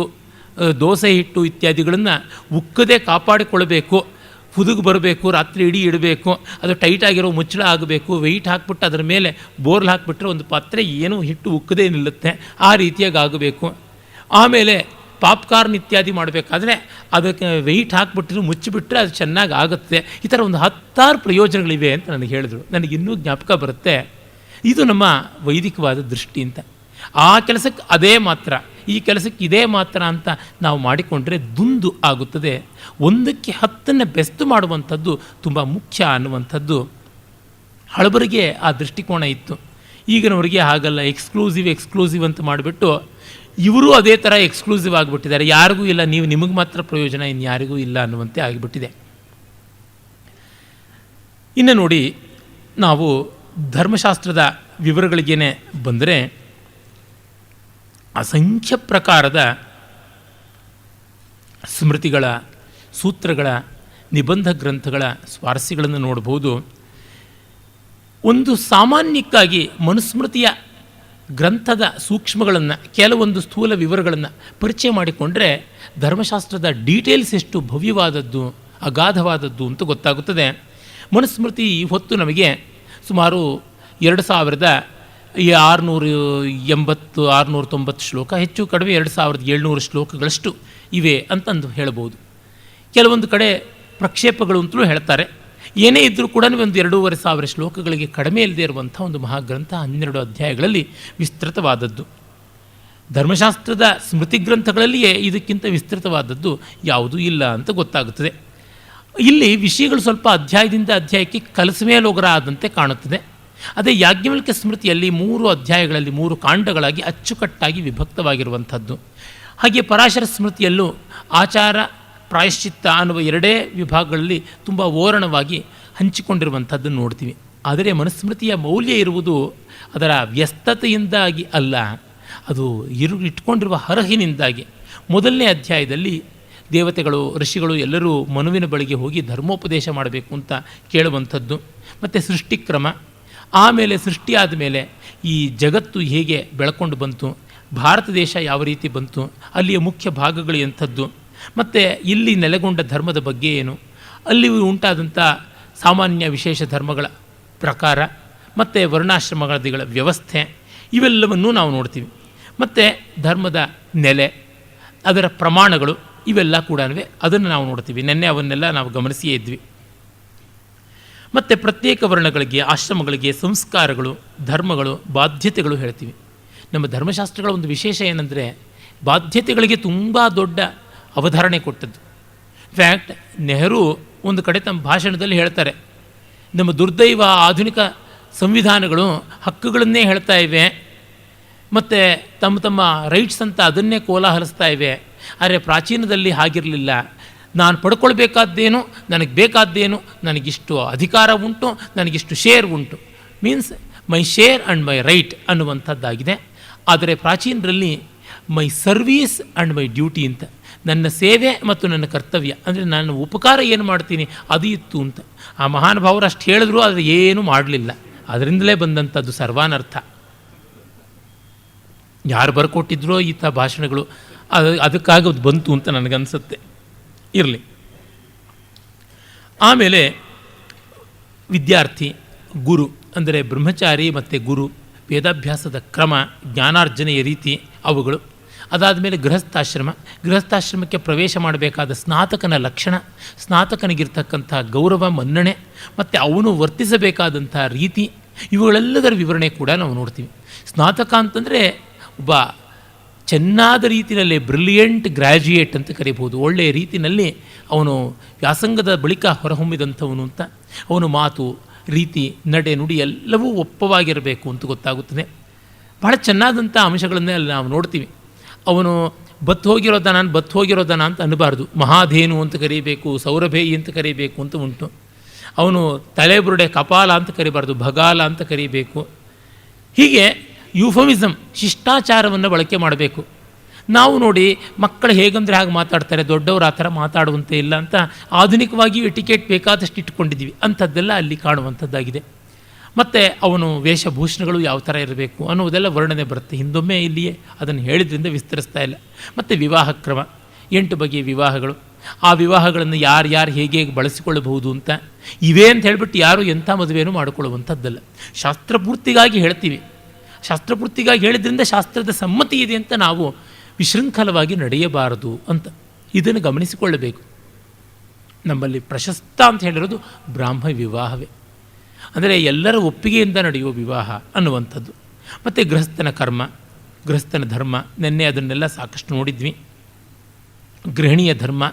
S1: ದೋಸೆ ಹಿಟ್ಟು ಇತ್ಯಾದಿಗಳನ್ನು ಉಕ್ಕದೇ ಕಾಪಾಡಿಕೊಳ್ಬೇಕು. ಹುದುಗು ಬರಬೇಕು, ರಾತ್ರಿ ಇಡೀ ಇಡಬೇಕು, ಅದು ಟೈಟಾಗಿರೋ ಮುಚ್ಚಳ ಆಗಬೇಕು. ವೆಯ್ಟ್ ಹಾಕ್ಬಿಟ್ಟು ಅದರ ಮೇಲೆ ಬೋರ್ಲ್ ಹಾಕಿಬಿಟ್ರೆ ಒಂದು ಪಾತ್ರೆ ಏನೂ ಹಿಟ್ಟು ಉಕ್ಕದೇ ನಿಲ್ಲುತ್ತೆ. ಆ ರೀತಿಯಾಗಿ ಆಗಬೇಕು. ಆಮೇಲೆ ಪಾಪ್ಕಾರ್ನ್ ಇತ್ಯಾದಿ ಮಾಡಬೇಕಾದ್ರೆ ಅದಕ್ಕೆ ವೆಯ್ಟ್ ಹಾಕಿಬಿಟ್ರೆ ಮುಚ್ಚಿಬಿಟ್ರೆ ಅದು ಚೆನ್ನಾಗಿ ಆಗುತ್ತೆ. ಈ ಥರ ಒಂದು 10 ಪ್ರಯೋಜನಗಳಿವೆ ಅಂತ ನನಗೆ ಹೇಳಿದ್ರು. ನನಗಿನ್ನೂ ಜ್ಞಾಪಕ ಬರುತ್ತೆ. ಇದು ನಮ್ಮ ವೈದಿಕವಾದ ದೃಷ್ಟಿ ಅಂತ. ಆ ಕೆಲಸಕ್ಕೆ ಅದೇ ಮಾತ್ರ, ಈ ಕೆಲಸಕ್ಕೆ ಇದೇ ಮಾತ್ರ ಅಂತ ನಾವು ಮಾಡಿಕೊಂಡ್ರೆ ದುಂದು ಆಗುತ್ತದೆ. ಒಂದಕ್ಕೆ 10 ಬೆಸ್ತು ಮಾಡುವಂಥದ್ದು ತುಂಬ ಮುಖ್ಯ ಅನ್ನುವಂಥದ್ದು ಹಳಬರಿಗೆ ಆ ದೃಷ್ಟಿಕೋನ ಇತ್ತು. ಈಗಿನವರಿಗೆ ಹಾಗಲ್ಲ. ಎಕ್ಸ್ಕ್ಲೂಸಿವ್ ಅಂತ ಮಾಡಿಬಿಟ್ಟು ಇವರು ಅದೇ ಥರ ಎಕ್ಸ್ಕ್ಲೂಸಿವ್ ಆಗಿಬಿಟ್ಟಿದ್ದಾರೆ. ಯಾರಿಗೂ ಇಲ್ಲ, ನಿಮಗೆ ಮಾತ್ರ ಪ್ರಯೋಜನ, ಇನ್ಯಾರಿಗೂ ಇಲ್ಲ ಅನ್ನುವಂತೆ ಆಗಿಬಿಟ್ಟಿದೆ. ಇನ್ನು ನೋಡಿ, ನಾವು ಧರ್ಮಶಾಸ್ತ್ರದ ವಿವರಗಳಿಗೇನೆ ಬಂದರೆ ಅಸಂಖ್ಯ ಪ್ರಕಾರದ ಸ್ಮೃತಿಗಳ, ಸೂತ್ರಗಳ, ನಿಬಂಧ ಗ್ರಂಥಗಳ ಸ್ವಾರಸ್ಯಗಳನ್ನು ನೋಡ್ಬೋದು. ಒಂದು ಸಾಮಾನ್ಯಕ್ಕಾಗಿ ಮನುಸ್ಮೃತಿಯ ಗ್ರಂಥದ ಸೂಕ್ಷ್ಮಗಳನ್ನು, ಕೆಲವೊಂದು ಸ್ಥೂಲ ವಿವರಗಳನ್ನು ಪರಿಚಯ ಮಾಡಿಕೊಂಡ್ರೆ ಧರ್ಮಶಾಸ್ತ್ರದ ಡೀಟೇಲ್ಸ್ ಎಷ್ಟು ಭವ್ಯವಾದದ್ದು, ಅಗಾಧವಾದದ್ದು ಅಂತ ಗೊತ್ತಾಗುತ್ತದೆ. ಮನುಸ್ಮೃತಿ ಹೊತ್ತು ನಮಗೆ ಸುಮಾರು 2680-690 ಶ್ಲೋಕ, ಹೆಚ್ಚು ಕಡಿಮೆ 2700 ಶ್ಲೋಕಗಳಷ್ಟು ಇವೆ ಅಂತಂದು ಹೇಳ್ಬೋದು. ಕೆಲವೊಂದು ಕಡೆ ಪ್ರಕ್ಷೇಪಗಳು ಅಂತಲೂ ಹೇಳ್ತಾರೆ. ಏನೇ ಇದ್ದರೂ ಕೂಡ ಒಂದು 2500 ಶ್ಲೋಕಗಳಿಗೆ ಕಡಿಮೆ ಇಲ್ಲದೆ ಇರುವಂಥ ಒಂದು ಮಹಾಗ್ರಂಥ 12 ಅಧ್ಯಾಯಗಳಲ್ಲಿ ವಿಸ್ತೃತವಾದದ್ದು. ಧರ್ಮಶಾಸ್ತ್ರದ ಸ್ಮೃತಿ ಗ್ರಂಥಗಳಲ್ಲಿಯೇ ಇದಕ್ಕಿಂತ ವಿಸ್ತೃತವಾದದ್ದು ಯಾವುದೂ ಇಲ್ಲ ಅಂತ ಗೊತ್ತಾಗುತ್ತದೆ. ಇಲ್ಲಿ ವಿಷಯಗಳು ಸ್ವಲ್ಪ ಅಧ್ಯಾಯದಿಂದ ಅಧ್ಯಾಯಕ್ಕೆ ಕಲಸಮೇಲೋಗರ ಆದಂತೆ ಕಾಣುತ್ತದೆ. ಅದೇ ಯಾಜ್ಞವಲ್ಕ್ಯ ಸ್ಮೃತಿಯಲ್ಲಿ 3 ಅಧ್ಯಾಯಗಳಲ್ಲಿ 3 ಕಾಂಡಗಳಾಗಿ ಅಚ್ಚುಕಟ್ಟಾಗಿ ವಿಭಕ್ತವಾಗಿರುವಂಥದ್ದು. ಹಾಗೆ ಪರಾಶರ ಸ್ಮೃತಿಯಲ್ಲೂ ಆಚಾರ, ಪ್ರಾಯಶ್ಚಿತ್ತ ಅನ್ನುವ 2 ವಿಭಾಗಗಳಲ್ಲಿ ತುಂಬ ಓರಣವಾಗಿ ಹಂಚಿಕೊಂಡಿರುವಂಥದ್ದನ್ನು ನೋಡ್ತೀವಿ. ಆದರೆ ಮನುಸ್ಮೃತಿಯ ಮೌಲ್ಯ ಇರುವುದು ಅದರ ವ್ಯಸ್ತತೆಯಿಂದಾಗಿ ಅಲ್ಲ, ಅದು ಇಟ್ಕೊಂಡಿರುವ ಹರಹಿನಿಂದಾಗಿ. ಮೊದಲನೇ ಅಧ್ಯಾಯದಲ್ಲಿ ದೇವತೆಗಳು ಋಷಿಗಳು ಎಲ್ಲರೂ ಮನುವಿನ ಬಳಿಗೆ ಹೋಗಿ ಧರ್ಮೋಪದೇಶ ಮಾಡಬೇಕು ಅಂತ ಕೇಳುವಂಥದ್ದು. ಮತ್ತು ಸೃಷ್ಟಿಕ್ರಮ, ಆಮೇಲೆ ಸೃಷ್ಟಿಯಾದ ಮೇಲೆ ಈ ಜಗತ್ತು ಹೇಗೆ ಬೆಳ್ಕೊಂಡು ಬಂತು, ಭಾರತ ದೇಶ ಯಾವ ರೀತಿ ಬಂತು, ಅಲ್ಲಿಯ ಮುಖ್ಯ ಭಾಗಗಳು ಎಂಥದ್ದು, ಮತ್ತು ಇಲ್ಲಿ ನೆಲೆಗೊಂಡ ಧರ್ಮದ ಬಗ್ಗೆ ಏನು, ಅಲ್ಲಿ ಉಂಟಾದಂಥ ಸಾಮಾನ್ಯ ವಿಶೇಷ ಧರ್ಮಗಳ ಪ್ರಕಾರ ಮತ್ತು ವರ್ಣಾಶ್ರಮಗಳ ವ್ಯವಸ್ಥೆ, ಇವೆಲ್ಲವನ್ನೂ ನಾವು ನೋಡ್ತೀವಿ. ಮತ್ತು ಧರ್ಮದ ನೆಲೆ, ಅದರ ಪ್ರಮಾಣಗಳು, ಇವೆಲ್ಲ ಕೂಡ ಅದನ್ನು ನಾವು ನೋಡ್ತೀವಿ. ನೆನ್ನೆ ಅವನ್ನೆಲ್ಲ ನಾವು ಗಮನಿಸಿಯೇ ಇದ್ವಿ. ಮತ್ತು ಪ್ರತ್ಯೇಕ ವರ್ಣಗಳಿಗೆ, ಆಶ್ರಮಗಳಿಗೆ ಸಂಸ್ಕಾರಗಳು, ಧರ್ಮಗಳು, ಬಾಧ್ಯತೆಗಳು ಹೇಳ್ತೀವಿ. ನಮ್ಮ ಧರ್ಮಶಾಸ್ತ್ರಗಳ ಒಂದು ವಿಶೇಷ ಏನಂದರೆ ಬಾಧ್ಯತೆಗಳಿಗೆ ತುಂಬ ದೊಡ್ಡ ಅವಧಾರಣೆ ಕೊಟ್ಟದ್ದು. ಇನ್ಫ್ಯಾಕ್ಟ್ ನೆಹರು ಒಂದು ಕಡೆ ತಮ್ಮ ಭಾಷಣದಲ್ಲಿ ಹೇಳ್ತಾರೆ, ನಮ್ಮ ದುರ್ದೈವ ಆಧುನಿಕ ಸಂವಿಧಾನಗಳು ಹಕ್ಕುಗಳನ್ನೇ ಹೇಳ್ತಾ ಇವೆ ಮತ್ತು ತಮ್ಮ ತಮ್ಮ ರೈಟ್ಸ್ ಅಂತ ಅದನ್ನೇ ಕೋಲಾಹಲಿಸ್ತಾ ಇವೆ. ಆದರೆ ಪ್ರಾಚೀನದಲ್ಲಿ ಹಾಗಿರಲಿಲ್ಲ. ನಾನು ಪಡ್ಕೊಳ್ಬೇಕಾದ್ದೇನು, ನನಗೆ ಬೇಕಾದ್ದೇನು, ನನಗಿಷ್ಟು ಅಧಿಕಾರ ಉಂಟು, ನನಗಿಷ್ಟು ಶೇರ್ ಉಂಟು, means my share and my right ಅನ್ನುವಂಥದ್ದಾಗಿದೆ. ಆದರೆ ಪ್ರಾಚೀನರಲ್ಲಿ my service and my duty ಅಂತ, ನನ್ನ ಸೇವೆ ಮತ್ತು ನನ್ನ ಕರ್ತವ್ಯ, ಅಂದರೆ ನಾನು ಉಪಕಾರ ಏನು ಮಾಡ್ತೀನಿ ಅದು ಇತ್ತು ಅಂತ. ಆ ಮಹಾನುಭಾವರು ಅಷ್ಟು ಹೇಳಿದ್ರು, ಆದರೆ ಏನೂ ಮಾಡಲಿಲ್ಲ. ಅದರಿಂದಲೇ ಬಂದಂಥದ್ದು ಸರ್ವಾನರ್ಥ. ಯಾರು ಬರ್ಕೊಟ್ಟಿದ್ರೋ ಈ ಥರ ಭಾಷಣಗಳು, ಅದಕ್ಕಾಗಿ ಅದು ಬಂತು ಅಂತ ನನಗನ್ಸುತ್ತೆ. ಇರಲಿ. ಆಮೇಲೆ ವಿದ್ಯಾರ್ಥಿ, ಗುರು, ಅಂದರೆ ಬ್ರಹ್ಮಚಾರಿ ಮತ್ತು ಗುರು, ವೇದಾಭ್ಯಾಸದ ಕ್ರಮ, ಜ್ಞಾನಾರ್ಜನೆಯ ರೀತಿ ಅವುಗಳು. ಅದಾದಮೇಲೆ ಗೃಹಸ್ಥಾಶ್ರಮಕ್ಕೆ ಪ್ರವೇಶ ಮಾಡಬೇಕಾದ ಸ್ನಾತಕನ ಲಕ್ಷಣ, ಸ್ನಾತಕನಿಗಿರ್ತಕ್ಕಂಥ ಗೌರವ, ಮನ್ನಣೆ ಮತ್ತು ಅವನು ವರ್ತಿಸಬೇಕಾದಂಥ ರೀತಿ, ಇವುಗಳೆಲ್ಲದರ ವಿವರಣೆ ಕೂಡ ನಾವು ನೋಡ್ತೀವಿ. ಸ್ನಾತಕ ಅಂತಂದರೆ ಒಬ್ಬ ಚೆನ್ನಾದ ರೀತಿಯಲ್ಲಿ ಬ್ರಿಲಿಯಂಟ್ ಗ್ರ್ಯಾಜುಯೇಟ್ ಅಂತ ಕರೀಬೋದು. ಒಳ್ಳೆಯ ರೀತಿಯಲ್ಲಿ ಅವನು ವ್ಯಾಸಂಗದ ಬಳಿಕ ಹೊರಹೊಮ್ಮಿದಂಥವನು ಅಂತ. ಅವನು ಮಾತು, ರೀತಿ, ನಡೆ, ನುಡಿ ಎಲ್ಲವೂ ಒಪ್ಪವಾಗಿರಬೇಕು ಅಂತ ಗೊತ್ತಾಗುತ್ತದೆ. ಬಹಳ ಚೆನ್ನಾದಂಥ ಅಂಶಗಳನ್ನೇ ಅಲ್ಲಿ ನಾವು ನೋಡ್ತೀವಿ. ಅವನು ಬತ್ತು ಹೋಗಿರೋದನ ಅಂತ ಅನ್ನಬಾರ್ದು. ಮಹಾಧೇನು ಅಂತ ಕರೀಬೇಕು, ಸೌರಭೇಯಿ ಅಂತ ಕರೀಬೇಕು ಅಂತ ಉಂಟು. ಅವನು ತಲೆಬುರುಡೆ ಕಪಾಲ ಅಂತ ಕರಿಬಾರ್ದು, ಭಗಾಲ ಅಂತ ಕರೀಬೇಕು. ಹೀಗೆ ಯೂಫಮಿಸಮ್, ಶಿಷ್ಟಾಚಾರವನ್ನು ಬಳಕೆ ಮಾಡಬೇಕು. ನಾವು ನೋಡಿ ಮಕ್ಕಳು ಹೇಗಂದರೆ ಹಾಗೆ ಮಾತಾಡ್ತಾರೆ, ದೊಡ್ಡವರು ಆ ಥರ ಮಾತಾಡುವಂತೆ ಇಲ್ಲ ಅಂತ ಆಧುನಿಕವಾಗಿ ಎಟಿಕೇಟ್ ಬೇಕಾದಷ್ಟು ಇಟ್ಕೊಂಡಿದ್ದೀವಿ. ಅಂಥದ್ದೆಲ್ಲ ಅಲ್ಲಿ ಕಾಣುವಂಥದ್ದಾಗಿದೆ. ಮತ್ತು ಅವನು ವೇಷಭೂಷಣಗಳು ಯಾವ ಥರ ಇರಬೇಕು ಅನ್ನೋದೆಲ್ಲ ವರ್ಣನೆ ಬರುತ್ತೆ. ಹಿಂದೊಮ್ಮೆ ಇಲ್ಲಿಯೇ ಅದನ್ನು ಹೇಳಿದ್ರಿಂದ ವಿಸ್ತರಿಸ್ತಾ ಇಲ್ಲ. ಮತ್ತು ವಿವಾಹ ಕ್ರಮ, 8 ಬಗೆಯ ವಿವಾಹಗಳು, ಆ ವಿವಾಹಗಳನ್ನು ಯಾರು ಹೇಗೆ ಬಳಸಿಕೊಳ್ಳಬಹುದು ಅಂತ, ಇವೇ ಅಂತ ಹೇಳಿಬಿಟ್ಟು ಯಾರು ಎಂಥ ಮದುವೆನೂ ಮಾಡಿಕೊಳ್ಳುವಂಥದ್ದಲ್ಲ. ಶಾಸ್ತ್ರಪೂರ್ತಿಗಾಗಿ ಹೇಳ್ತೀವಿ. ಶಾಸ್ತ್ರಪೂರ್ತಿಗಾಗಿ ಹೇಳಿದ್ರಿಂದ ಶಾಸ್ತ್ರದ ಸಮ್ಮತಿ ಇದೆ ಅಂತ ನಾವು ವಿಶೃಂಖಲವಾಗಿ ನಡೆಯಬಾರದು ಅಂತ ಇದನ್ನು ಗಮನಿಸಿಕೊಳ್ಳಬೇಕು. ನಮ್ಮಲ್ಲಿ ಪ್ರಶಸ್ತ ಅಂತ ಹೇಳಿರೋದು ಬ್ರಾಹ್ಮ ವಿವಾಹವೇ, ಅಂದರೆ ಎಲ್ಲರ ಒಪ್ಪಿಗೆಯಿಂದ ನಡೆಯುವ ವಿವಾಹ ಅನ್ನುವಂಥದ್ದು. ಮತ್ತು ಗೃಹಸ್ಥನ ಕರ್ಮ, ಗೃಹಸ್ಥನ ಧರ್ಮ, ನೆನ್ನೆ ಅದನ್ನೆಲ್ಲ ಸಾಕಷ್ಟು ನೋಡಿದ್ವಿ. ಗೃಹಿಣಿಯ ಧರ್ಮ,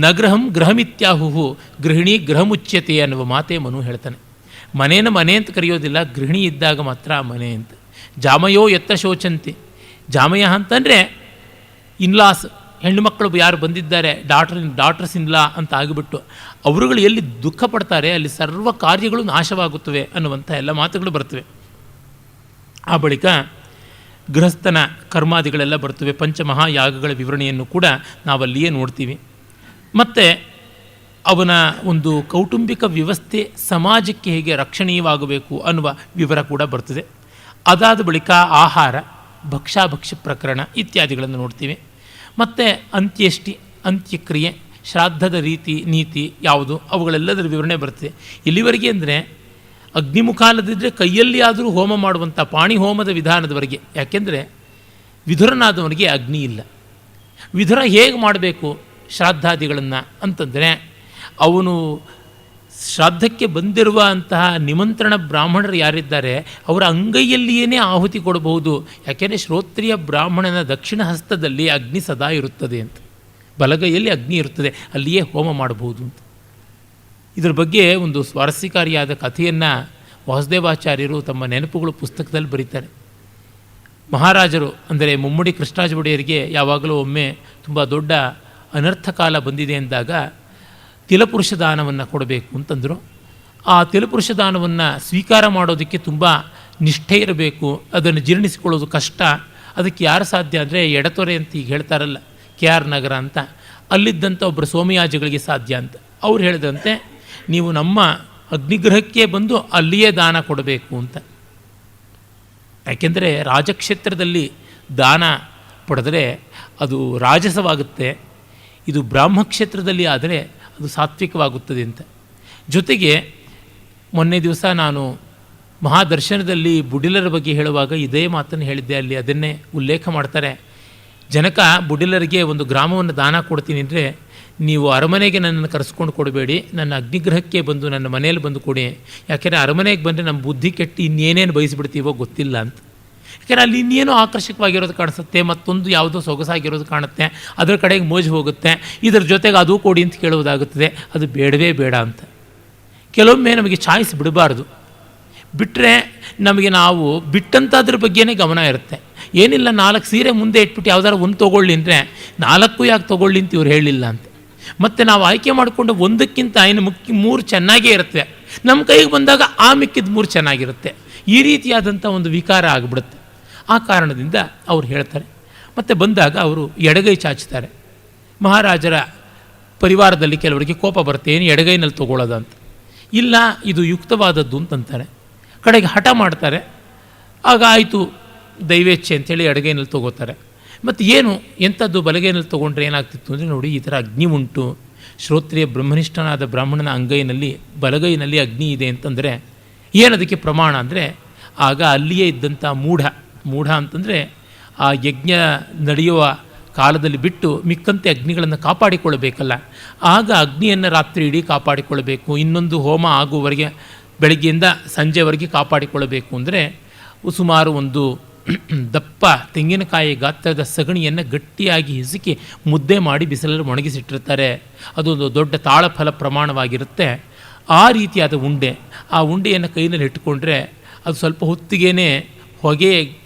S1: ನಗೃಹಂ ಗೃಹಮಿತ್ಯಾಹು ಗೃಹಿಣಿ ಗೃಹಮುಚ್ಯತೆ ಅನ್ನುವ ಮಾತೇ ಮನು ಹೇಳ್ತಾನೆ. ಮನೇನ ಮನೆ ಅಂತ ಕರೆಯೋದಿಲ್ಲ, ಗೃಹಿಣಿ ಇದ್ದಾಗ ಮಾತ್ರ ಮನೆ ಅಂತ. ಜಾಮಯೋ ಎತ್ತ ಶೋಚಂತೆ, ಜಾಮಯ ಅಂತಂದರೆ ಇನ್ಲಾಸ್, ಹೆಣ್ಣು ಮಕ್ಕಳು ಯಾರು ಬಂದಿದ್ದಾರೆ, ಡಾಟರ್ಸ್ ಇನ್ಲಾ ಅಂತ ಆಗಿಬಿಟ್ಟು ಅವರುಗಳು ಎಲ್ಲಿ ದುಃಖ ಪಡ್ತಾರೆ ಅಲ್ಲಿ ಸರ್ವ ಕಾರ್ಯಗಳು ನಾಶವಾಗುತ್ತವೆ ಅನ್ನುವಂಥ ಎಲ್ಲ ಮಾತುಗಳು ಬರ್ತವೆ. ಆ ಬಳಿಕ ಗೃಹಸ್ಥನ ಕರ್ಮಾದಿಗಳೆಲ್ಲ ಬರ್ತವೆ. ಪಂಚಮಹಾಯಾಗಗಳ ವಿವರಣೆಯನ್ನು ಕೂಡ ನಾವಲ್ಲಿಯೇ ನೋಡ್ತೀವಿ. ಮತ್ತು ಅವನ ಒಂದು ಕೌಟುಂಬಿಕ ವ್ಯವಸ್ಥೆ ಸಮಾಜಕ್ಕೆ ಹೇಗೆ ರಕ್ಷಣೀಯವಾಗಬೇಕು ಅನ್ನುವ ವಿವರ ಕೂಡ ಬರ್ತದೆ. ಅದಾದ ಬಳಿಕ ಆಹಾರ, ಭಕ್ಷ್ಯಾಭಕ್ಷ್ಯ ಪ್ರಕರಣ ಇತ್ಯಾದಿಗಳನ್ನು ನೋಡ್ತೀವಿ. ಮತ್ತು ಅಂತ್ಯೇಷ್ಟಿ, ಅಂತ್ಯಕ್ರಿಯೆ, ಶ್ರಾದ್ದದ ರೀತಿ ನೀತಿ ಯಾವುದು, ಅವುಗಳೆಲ್ಲದರ ವಿವರಣೆ ಬರ್ತದೆ. ಇಲ್ಲಿವರೆಗೆ ಅಂದರೆ ಅಗ್ನಿಮುಖಾಲದಿದ್ದರೆ ಕೈಯಲ್ಲಿ ಆದರೂ ಹೋಮ ಮಾಡುವಂಥ ಪಾಣಿ ಹೋಮದ ವಿಧಾನದವರೆಗೆ. ಯಾಕೆಂದರೆ ವಿಧುರನಾದವನಿಗೆ ಅಗ್ನಿ ಇಲ್ಲ. ವಿಧುರ ಹೇಗೆ ಮಾಡಬೇಕು ಶ್ರಾದ್ದಾದಿಗಳನ್ನು ಅಂತಂದರೆ, ಅವನು ಶ್ರಾದ್ದಕ್ಕೆ ಬಂದಿರುವ ಅಂತಹ ನಿಮಂತ್ರಣ ಬ್ರಾಹ್ಮಣರು ಯಾರಿದ್ದಾರೆ ಅವರ ಅಂಗೈಯಲ್ಲಿಯೇ ಆಹುತಿ ಕೊಡಬಹುದು. ಯಾಕೆಂದರೆ ಶ್ರೋತ್ರಿಯ ಬ್ರಾಹ್ಮಣನ ದಕ್ಷಿಣ ಹಸ್ತದಲ್ಲಿ ಅಗ್ನಿ ಸದಾ ಇರುತ್ತದೆ ಅಂತ, ಬಲಗೈಯಲ್ಲಿ ಅಗ್ನಿ ಇರುತ್ತದೆ, ಅಲ್ಲಿಯೇ ಹೋಮ ಮಾಡಬಹುದು ಅಂತ. ಇದರ ಬಗ್ಗೆ ಒಂದು ಸ್ವಾರಸ್ಯಕಾರಿಯಾದ ಕಥೆಯನ್ನು ವಾಸುದೇವಾಚಾರ್ಯರು ತಮ್ಮ ನೆನಪುಗಳು ಪುಸ್ತಕದಲ್ಲಿ ಬರೀತಾರೆ. ಮಹಾರಾಜರು ಅಂದರೆ ಮುಮ್ಮಡಿ ಕೃಷ್ಣರಾಜ ಒಡೆಯರಿಗೆ ಯಾವಾಗಲೂ ಒಮ್ಮೆ ತುಂಬ ದೊಡ್ಡ ಅನರ್ಥ ಕಾಲ ಬಂದಿದೆ ಎಂದಾಗ ತಿಲಪುರುಷ ದಾನವನ್ನು ಕೊಡಬೇಕು ಅಂತಂದರು. ಆ ತಿಲಪುರುಷ ದಾನವನ್ನು ಸ್ವೀಕಾರ ಮಾಡೋದಕ್ಕೆ ತುಂಬ ನಿಷ್ಠೆ ಇರಬೇಕು, ಅದನ್ನು ಜೀರ್ಣಿಸಿಕೊಳ್ಳೋದು ಕಷ್ಟ. ಅದಕ್ಕೆ ಯಾರು ಸಾಧ್ಯ ಅಂದರೆ ಎಡತೊರೆ ಅಂತ ಈಗ ಹೇಳ್ತಾರಲ್ಲ, KR ನಗರ ಅಂತ, ಅಲ್ಲಿದ್ದಂಥ ಒಬ್ಬರು ಸೋಮಯಾಜಿಗಳಿಗೆ ಸಾಧ್ಯ ಅಂತ. ಅವ್ರು ಹೇಳಿದಂತೆ ನೀವು ನಮ್ಮ ಅಗ್ನಿಗ್ರಹಕ್ಕೆ ಬಂದು ಅಲ್ಲಿಯೇ ದಾನ ಕೊಡಬೇಕು ಅಂತ. ಯಾಕೆಂದರೆ ರಾಜಕ್ಷೇತ್ರದಲ್ಲಿ ದಾನ ಪಡೆದರೆ ಅದು ರಾಜಸವಾಗುತ್ತೆ, ಇದು ಬ್ರಾಹ್ಮಕ್ಷೇತ್ರದಲ್ಲಿ ಆದರೆ ಅದು ಸಾತ್ವಿಕವಾಗುತ್ತದೆ ಅಂತ. ಜೊತೆಗೆ ಮೊನ್ನೆ ದಿವಸ ನಾನು ಮಹಾದರ್ಶನದಲ್ಲಿ ಬುಡಿಲರ ಬಗ್ಗೆ ಹೇಳುವಾಗ ಇದೇ ಮಾತನ್ನು ಹೇಳಿದ್ದೆ. ಅಲ್ಲಿ ಅದನ್ನೇ ಉಲ್ಲೇಖ ಮಾಡ್ತಾರೆ. ಜನಕ ಬುಡಿಲರಿಗೆ ಒಂದು ಗ್ರಾಮವನ್ನು ದಾನ ಕೊಡ್ತೀನಿ ಅಂದರೆ, ನೀವು ಅರಮನೆಗೆ ನನ್ನನ್ನು ಕರೆಸ್ಕೊಂಡು ಕೊಡಬೇಡಿ, ನನ್ನ ಅಗ್ನಿಗ್ರಹಕ್ಕೆ ಬಂದು ನನ್ನ ಮನೆಯಲ್ಲಿ ಬಂದು ಕೊಡಿ. ಯಾಕೆಂದರೆ ಅರಮನೆಗೆ ಬಂದರೆ ನಮ್ಮ ಬುದ್ಧಿ ಕೆಟ್ಟು ಇನ್ನೇನೇನು ಬಯಸಿಬಿಡ್ತೀವೋ ಗೊತ್ತಿಲ್ಲ ಅಂತ. ಯಾಕೆಂದರೆ ಅಲ್ಲಿ ಇನ್ನೇನೋ ಆಕರ್ಷಕವಾಗಿರೋದು ಕಾಣಿಸುತ್ತೆ, ಮತ್ತೊಂದು ಯಾವುದೋ ಸೊಗಸಾಗಿರೋದು ಕಾಣುತ್ತೆ, ಅದರ ಕಡೆಗೆ ಮೋಜು ಹೋಗುತ್ತೆ, ಇದರ ಜೊತೆಗೆ ಅದು ಕೊಡಿ ಅಂತ ಕೇಳುವುದಾಗುತ್ತದೆ. ಅದು ಬೇಡವೇ ಬೇಡ ಅಂತ. ಕೆಲವೊಮ್ಮೆ ನಮಗೆ ಚಾಯ್ಸ್ ಬಿಡಬಾರ್ದು. ಬಿಟ್ಟರೆ ನಮಗೆ ನಾವು ಬಿಟ್ಟಂಥದ್ರ ಬಗ್ಗೆನೇ ಗಮನ ಇರುತ್ತೆ. ಏನಿಲ್ಲ 4 ಸೀರೆ ಮುಂದೆ ಇಟ್ಬಿಟ್ಟು ಯಾವ್ದಾರು ಒಂದು ತೊಗೊಳ್ಳಿ ಅಂದರೆ 4 ಯಾಕೆ ತೊಗೊಳ್ಳಿ ಅಂತ ಇವ್ರು ಹೇಳಿಲ್ಲ ಅಂತ. ಮತ್ತು ನಾವು ಆಯ್ಕೆ ಮಾಡಿಕೊಂಡು ಒಂದಕ್ಕಿಂತ ಇನ್ನು 3 ಚೆನ್ನಾಗೇ ಇರುತ್ತೆ, ನಮ್ಮ ಕೈಗೆ ಬಂದಾಗ ಆ ಮಿಕ್ಕಿದ 3 ಚೆನ್ನಾಗಿರುತ್ತೆ. ಈ ರೀತಿಯಾದಂಥ ಒಂದು ವಿಕಾರ ಆಗಿಬಿಡುತ್ತೆ. ಆ ಕಾರಣದಿಂದ ಅವ್ರು ಹೇಳ್ತಾರೆ. ಮತ್ತು ಬಂದಾಗ ಅವರು ಎಡಗೈ ಚಾಚ್ತಾರೆ. ಮಹಾರಾಜರ ಪರಿವಾರದಲ್ಲಿ ಕೆಲವರಿಗೆ ಕೋಪ ಬರುತ್ತೆ, ಏನು ಎಡಗೈನಲ್ಲಿ ತೊಗೊಳ್ಳೋದು ಅಂತ. ಇಲ್ಲ, ಇದು ಯುಕ್ತವಾದದ್ದು ಅಂತಂತಾರೆ. ಕಡೆಗೆ ಹಠ ಮಾಡ್ತಾರೆ. ಆಗ ಆಯಿತು ದೈವೇಚ್ಛೆ ಅಂಥೇಳಿ ಎಡಗೈನಲ್ಲಿ ತೊಗೋತಾರೆ. ಮತ್ತು ಏನು ಎಂಥದ್ದು ಬಲಗೈನಲ್ಲಿ ತೊಗೊಂಡ್ರೆ ಏನಾಗ್ತಿತ್ತು ಅಂದರೆ, ನೋಡಿ ಈ ಥರ ಅಗ್ನಿ ಉಂಟು, ಶ್ರೋತ್ರಿಯ ಬ್ರಹ್ಮನಿಷ್ಠನಾದ ಬ್ರಾಹ್ಮಣನ ಅಂಗೈನಲ್ಲಿ ಬಲಗೈನಲ್ಲಿ ಅಗ್ನಿ ಇದೆ ಅಂತಂದರೆ ಏನದಕ್ಕೆ ಪ್ರಮಾಣ ಅಂದರೆ, ಆಗ ಅಲ್ಲಿಯೇ ಇದ್ದಂಥ ಮೂಢ ಅಂತಂದರೆ ಆ ಯಜ್ಞ ನಡೆಯುವ ಕಾಲದಲ್ಲಿ ಬಿಟ್ಟು ಮಿಕ್ಕಂತೆ ಅಗ್ನಿಗಳನ್ನು ಕಾಪಾಡಿಕೊಳ್ಳಬೇಕಲ್ಲ, ಆಗ ಅಗ್ನಿಯನ್ನು ರಾತ್ರಿ ಇಡೀ ಕಾಪಾಡಿಕೊಳ್ಳಬೇಕು, ಇನ್ನೊಂದು ಹೋಮ ಆಗುವವರೆಗೆ ಬೆಳಗ್ಗೆಯಿಂದ ಸಂಜೆವರೆಗೆ ಕಾಪಾಡಿಕೊಳ್ಳಬೇಕು ಅಂದರೆ ಸುಮಾರು ಒಂದು ದಪ್ಪ ತೆಂಗಿನಕಾಯಿ ಗಾತ್ರದ ಸಗಣಿಯನ್ನು ಗಟ್ಟಿಯಾಗಿ ಹಿಸುಕಿ ಮುದ್ದೆ ಮಾಡಿ ಬಿಸಿಲಲ್ಲಿ ಒಣಗಿಸಿಟ್ಟಿರ್ತಾರೆ. ಅದೊಂದು ದೊಡ್ಡ ತಾಳಫಲ ಪ್ರಮಾಣವಾಗಿರುತ್ತೆ. ಆ ರೀತಿಯಾದ ಉಂಡೆ, ಆ ಉಂಡೆಯನ್ನು ಕೈನಲ್ಲಿ ಇಟ್ಟುಕೊಂಡ್ರೆ ಅದು ಸ್ವಲ್ಪ ಹೊತ್ತಿಗೆ ಹೊಗೆ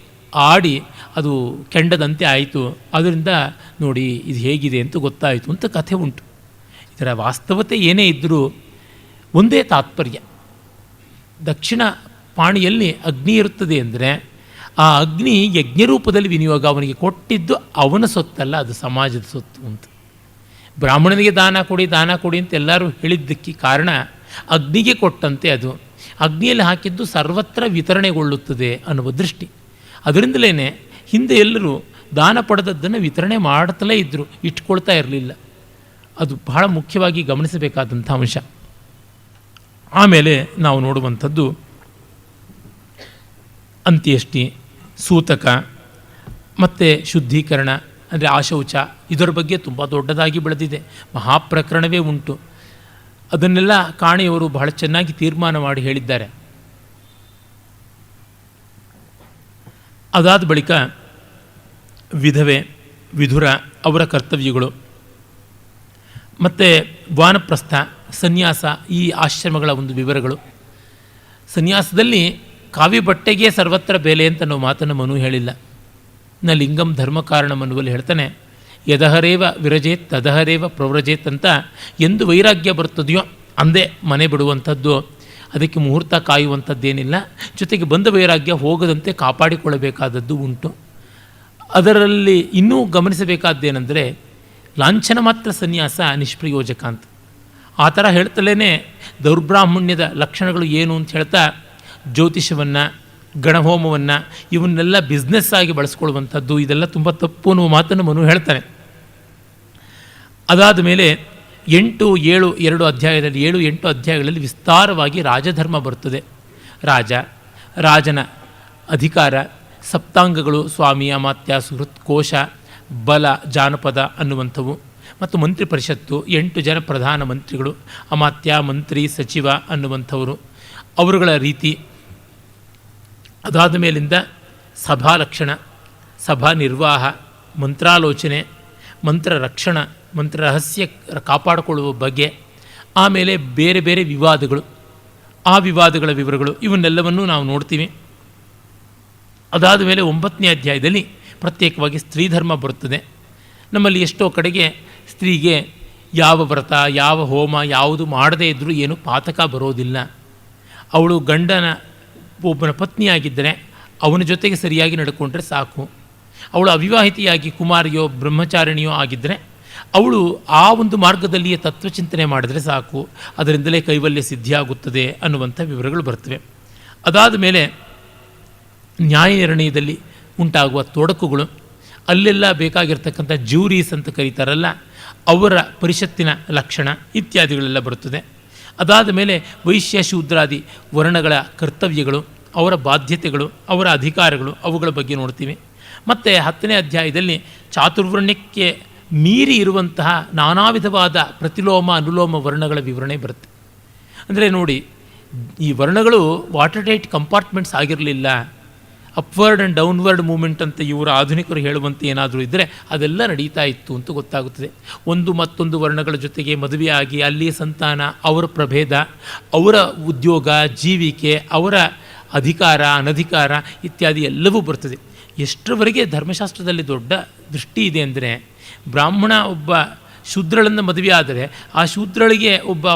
S1: ಆಡಿ ಅದು ಕೆಂಡದಂತೆ ಆಯಿತು. ಅದರಿಂದ ನೋಡಿ ಇದು ಹೇಗಿದೆ ಅಂತ ಗೊತ್ತಾಯಿತು ಅಂತ ಕಥೆ ಉಂಟು. ಇದರ ವಾಸ್ತವತೆ ಏನೇ ಇದ್ದರೂ ಒಂದೇ ತಾತ್ಪರ್ಯ. ದಕ್ಷಿಣ ಪಾಣಿಯಲ್ಲಿ ಅಗ್ನಿ ಇರುತ್ತದೆ ಅಂದರೆ ಆ ಅಗ್ನಿ ಯಜ್ಞರೂಪದಲ್ಲಿ ವಿನಿಯೋಗ, ಅವನಿಗೆ ಕೊಟ್ಟಿದ್ದು ಅವನ ಸೊತ್ತಲ್ಲ, ಅದು ಸಮಾಜದ ಸೊತ್ತು ಅಂತ. ಬ್ರಾಹ್ಮಣನಿಗೆ ದಾನ ಕೊಡಿ ಅಂತ ಎಲ್ಲರೂ ಹೇಳಿದ್ದಕ್ಕೆ ಕಾರಣ ಅಗ್ನಿಗೆ ಕೊಟ್ಟಂತೆ ಅದು ಅಗ್ನಿಯಲ್ಲಿ ಹಾಕಿದ್ದು ಸರ್ವತ್ರ ವಿತರಣೆಗೊಳ್ಳುತ್ತದೆ ಅನ್ನುವ ದೃಷ್ಟಿ. ಅದರಿಂದಲೇ ಹಿಂದೆ ಎಲ್ಲರೂ ದಾನ ಪಡೆದದ್ದನ್ನು ವಿತರಣೆ ಮಾಡ್ತಲೇ ಇದ್ದರು, ಇಟ್ಕೊಳ್ತಾ ಇರಲಿಲ್ಲ. ಅದು ಬಹಳ ಮುಖ್ಯವಾಗಿ ಗಮನಿಸಬೇಕಾದಂಥ ಅಂಶ. ಆಮೇಲೆ ನಾವು ನೋಡುವಂಥದ್ದು ಅಂತ್ಯಷ್ಟಿ, ಸೂತಕ ಮತ್ತು ಶುದ್ಧೀಕರಣ ಅಂದರೆ ಆಶೌಚ. ಇದರ ಬಗ್ಗೆ ತುಂಬ ದೊಡ್ಡದಾಗಿ ಬೆಳೆದಿದೆ, ಮಹಾಪ್ರಕರಣವೇ ಉಂಟು. ಅದನ್ನೆಲ್ಲ ಕಾಣಿಯವರು ಬಹಳ ಚೆನ್ನಾಗಿ ತೀರ್ಮಾನ ಮಾಡಿ ಹೇಳಿದ್ದಾರೆ. ಅದಾದ ಬಳಿಕ ವಿಧವೆ, ವಿಧುರ ಅವರ ಕರ್ತವ್ಯಗಳು, ಮತ್ತು ವಾನಪ್ರಸ್ಥ, ಸನ್ಯಾಸ, ಈ ಆಶ್ರಮಗಳ ಒಂದು ವಿವರಗಳು. ಸನ್ಯಾಸದಲ್ಲಿ ಕಾವಿ ಬಟ್ಟೆಗೆ ಸರ್ವತ್ರ ಬೆಲೆ ಅಂತ ನಾವು ಮಾತನ್ನು ಮನು ಹೇಳಿಲ್ಲ. ನ ಲಿಂಗಂ ಧರ್ಮ ಕಾರಣಂ ಅನ್ನುವಲ್ಲಿ ಹೇಳ್ತಾನೆ, ಯದಹರೇವ ವಿರಜೇತ್ ತದಹರೇವ ಪ್ರವ್ರಜೇತ್ ಅಂತ. ಎಂದು ವೈರಾಗ್ಯ ಬರ್ತದೆಯೋ ಅಂದೇ ಮನೆ ಬಿಡುವಂಥದ್ದು, ಅದಕ್ಕೆ ಮುಹೂರ್ತ ಕಾಯುವಂಥದ್ದೇನಿಲ್ಲ. ಜೊತೆಗೆ ಬಂದ ವೈರಾಗ್ಯ ಹೋಗದಂತೆ ಕಾಪಾಡಿಕೊಳ್ಳಬೇಕಾದದ್ದು ಉಂಟು. ಅದರಲ್ಲಿ ಇನ್ನೂ ಗಮನಿಸಬೇಕಾದ್ದೇನೆಂದರೆ, ಲಾಂಛನ ಮಾತ್ರ ಸನ್ಯಾಸ ನಿಷ್ಪ್ರಯೋಜಕ ಅಂತ. ಆ ಥರ ಹೇಳ್ತಲೇ ದೌರ್ಬ್ರಾಹ್ಮಣ್ಯದ ಲಕ್ಷಣಗಳು ಏನು ಅಂತ ಹೇಳ್ತಾ ಜ್ಯೋತಿಷವನ್ನು, ಗಣಹೋಮವನ್ನು ಇವನ್ನೆಲ್ಲ ಬಿಸ್ನೆಸ್ ಆಗಿ ಬಳಸ್ಕೊಳ್ಳುವಂಥದ್ದು, ಇದೆಲ್ಲ ತುಂಬ ತಪ್ಪು ಅನ್ನುವ ಮಾತನ್ನು ಮನು ಹೇಳ್ತಾನೆ. ಅದಾದ ಮೇಲೆ 8, 7, 2 ಅಧ್ಯಾಯದಲ್ಲಿ 7, 8 ಅಧ್ಯಾಯಗಳಲ್ಲಿ ವಿಸ್ತಾರವಾಗಿ ರಾಜಧರ್ಮ ಬರ್ತದೆ. ರಾಜನ ಅಧಿಕಾರ, ಸಪ್ತಾಂಗಗಳು, ಸ್ವಾಮಿ, ಅಮಾತ್ಯ, ಸುಹೃತ್, ಕೋಶ, ಬಲ, ಜಾನಪದ ಅನ್ನುವಂಥವು, ಮತ್ತು ಮಂತ್ರಿ ಪರಿಷತ್ತು, 8 ಜನ ಪ್ರಧಾನ ಮಂತ್ರಿಗಳು, ಅಮಾತ್ಯ, ಮಂತ್ರಿ, ಸಚಿವ ಅನ್ನುವಂಥವರು, ಅವರುಗಳ ರೀತಿ. ಅದಾದ ಮೇಲಿಂದ ಸಭಾ ಲಕ್ಷಣ, ಸಭಾ ನಿರ್ವಾಹ, ಮಂತ್ರಾಲೋಚನೆ, ಮಂತ್ರ ರಕ್ಷಣ, ಮಂತ್ರ ರಹಸ್ಯ ಕಾಪಾಡಿಕೊಳ್ಳುವ ಬಗ್ಗೆ, ಆಮೇಲೆ ಬೇರೆ ಬೇರೆ ವಿವಾದಗಳು, ಆ ವಿವಾದಗಳ ವಿವರಗಳು, ಇವನ್ನೆಲ್ಲವನ್ನೂ ನಾವು ನೋಡ್ತೀವಿ. ಅದಾದ ಮೇಲೆ 9ನೇ ಅಧ್ಯಾಯದಲ್ಲಿ ಪ್ರತ್ಯೇಕವಾಗಿ ಸ್ತ್ರೀಧರ್ಮ ಬರುತ್ತದೆ. ನಮ್ಮಲ್ಲಿ ಎಷ್ಟೋ ಕಡೆಗೆ ಸ್ತ್ರೀಗೆ ಯಾವ ವ್ರತ, ಯಾವ ಹೋಮ ಯಾವುದು ಮಾಡದೇ ಇದ್ದರೂ ಏನು ಪಾತಕ ಬರೋದಿಲ್ಲ. ಅವಳು ಗಂಡನ ಒಬ್ಬನ ಪತ್ನಿಯಾಗಿದ್ದರೆ ಅವನ ಜೊತೆಗೆ ಸರಿಯಾಗಿ ನಡ್ಕೊಂಡ್ರೆ ಸಾಕು. ಅವಳು ಅವಿವಾಹಿತೆಯಾಗಿ ಕುಮಾರಿಯೋ ಬ್ರಹ್ಮಚಾರಿಣಿಯೋ ಆಗಿದ್ದರೆ ಅವಳು ಆ ಒಂದು ಮಾರ್ಗದಲ್ಲಿಯೇ ತತ್ವಚಿಂತನೆ ಮಾಡಿದರೆ ಸಾಕು, ಅದರಿಂದಲೇ ಕೈವಲ್ಯ ಸಿದ್ಧಿಯಾಗುತ್ತದೆ ಅನ್ನುವಂಥ ವಿವರಗಳು ಬರ್ತವೆ. ಅದಾದ ಮೇಲೆ ನ್ಯಾಯನಿರ್ಣಯದಲ್ಲಿ ಉಂಟಾಗುವ ತೊಡಕುಗಳು, ಅಲ್ಲೆಲ್ಲ ಬೇಕಾಗಿರ್ತಕ್ಕಂಥ ಜ್ಯೂರೀಸ್ ಅಂತ ಕರೀತಾರಲ್ಲ, ಅವರ ಪರಿಷತ್ತಿನ ಲಕ್ಷಣ ಇತ್ಯಾದಿಗಳೆಲ್ಲ ಬರುತ್ತದೆ. ಅದಾದ ಮೇಲೆ ವೈಶ್ಯ ಶೂದ್ರಾದಿ ವರ್ಣಗಳ ಕರ್ತವ್ಯಗಳು, ಅವರ ಬಾಧ್ಯತೆಗಳು, ಅವರ ಅಧಿಕಾರಗಳು, ಅವುಗಳ ಬಗ್ಗೆ ನೋಡ್ತೀವಿ. ಮತ್ತು 10ನೇ ಅಧ್ಯಾಯದಲ್ಲಿ ಚಾತುರ್ವರ್ಣ್ಯಕ್ಕೆ ಮೀರಿ ಇರುವಂತಹ ನಾನಾ ವಿಧವಾದ ಪ್ರತಿಲೋಮ ಅನುಲೋಮ ವರ್ಣಗಳ ವಿವರಣೆ ಬರುತ್ತೆ. ಅಂದರೆ ನೋಡಿ, ಈ ವರ್ಣಗಳು ವಾಟರ್ ಟೈಟ್ ಕಂಪಾರ್ಟ್ಮೆಂಟ್ಸ್ ಆಗಿರಲಿಲ್ಲ. ಅಪ್ವರ್ಡ್ ಆ್ಯಂಡ್ ಡೌನ್ವರ್ಡ್ ಮೂಮೆಂಟ್ ಅಂತ ಇವರು ಆಧುನಿಕರು ಹೇಳುವಂತೆ ಏನಾದರೂ ಇದ್ದರೆ ಅದೆಲ್ಲ ನಡೀತಾ ಇತ್ತು ಅಂತ ಗೊತ್ತಾಗುತ್ತದೆ. ಒಂದು ಮತ್ತೊಂದು ವರ್ಣಗಳ ಜೊತೆಗೆ ಮದುವೆಯಾಗಿ ಅಲ್ಲಿ ಸಂತಾನ, ಅವರ ಪ್ರಭೇದ, ಅವರ ಉದ್ಯೋಗ, ಜೀವಿಕೆ, ಅವರ ಅಧಿಕಾರ ಅನಧಿಕಾರ ಇತ್ಯಾದಿ ಎಲ್ಲವೂ ಬರ್ತದೆ. ಎಷ್ಟರವರೆಗೆ ಧರ್ಮಶಾಸ್ತ್ರದಲ್ಲಿ ದೊಡ್ಡ ದೃಷ್ಟಿ ಇದೆ ಅಂದರೆ, ಬ್ರಾಹ್ಮಣ ಒಬ್ಬ ಶೂದ್ರಳನ್ನು ಮದುವೆ ಆದರೆ ಆ ಶೂದ್ರಳಿಗೆ ಒಬ್ಬ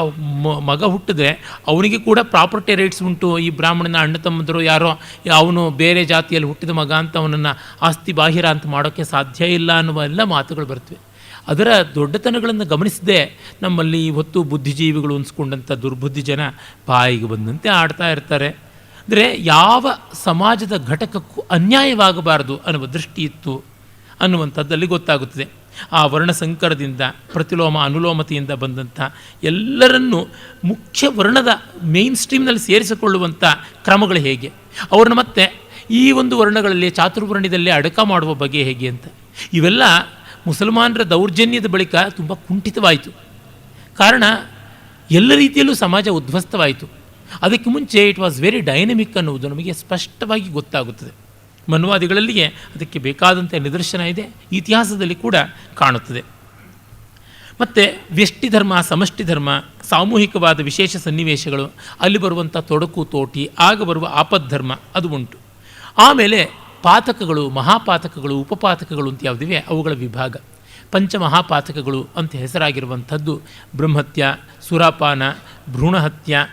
S1: ಮಗ ಹುಟ್ಟಿದ್ರೆ ಅವನಿಗೆ ಕೂಡ ಪ್ರಾಪರ್ಟಿ ರೈಟ್ಸ್ ಉಂಟು. ಈ ಬ್ರಾಹ್ಮಣನ ಅಣ್ಣ ತಮ್ಮಂದರು ಯಾರೋ ಅವನು ಬೇರೆ ಜಾತಿಯಲ್ಲಿ ಹುಟ್ಟಿದ ಮಗ ಅಂತ ಅವನನ್ನು ಆಸ್ತಿ ಬಾಹಿರ ಅಂತ ಮಾಡೋಕ್ಕೆ ಸಾಧ್ಯ ಇಲ್ಲ ಅನ್ನುವ ಎಲ್ಲ ಮಾತುಗಳು ಬರ್ತವೆ. ಅದರ ದೊಡ್ಡತನಗಳನ್ನು ಗಮನಿಸದೆ ನಮ್ಮಲ್ಲಿ ಇವತ್ತು ಬುದ್ಧಿಜೀವಿಗಳು ಅನಿಸ್ಕೊಂಡಂಥ ದುರ್ಬುದ್ಧಿ ಜನ ಬಾಯಿಗೆ ಬಂದಂತೆ ಆಡ್ತಾ ಇರ್ತಾರೆ. ಅಂದರೆ ಯಾವ ಸಮಾಜದ ಘಟಕಕ್ಕೂ ಅನ್ಯಾಯವಾಗಬಾರದು ಅನ್ನುವ ದೃಷ್ಟಿ ಇತ್ತು ಅನ್ನುವಂಥದ್ದಲ್ಲಿ ಗೊತ್ತಾಗುತ್ತದೆ. ಆ ವರ್ಣಸಂಕರದಿಂದ, ಪ್ರತಿಲೋಮ ಅನುಲೋಮತೆಯಿಂದ ಬಂದಂಥ ಎಲ್ಲರನ್ನೂ ಮುಖ್ಯ ವರ್ಣದ ಮೇನ್ ಸ್ಟ್ರೀಮ್ನಲ್ಲಿ ಸೇರಿಸಿಕೊಳ್ಳುವಂಥ ಕ್ರಮಗಳು ಹೇಗೆ, ಅವ್ರನ್ನ ಮತ್ತೆ ಈ ಒಂದು ವರ್ಣಗಳಲ್ಲಿ ಚಾತುರ್ವರ್ಣ್ಯದಲ್ಲಿ ಅಡಕ ಮಾಡುವ ಬಗೆ ಹೇಗೆ ಅಂತ, ಇವೆಲ್ಲ ಮುಸಲ್ಮಾನರ ದೌರ್ಜನ್ಯದ ಬಳಿಕ ತುಂಬ ಕುಂಠಿತವಾಯಿತು. ಕಾರಣ ಎಲ್ಲ ರೀತಿಯಲ್ಲೂ ಸಮಾಜ ಉದ್ಧ್ವಸ್ತವಾಯಿತು. ಅದಕ್ಕೆ ಮುಂಚೆ ಇಟ್ ವಾಸ್ ವೆರಿ ಡೈನಮಿಕ್ ಅನ್ನುವುದು ನಮಗೆ ಸ್ಪಷ್ಟವಾಗಿ ಗೊತ್ತಾಗುತ್ತದೆ. ಮನ್ವಾದಿಗಳಲ್ಲಿಯೇ ಅದಕ್ಕೆ ಬೇಕಾದಂಥ ನಿದರ್ಶನ ಇದೆ, ಇತಿಹಾಸದಲ್ಲಿ ಕೂಡ ಕಾಣುತ್ತದೆ. ಮತ್ತು ವ್ಯಷ್ಟಿ ಧರ್ಮ, ಸಮಷ್ಟಿ ಧರ್ಮ, ಸಾಮೂಹಿಕವಾದ ವಿಶೇಷ ಸನ್ನಿವೇಶಗಳು, ಅಲ್ಲಿ ಬರುವಂಥ ತೊಡಕು ತೋಟಿ, ಆಗ ಬರುವ ಆಪದ್ಧರ್ಮ ಅದು ಉಂಟು. ಆಮೇಲೆ ಪಾತಕಗಳು, ಮಹಾಪಾತಕಗಳು, ಉಪಪಾತಕಗಳು ಅಂತ ಯಾವುದಿವೆ ಅವುಗಳ ವಿಭಾಗ. ಪಂಚಮಹಾಪಾತಕಗಳು ಅಂತ ಹೆಸರಾಗಿರುವಂಥದ್ದು ಬ್ರಹ್ಮತ್ಯ, ಸುರಾಪಾನ, ಭ್ರೂಣಹತ್ಯ,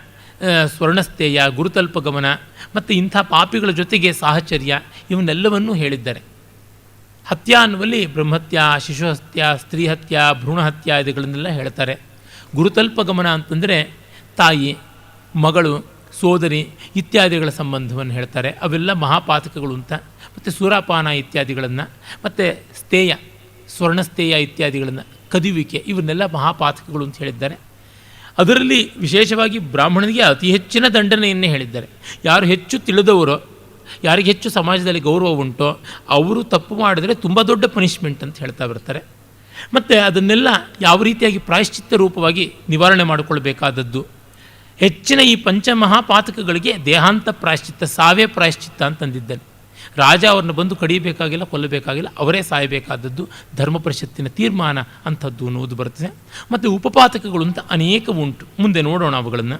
S1: ಸ್ವರ್ಣಸ್ಥೇಯ, ಗುರುತಲ್ಪಗಮನ ಮತ್ತು ಇಂಥ ಪಾಪಿಗಳ ಜೊತೆಗೆ ಸಾಹಚರ್ಯ, ಇವನ್ನೆಲ್ಲವನ್ನೂ ಹೇಳಿದ್ದಾರೆ. ಹತ್ಯ ಅನ್ನುವಲ್ಲಿ ಬ್ರಹ್ಮತ್ಯ, ಶಿಶುಹತ್ಯ, ಸ್ತ್ರೀಹತ್ಯ, ಭ್ರೂಣಹತ್ಯ ಇವುಗಳನ್ನೆಲ್ಲ ಹೇಳ್ತಾರೆ. ಗುರುತಲ್ಪಗಮನ ಅಂತಂದರೆ ತಾಯಿ, ಮಗಳು, ಸೋದರಿ ಇತ್ಯಾದಿಗಳ ಸಂಬಂಧವನ್ನು ಹೇಳ್ತಾರೆ. ಅವೆಲ್ಲ ಮಹಾಪಾತಕಗಳು ಅಂತ. ಮತ್ತು ಸುರಾಪಾನ ಇತ್ಯಾದಿಗಳನ್ನು, ಮತ್ತು ಸ್ಥೇಯ, ಸ್ವರ್ಣಸ್ಥೇಯ ಇತ್ಯಾದಿಗಳನ್ನು, ಕದಿಯುವಿಕೆ, ಇವನ್ನೆಲ್ಲ ಮಹಾಪಾತಕಗಳು ಅಂತ ಹೇಳಿದ್ದಾರೆ. ಅದರಲ್ಲಿ ವಿಶೇಷವಾಗಿ ಬ್ರಾಹ್ಮಣನಿಗೆ ಅತಿ ಹೆಚ್ಚಿನ ದಂಡನೆಯನ್ನೇ ಹೇಳಿದ್ದಾರೆ. ಯಾರು ಹೆಚ್ಚು ತಿಳಿದವರೋ, ಯಾರಿಗೆ ಹೆಚ್ಚು ಸಮಾಜದಲ್ಲಿ ಗೌರವ ಉಂಟೋ ಅವರು ತಪ್ಪು ಮಾಡಿದರೆ ತುಂಬ ದೊಡ್ಡ ಪನಿಷ್ಮೆಂಟ್ ಅಂತ ಹೇಳ್ತಾ ಬರ್ತಾರೆ. ಮತ್ತು ಅದನ್ನೆಲ್ಲ ಯಾವ ರೀತಿಯಾಗಿ ಪ್ರಾಯಶ್ಚಿತ್ತ ರೂಪವಾಗಿ ನಿವಾರಣೆ ಮಾಡಿಕೊಳ್ಬೇಕಾದದ್ದು. ಹೆಚ್ಚಿನ ಈ ಪಂಚಮಹಾಪಾತಕಗಳಿಗೆ ದೇಹಾಂತ ಪ್ರಾಯಶ್ಚಿತ್ತ, ಸಾವೇ ಪ್ರಾಯಶ್ಚಿತ್ತ ಅಂತಂದಿದ್ದಾನೆ. ರಾಜ ಅವ್ರನ್ನ ಬಂದು ಕಡಿಯಬೇಕಾಗಿಲ್ಲ, ಕೊಲ್ಲಬೇಕಾಗಿಲ್ಲ, ಅವರೇ ಸಾಯಬೇಕಾದದ್ದು ಧರ್ಮ ಪರಿಷತ್ತಿನ ತೀರ್ಮಾನ ಅಂಥದ್ದು ಅನ್ನೋದು ಬರ್ತದೆ. ಮತ್ತು ಉಪಪಾತಕಗಳು ಅಂತ ಅನೇಕ ಉಂಟು, ಮುಂದೆ ನೋಡೋಣ ಅವುಗಳನ್ನು,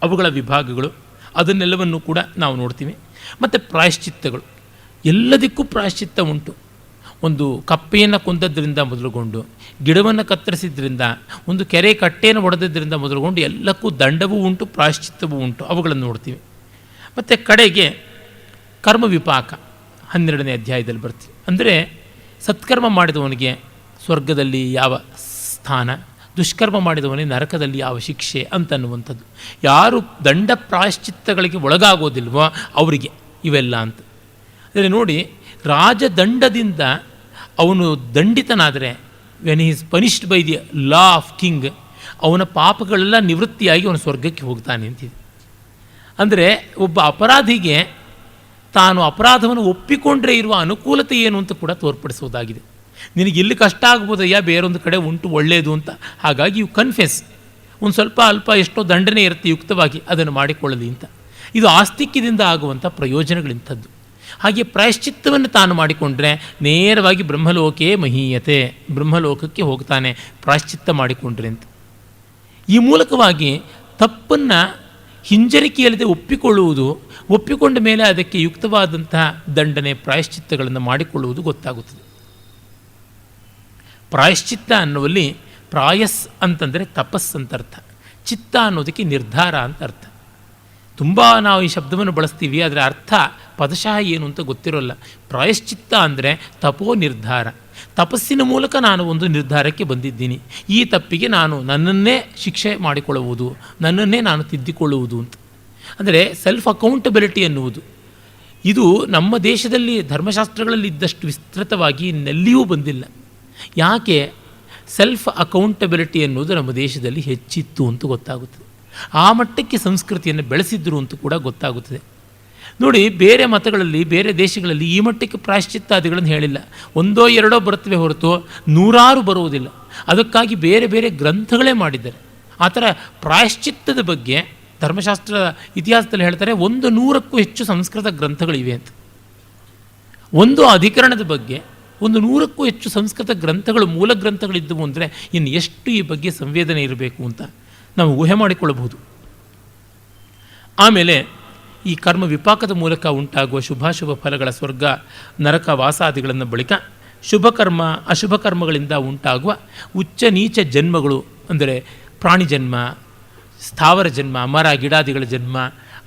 S1: ಅವುಗಳ ವಿಭಾಗಗಳು, ಅದನ್ನೆಲ್ಲವನ್ನು ಕೂಡ ನಾವು ನೋಡ್ತೀವಿ. ಮತ್ತು ಪ್ರಾಯಶ್ಚಿತ್ತಗಳು, ಎಲ್ಲದಕ್ಕೂ ಪ್ರಾಯಶ್ಚಿತ್ತ ಉಂಟು. ಒಂದು ಕಪ್ಪೆಯನ್ನು ಕೊಂದದ್ರಿಂದ ಮೊದಲುಗೊಂಡು, ಗಿಡವನ್ನು ಕತ್ತರಿಸಿದ್ರಿಂದ, ಒಂದು ಕೆರೆ ಕಟ್ಟೆಯನ್ನು ಒಡೆದಿದ್ದರಿಂದ ಮೊದಲುಗೊಂಡು ಎಲ್ಲಕ್ಕೂ ದಂಡವೂ ಉಂಟು, ಪ್ರಾಯಶ್ಚಿತ್ತವೂ ಉಂಟು. ಅವುಗಳನ್ನು ನೋಡ್ತೀವಿ. ಮತ್ತು ಕಡೆಗೆ ಕರ್ಮ ವಿಪಾಕ 12ನೇ ಅಧ್ಯಾಯದಲ್ಲಿ ಬರ್ತೀವಿ. ಅಂದರೆ ಸತ್ಕರ್ಮ ಮಾಡಿದವನಿಗೆ ಸ್ವರ್ಗದಲ್ಲಿ ಯಾವ ಸ್ಥಾನ, ದುಷ್ಕರ್ಮ ಮಾಡಿದವನಿಗೆ ನರಕದಲ್ಲಿ ಯಾವ ಶಿಕ್ಷೆ ಅಂತನ್ನುವಂಥದ್ದು. ಯಾರು ದಂಡ ಪ್ರಾಯಶ್ಚಿತ್ತಗಳಿಗೆ ಒಳಗಾಗೋದಿಲ್ವೋ ಅವರಿಗೆ ಇವೆಲ್ಲ ಅಂತ. ಅಂದರೆ ನೋಡಿ, ರಾಜದಂಡದಿಂದ ಅವನು ದಂಡಿತನಾದರೆ, when he is punished by the law of king, ಅವನ ಪಾಪಗಳೆಲ್ಲ ನಿವೃತ್ತಿಯಾಗಿ ಅವನು ಸ್ವರ್ಗಕ್ಕೆ ಹೋಗ್ತಾನೆ ಅಂತಿದೆ. ಅಂದರೆ ಒಬ್ಬ ಅಪರಾಧಿಗೆ ತಾನು ಅಪರಾಧವನ್ನು ಒಪ್ಪಿಕೊಂಡ್ರೆ ಇರುವ ಅನುಕೂಲತೆ ಏನು ಅಂತ ಕೂಡ ತೋರ್ಪಡಿಸುವುದಾಗಿದೆ. ನಿನಗೆ ಇಲ್ಲಿ ಕಷ್ಟ ಆಗ್ಬೋದಯ್ಯ, ಬೇರೊಂದು ಕಡೆ ಉಂಟು ಒಳ್ಳೆಯದು ಅಂತ. ಹಾಗಾಗಿ ಯು ಕನ್ಫೆಸ್, ಒಂದು ಸ್ವಲ್ಪ ಅಲ್ಪ ಎಷ್ಟೋ ದಂಡನೆ ಇರುತ್ತೆ ಯುಕ್ತವಾಗಿ, ಅದನ್ನು ಮಾಡಿಕೊಳ್ಳಲಿ ಅಂತ. ಇದು ಆಸ್ತಿಕ್ಯದಿಂದ ಆಗುವಂಥ ಪ್ರಯೋಜನಗಳಿಂಥದ್ದು. ಹಾಗೆ ಪ್ರಾಯಶ್ಚಿತ್ತವನ್ನು ತಾನು ಮಾಡಿಕೊಂಡ್ರೆ ನೇರವಾಗಿ ಬ್ರಹ್ಮಲೋಕೇ ಮಹೀಯತೆ, ಬ್ರಹ್ಮಲೋಕಕ್ಕೆ ಹೋಗ್ತಾನೆ ಪ್ರಾಯಶ್ಚಿತ್ತ ಮಾಡಿಕೊಂಡ್ರೆ ಅಂತ. ಈ ಮೂಲಕವಾಗಿ ತಪ್ಪನ್ನು ಹಿಂಜರಿಕೆಯಲ್ಲದೆ ಒಪ್ಪಿಕೊಳ್ಳುವುದು, ಒಪ್ಪಿಕೊಂಡ ಮೇಲೆ ಅದಕ್ಕೆ ಯುಕ್ತವಾದಂತಹ ದಂಡನೆ ಪ್ರಾಯಶ್ಚಿತ್ತಗಳನ್ನು ಮಾಡಿಕೊಳ್ಳುವುದು ಗೊತ್ತಾಗುತ್ತದೆ. ಪ್ರಾಯಶ್ಚಿತ್ತ ಅನ್ನುವಲ್ಲಿ ಪ್ರಾಯಸ್ ಅಂತಂದರೆ ತಪಸ್ ಅಂತ ಅರ್ಥ, ಚಿತ್ತ ಅನ್ನೋದಕ್ಕೆ ನಿರ್ಧಾರ ಅಂತ ಅರ್ಥ. ತುಂಬ ನಾವು ಈ ಶಬ್ದವನ್ನು ಬಳಸ್ತೀವಿ, ಅದರ ಅರ್ಥ ಪದಶಃ ಏನು ಅಂತ ಗೊತ್ತಿರೋಲ್ಲ. ಪ್ರಾಯಶ್ಚಿತ್ತ ಅಂದರೆ ತಪೋ ನಿರ್ಧಾರ. ತಪಸ್ಸಿನ ಮೂಲಕ ನಾನು ಒಂದು ನಿರ್ಧಾರಕ್ಕೆ ಬಂದಿದ್ದೀನಿ, ಈ ತಪ್ಪಿಗೆ ನಾನು ನನ್ನನ್ನೇ ಶಿಕ್ಷೆ ಮಾಡಿಕೊಳ್ಳುವುದು, ನನ್ನನ್ನೇ ನಾನು ತಿದ್ದಿಕೊಳ್ಳುವುದು ಅಂತ. ಅಂದರೆ ಸೆಲ್ಫ್ ಅಕೌಂಟಬಿಲಿಟಿ ಅನ್ನುವುದು ಇದು ನಮ್ಮ ದೇಶದಲ್ಲಿ ಧರ್ಮಶಾಸ್ತ್ರಗಳಲ್ಲಿ ಇದ್ದಷ್ಟು ವಿಸ್ತೃತವಾಗಿ ಇನ್ನೆಲ್ಲಿಯೂ ಬಂದಿಲ್ಲ. ಯಾಕೆ ಸೆಲ್ಫ್ ಅಕೌಂಟಬಿಲಿಟಿ ಅನ್ನೋದು ನಮ್ಮ ದೇಶದಲ್ಲಿ ಹೆಚ್ಚಿತ್ತು ಅಂತ ಗೊತ್ತಾಗುತ್ತದೆ. ಆ ಮಟ್ಟಕ್ಕೆ ಸಂಸ್ಕೃತಿಯನ್ನು ಬೆಳೆಸಿದ್ರು ಅಂತ ಕೂಡ ಗೊತ್ತಾಗುತ್ತದೆ. ನೋಡಿ, ಬೇರೆ ಮತಗಳಲ್ಲಿ, ಬೇರೆ ದೇಶಗಳಲ್ಲಿ ಈ ಮಟ್ಟಕ್ಕೆ ಪ್ರಾಯಶ್ಚಿತ್ತಾದಿಗಳನ್ನು ಹೇಳಿಲ್ಲ. ಒಂದೋ ಎರಡೋ ಬರುತ್ತವೆ ಹೊರತು ನೂರಾರು ಬರುವುದಿಲ್ಲ. ಅದಕ್ಕಾಗಿ ಬೇರೆ ಬೇರೆ ಗ್ರಂಥಗಳೇ ಮಾಡಿದ್ದಾರೆ. ಆ ಥರ ಪ್ರಾಯಶ್ಚಿತ್ತದ ಬಗ್ಗೆ ಧರ್ಮಶಾಸ್ತ್ರ ಇತಿಹಾಸದಲ್ಲಿ ಹೇಳ್ತಾರೆ 100ಕ್ಕೂ ಹೆಚ್ಚು ಸಂಸ್ಕೃತ ಗ್ರಂಥಗಳಿವೆ ಅಂತ. ಒಂದು ಅಧಿಕರಣದ ಬಗ್ಗೆ 100ಕ್ಕೂ ಹೆಚ್ಚು ಸಂಸ್ಕೃತ ಗ್ರಂಥಗಳು, ಮೂಲ ಗ್ರಂಥಗಳಿದ್ದವು ಅಂದರೆ ಇನ್ನು ಎಷ್ಟು ಈ ಬಗ್ಗೆ ಸಂವೇದನೆ ಇರಬೇಕು ಅಂತ ನಾವು ಊಹೆ ಮಾಡಿಕೊಳ್ಳಬಹುದು. ಆಮೇಲೆ ಈ ಕರ್ಮ ವಿಪಾಕದ ಮೂಲಕ ಉಂಟಾಗುವ ಶುಭಾಶುಭ ಫಲಗಳ ಸ್ವರ್ಗ ನರಕ ವಾಸಾದಿಗಳನ್ನು ಬಳಿಕ ಶುಭ ಕರ್ಮ ಅಶುಭ ಕರ್ಮಗಳಿಂದ ಉಂಟಾಗುವ ಉಚ್ಚ ನೀಚ ಜನ್ಮಗಳು, ಅಂದರೆ ಪ್ರಾಣಿ ಜನ್ಮ, ಸ್ಥಾವರ ಜನ್ಮ, ಮರ ಗಿಡಾದಿಗಳ ಜನ್ಮ,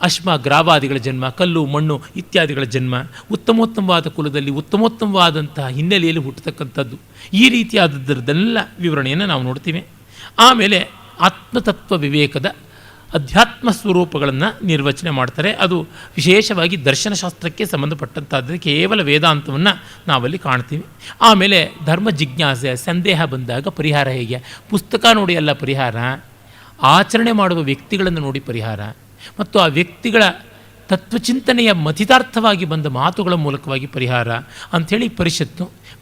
S1: ಅಶ್ಮ ಗ್ರಾವಾದಿಗಳ ಜನ್ಮ, ಕಲ್ಲು ಮಣ್ಣು ಇತ್ಯಾದಿಗಳ ಜನ್ಮ, ಉತ್ತಮೋತ್ತಮವಾದ ಕುಲದಲ್ಲಿ ಉತ್ತಮೋತ್ತಮವಾದಂತಹ ಹಿನ್ನೆಲೆಯಲ್ಲಿ ಹುಟ್ಟತಕ್ಕಂಥದ್ದು, ಈ ರೀತಿಯಾದದ್ದರದೆಲ್ಲ ವಿವರಣೆಯನ್ನು ನಾವು ನೋಡ್ತೀವಿ. ಆಮೇಲೆ ಆತ್ಮತತ್ವ ವಿವೇಕದ ಅಧ್ಯಾತ್ಮ ಸ್ವರೂಪಗಳನ್ನು ನಿರ್ವಚನೆ ಮಾಡ್ತಾರೆ. ಅದು ವಿಶೇಷವಾಗಿ ದರ್ಶನಶಾಸ್ತ್ರಕ್ಕೆ ಸಂಬಂಧಪಟ್ಟಂಥದ್ದು, ಕೇವಲ ವೇದಾಂತವನ್ನು ನಾವಲ್ಲಿ ಕಾಣ್ತೀವಿ. ಆಮೇಲೆ ಧರ್ಮ ಜಿಜ್ಞಾಸೆ, ಸಂದೇಹ ಬಂದಾಗ ಪರಿಹಾರ ಹೇಗೆ, ಪುಸ್ತಕ ನೋಡಿ ಅಲ್ಲ ಪರಿಹಾರ, ಆಚರಣೆ ಮಾಡುವ ವ್ಯಕ್ತಿಗಳನ್ನು ನೋಡಿ ಪರಿಹಾರ, ಮತ್ತು ಆ ವ್ಯಕ್ತಿಗಳ ತತ್ವಚಿಂತನೆಯ ಮಥಿತಾರ್ಥವಾಗಿ ಬಂದ ಮಾತುಗಳ ಮೂಲಕವಾಗಿ ಪರಿಹಾರ ಅಂಥೇಳಿ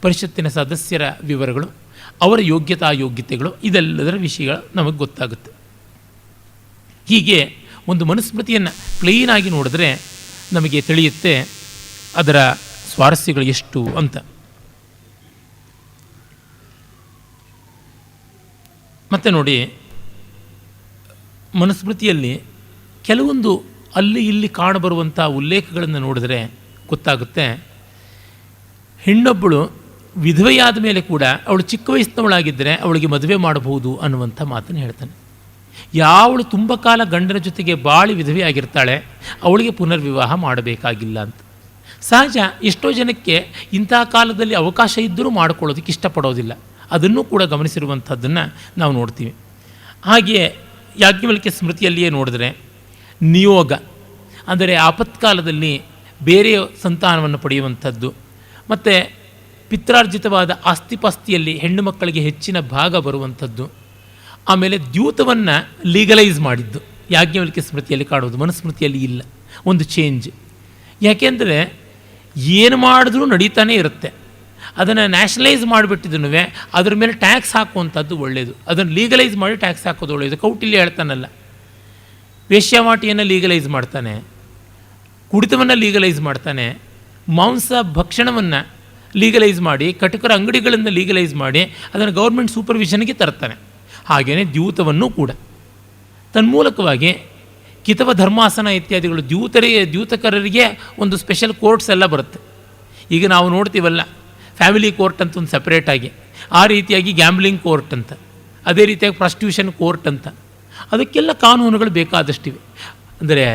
S1: ಪರಿಷತ್ತಿನ ಸದಸ್ಯರ ವಿವರಗಳು, ಅವರ ಯೋಗ್ಯತೆಗಳು, ಇದೆಲ್ಲದರ ವಿಷಯಗಳು ನಮಗೆ ಗೊತ್ತಾಗುತ್ತೆ. ಹೀಗೆ ಒಂದು ಮನುಸ್ಮೃತಿಯನ್ನು ಪ್ಲೇನಾಗಿ ನೋಡಿದ್ರೆ ನಮಗೆ ತಿಳಿಯುತ್ತೆ ಅದರ ಸ್ವಾರಸ್ಯಗಳು ಎಷ್ಟು ಅಂತ. ಮತ್ತು ನೋಡಿ, ಮನುಸ್ಮೃತಿಯಲ್ಲಿ ಕೆಲವೊಂದು ಅಲ್ಲಿ ಇಲ್ಲಿ ಕಾಣಬರುವಂಥ ಉಲ್ಲೇಖಗಳನ್ನು ನೋಡಿದ್ರೆ ಗೊತ್ತಾಗುತ್ತೆ. ಹೆಣ್ಣೊಬ್ಬಳು ವಿಧವೆಯಾದ ಮೇಲೆ ಕೂಡ ಅವಳು ಚಿಕ್ಕ ವಯಸ್ಸಿನವಳಾಗಿದ್ದರೆ ಅವಳಿಗೆ ಮದುವೆ ಮಾಡಬಹುದು ಅನ್ನುವಂಥ ಮಾತನ್ನು ಹೇಳ್ತಾನೆ. ಯಾವಳು ತುಂಬ ಕಾಲ ಗಂಡನ ಜೊತೆಗೆ ಬಾಳಿ ವಿಧವೆಯಾಗಿರ್ತಾಳೆ ಅವಳಿಗೆ ಪುನರ್ವಿವಾಹ ಮಾಡಬೇಕಾಗಿಲ್ಲ ಅಂತ. ಸಹಜ, ಎಷ್ಟೋ ಜನಕ್ಕೆ ಇಂಥ ಕಾಲದಲ್ಲಿ ಅವಕಾಶ ಇದ್ದರೂ ಮಾಡಿಕೊಳ್ಳೋದಕ್ಕೆ ಇಷ್ಟಪಡೋದಿಲ್ಲ. ಅದನ್ನು ಕೂಡ ಗಮನಿಸಿರುವಂಥದ್ದನ್ನು ನಾವು ನೋಡ್ತೀವಿ. ಹಾಗೆಯೇ ಯಾಜ್ಞವಲ್ಕ್ಯ ಸ್ಮೃತಿಯಲ್ಲಿಯೇ ನೋಡಿದ್ರೆ ನಿಯೋಗ, ಅಂದರೆ ಆಪತ್ಕಾಲದಲ್ಲಿ ಬೇರೆಯ ಸಂತಾನವನ್ನು ಪಡೆಯುವಂಥದ್ದು, ಮತ್ತು ಪಿತ್ರಾರ್ಜಿತವಾದ ಆಸ್ತಿಪಾಸ್ತಿಯಲ್ಲಿ ಹೆಣ್ಣು ಮಕ್ಕಳಿಗೆ ಹೆಚ್ಚಿನ ಭಾಗ ಬರುವಂಥದ್ದು, ಆಮೇಲೆ ದ್ಯೂತವನ್ನು ಲೀಗಲೈಸ್ ಮಾಡಿದ್ದು ಯಾಜ್ಞವಲ್ಕ್ಯ ಸ್ಮೃತಿಯಲ್ಲಿ ಕಾಣುವುದು, ಮನುಸ್ಮೃತಿಯಲ್ಲಿ ಇಲ್ಲ. ಒಂದು ಚೇಂಜ್. ಯಾಕೆಂದರೆ ಏನು ಮಾಡಿದ್ರೂ ನಡೀತಾನೆ ಇರುತ್ತೆ. ಅದನ್ನು ನ್ಯಾಷನಲೈಸ್ ಮಾಡಿಬಿಟ್ಟಿದ್ದನು ಅದ್ರ ಮೇಲೆ ಟ್ಯಾಕ್ಸ್ ಹಾಕುವಂಥದ್ದು ಒಳ್ಳೆಯದು. ಅದನ್ನು ಲೀಗಲೈಸ್ ಮಾಡಿ ಟ್ಯಾಕ್ಸ್ ಹಾಕೋದು ಒಳ್ಳೆಯದು. ಕೌಟಿಲ್ಯ ಹೇಳ್ತಾನಲ್ಲ, ವೇಶ್ಯಾವಾಟಿಯನ್ನು ಲೀಗಲೈಸ್ ಮಾಡ್ತಾನೆ, ಕುಡಿತವನ್ನು ಲೀಗಲೈಸ್ ಮಾಡ್ತಾನೆ, ಮಾಂಸ ಭಕ್ಷಣವನ್ನು ಲೀಗಲೈಸ್ ಮಾಡಿ, ಕಟಕರ ಅಂಗಡಿಗಳನ್ನು ಲೀಗಲೈಸ್ ಮಾಡಿ ಅದನ್ನು ಗೌರ್ಮೆಂಟ್ ಸೂಪರ್ವಿಷನ್ಗೆ ತರ್ತಾನೆ. ಹಾಗೆಯೇ ದ್ಯೂತವನ್ನು ಕೂಡ ತನ್ಮೂಲಕವಾಗಿ ಕಿತವ ಧರ್ಮಾಸನ ಇತ್ಯಾದಿಗಳು, ದ್ಯೂತಕರರಿಗೆ ಒಂದು ಸ್ಪೆಷಲ್ ಕೋರ್ಟ್ಸ್ ಎಲ್ಲ ಬರುತ್ತೆ. ಈಗ ನಾವು ನೋಡ್ತೀವಲ್ಲ, ಫ್ಯಾಮಿಲಿ ಕೋರ್ಟ್ ಅಂತ ಒಂದು ಸಪ್ರೇಟಾಗಿ, ಆ ರೀತಿಯಾಗಿ ಗ್ಯಾಂಬ್ಲಿಂಗ್ ಕೋರ್ಟ್ ಅಂತ, ಅದೇ ರೀತಿಯಾಗಿ ಪ್ರಾಸ್ಟಿಟ್ಯೂಷನ್ ಕೋರ್ಟ್ ಅಂತ, ಅದಕ್ಕೆಲ್ಲ ಕಾನೂನುಗಳು ಬೇಕಾದಷ್ಟಿವೆ. ಅಂದರೆ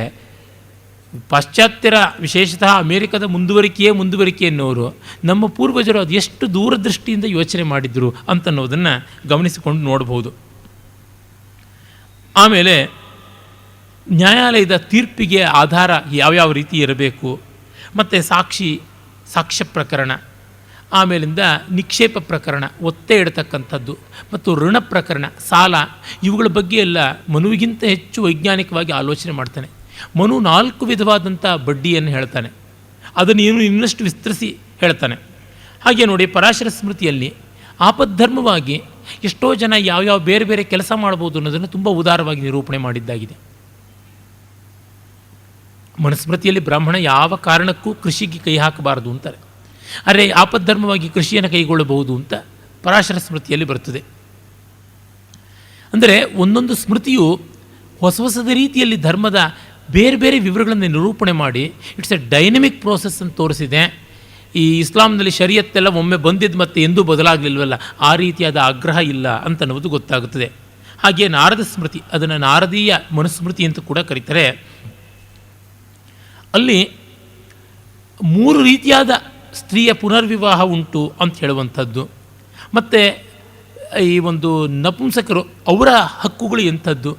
S1: ಪಾಶ್ಚಾತ್ಯರ, ವಿಶೇಷತಃ ಅಮೇರಿಕದ ಮುಂದುವರಿಕೆ ಎನ್ನುವರು ನಮ್ಮ ಪೂರ್ವಜರು ಅದು ಎಷ್ಟು ದೂರದೃಷ್ಟಿಯಿಂದ ಯೋಚನೆ ಮಾಡಿದ್ರು ಅಂತನ್ನೋದನ್ನು ಗಮನಿಸಿಕೊಂಡು ನೋಡ್ಬೋದು. ಆಮೇಲೆ ನ್ಯಾಯಾಲಯದ ತೀರ್ಪಿಗೆ ಆಧಾರ ಯಾವ್ಯಾವ ರೀತಿ ಇರಬೇಕು, ಮತ್ತು ಸಾಕ್ಷ್ಯ ಪ್ರಕರಣ, ಆಮೇಲಿಂದ ನಿಕ್ಷೇಪ ಪ್ರಕರಣ, ಒತ್ತೆ ಇಡತಕ್ಕಂಥದ್ದು, ಮತ್ತು ಋಣ ಪ್ರಕರಣ, ಸಾಲ, ಇವುಗಳ ಬಗ್ಗೆ ಎಲ್ಲ ಮನುವಿಗಿಂತ ಹೆಚ್ಚು ವೈಜ್ಞಾನಿಕವಾಗಿ ಆಲೋಚನೆ ಮಾಡ್ತಾನೆ. ಮನು 4 ವಿಧವಾದಂಥ ಬಡ್ಡಿಯನ್ನು ಹೇಳ್ತಾನೆ, ಅದನ್ನು ಇನ್ನಷ್ಟು ವಿಸ್ತರಿಸಿ ಹೇಳ್ತಾನೆ. ಹಾಗೆ ನೋಡಿ, ಪರಾಶರ ಸ್ಮೃತಿಯಲ್ಲಿ ಆಪದ್ಧರ್ಮವಾಗಿ ಎಷ್ಟೋ ಜನ ಯಾವ್ಯಾವ ಬೇರೆ ಬೇರೆ ಕೆಲಸ ಮಾಡ್ಬೋದು ಅನ್ನೋದನ್ನು ತುಂಬ ಉದಾರವಾಗಿ ನಿರೂಪಣೆ ಮಾಡಿದ್ದಾಗಿದೆ. ಮನುಸ್ಮೃತಿಯಲ್ಲಿ ಬ್ರಾಹ್ಮಣ ಯಾವ ಕಾರಣಕ್ಕೂ ಕೃಷಿಗೆ ಕೈ ಹಾಕಬಾರದು ಅಂತಾರೆ. ಆದರೆ ಆಪದ್ಧರ್ಮವಾಗಿ ಕೃಷಿಯನ್ನು ಕೈಗೊಳ್ಳಬಹುದು ಅಂತ ಪರಾಶರ ಸ್ಮೃತಿಯಲ್ಲಿ ಬರ್ತದೆ. ಅಂದರೆ ಒಂದೊಂದು ಸ್ಮೃತಿಯು ಹೊಸದ ರೀತಿಯಲ್ಲಿ ಧರ್ಮದ ಬೇರೆ ಬೇರೆ ವಿವರಗಳನ್ನು ನಿರೂಪಣೆ ಮಾಡಿ ಇಟ್ಸ್ ಎ ಡೈನಮಿಕ್ ಪ್ರೋಸೆಸ್ ಅಂತ ತೋರಿಸಿದೆ. ಈ ಇಸ್ಲಾಂನಲ್ಲಿ ಶರಿಯತ್ತೆಲ್ಲ ಒಮ್ಮೆ ಬಂದಿದ್ದು ಮತ್ತೆ ಎಂದೂ ಬದಲಾಗಲಿಲ್ವಲ್ಲ, ಆ ರೀತಿಯಾದ ಆಗ್ರಹ ಇಲ್ಲ ಅಂತನ್ನುವುದು ಗೊತ್ತಾಗುತ್ತದೆ. ಹಾಗೆಯೇ ನಾರದ ಸ್ಮೃತಿ, ಅದನ್ನು ನಾರದೀಯ ಮನುಸ್ಮೃತಿ ಅಂತ ಕೂಡ ಕರೀತಾರೆ. ಅಲ್ಲಿ 3 ರೀತಿಯಾದ ಸ್ತ್ರೀಯ ಪುನರ್ವಿವಾಹ ಉಂಟು ಅಂತ ಹೇಳುವಂಥದ್ದು. ಮತ್ತು ಈ ಒಂದು ನಪುಂಸಕರು ಅವರ ಹಕ್ಕುಗಳು ಎಂಥದ್ದು,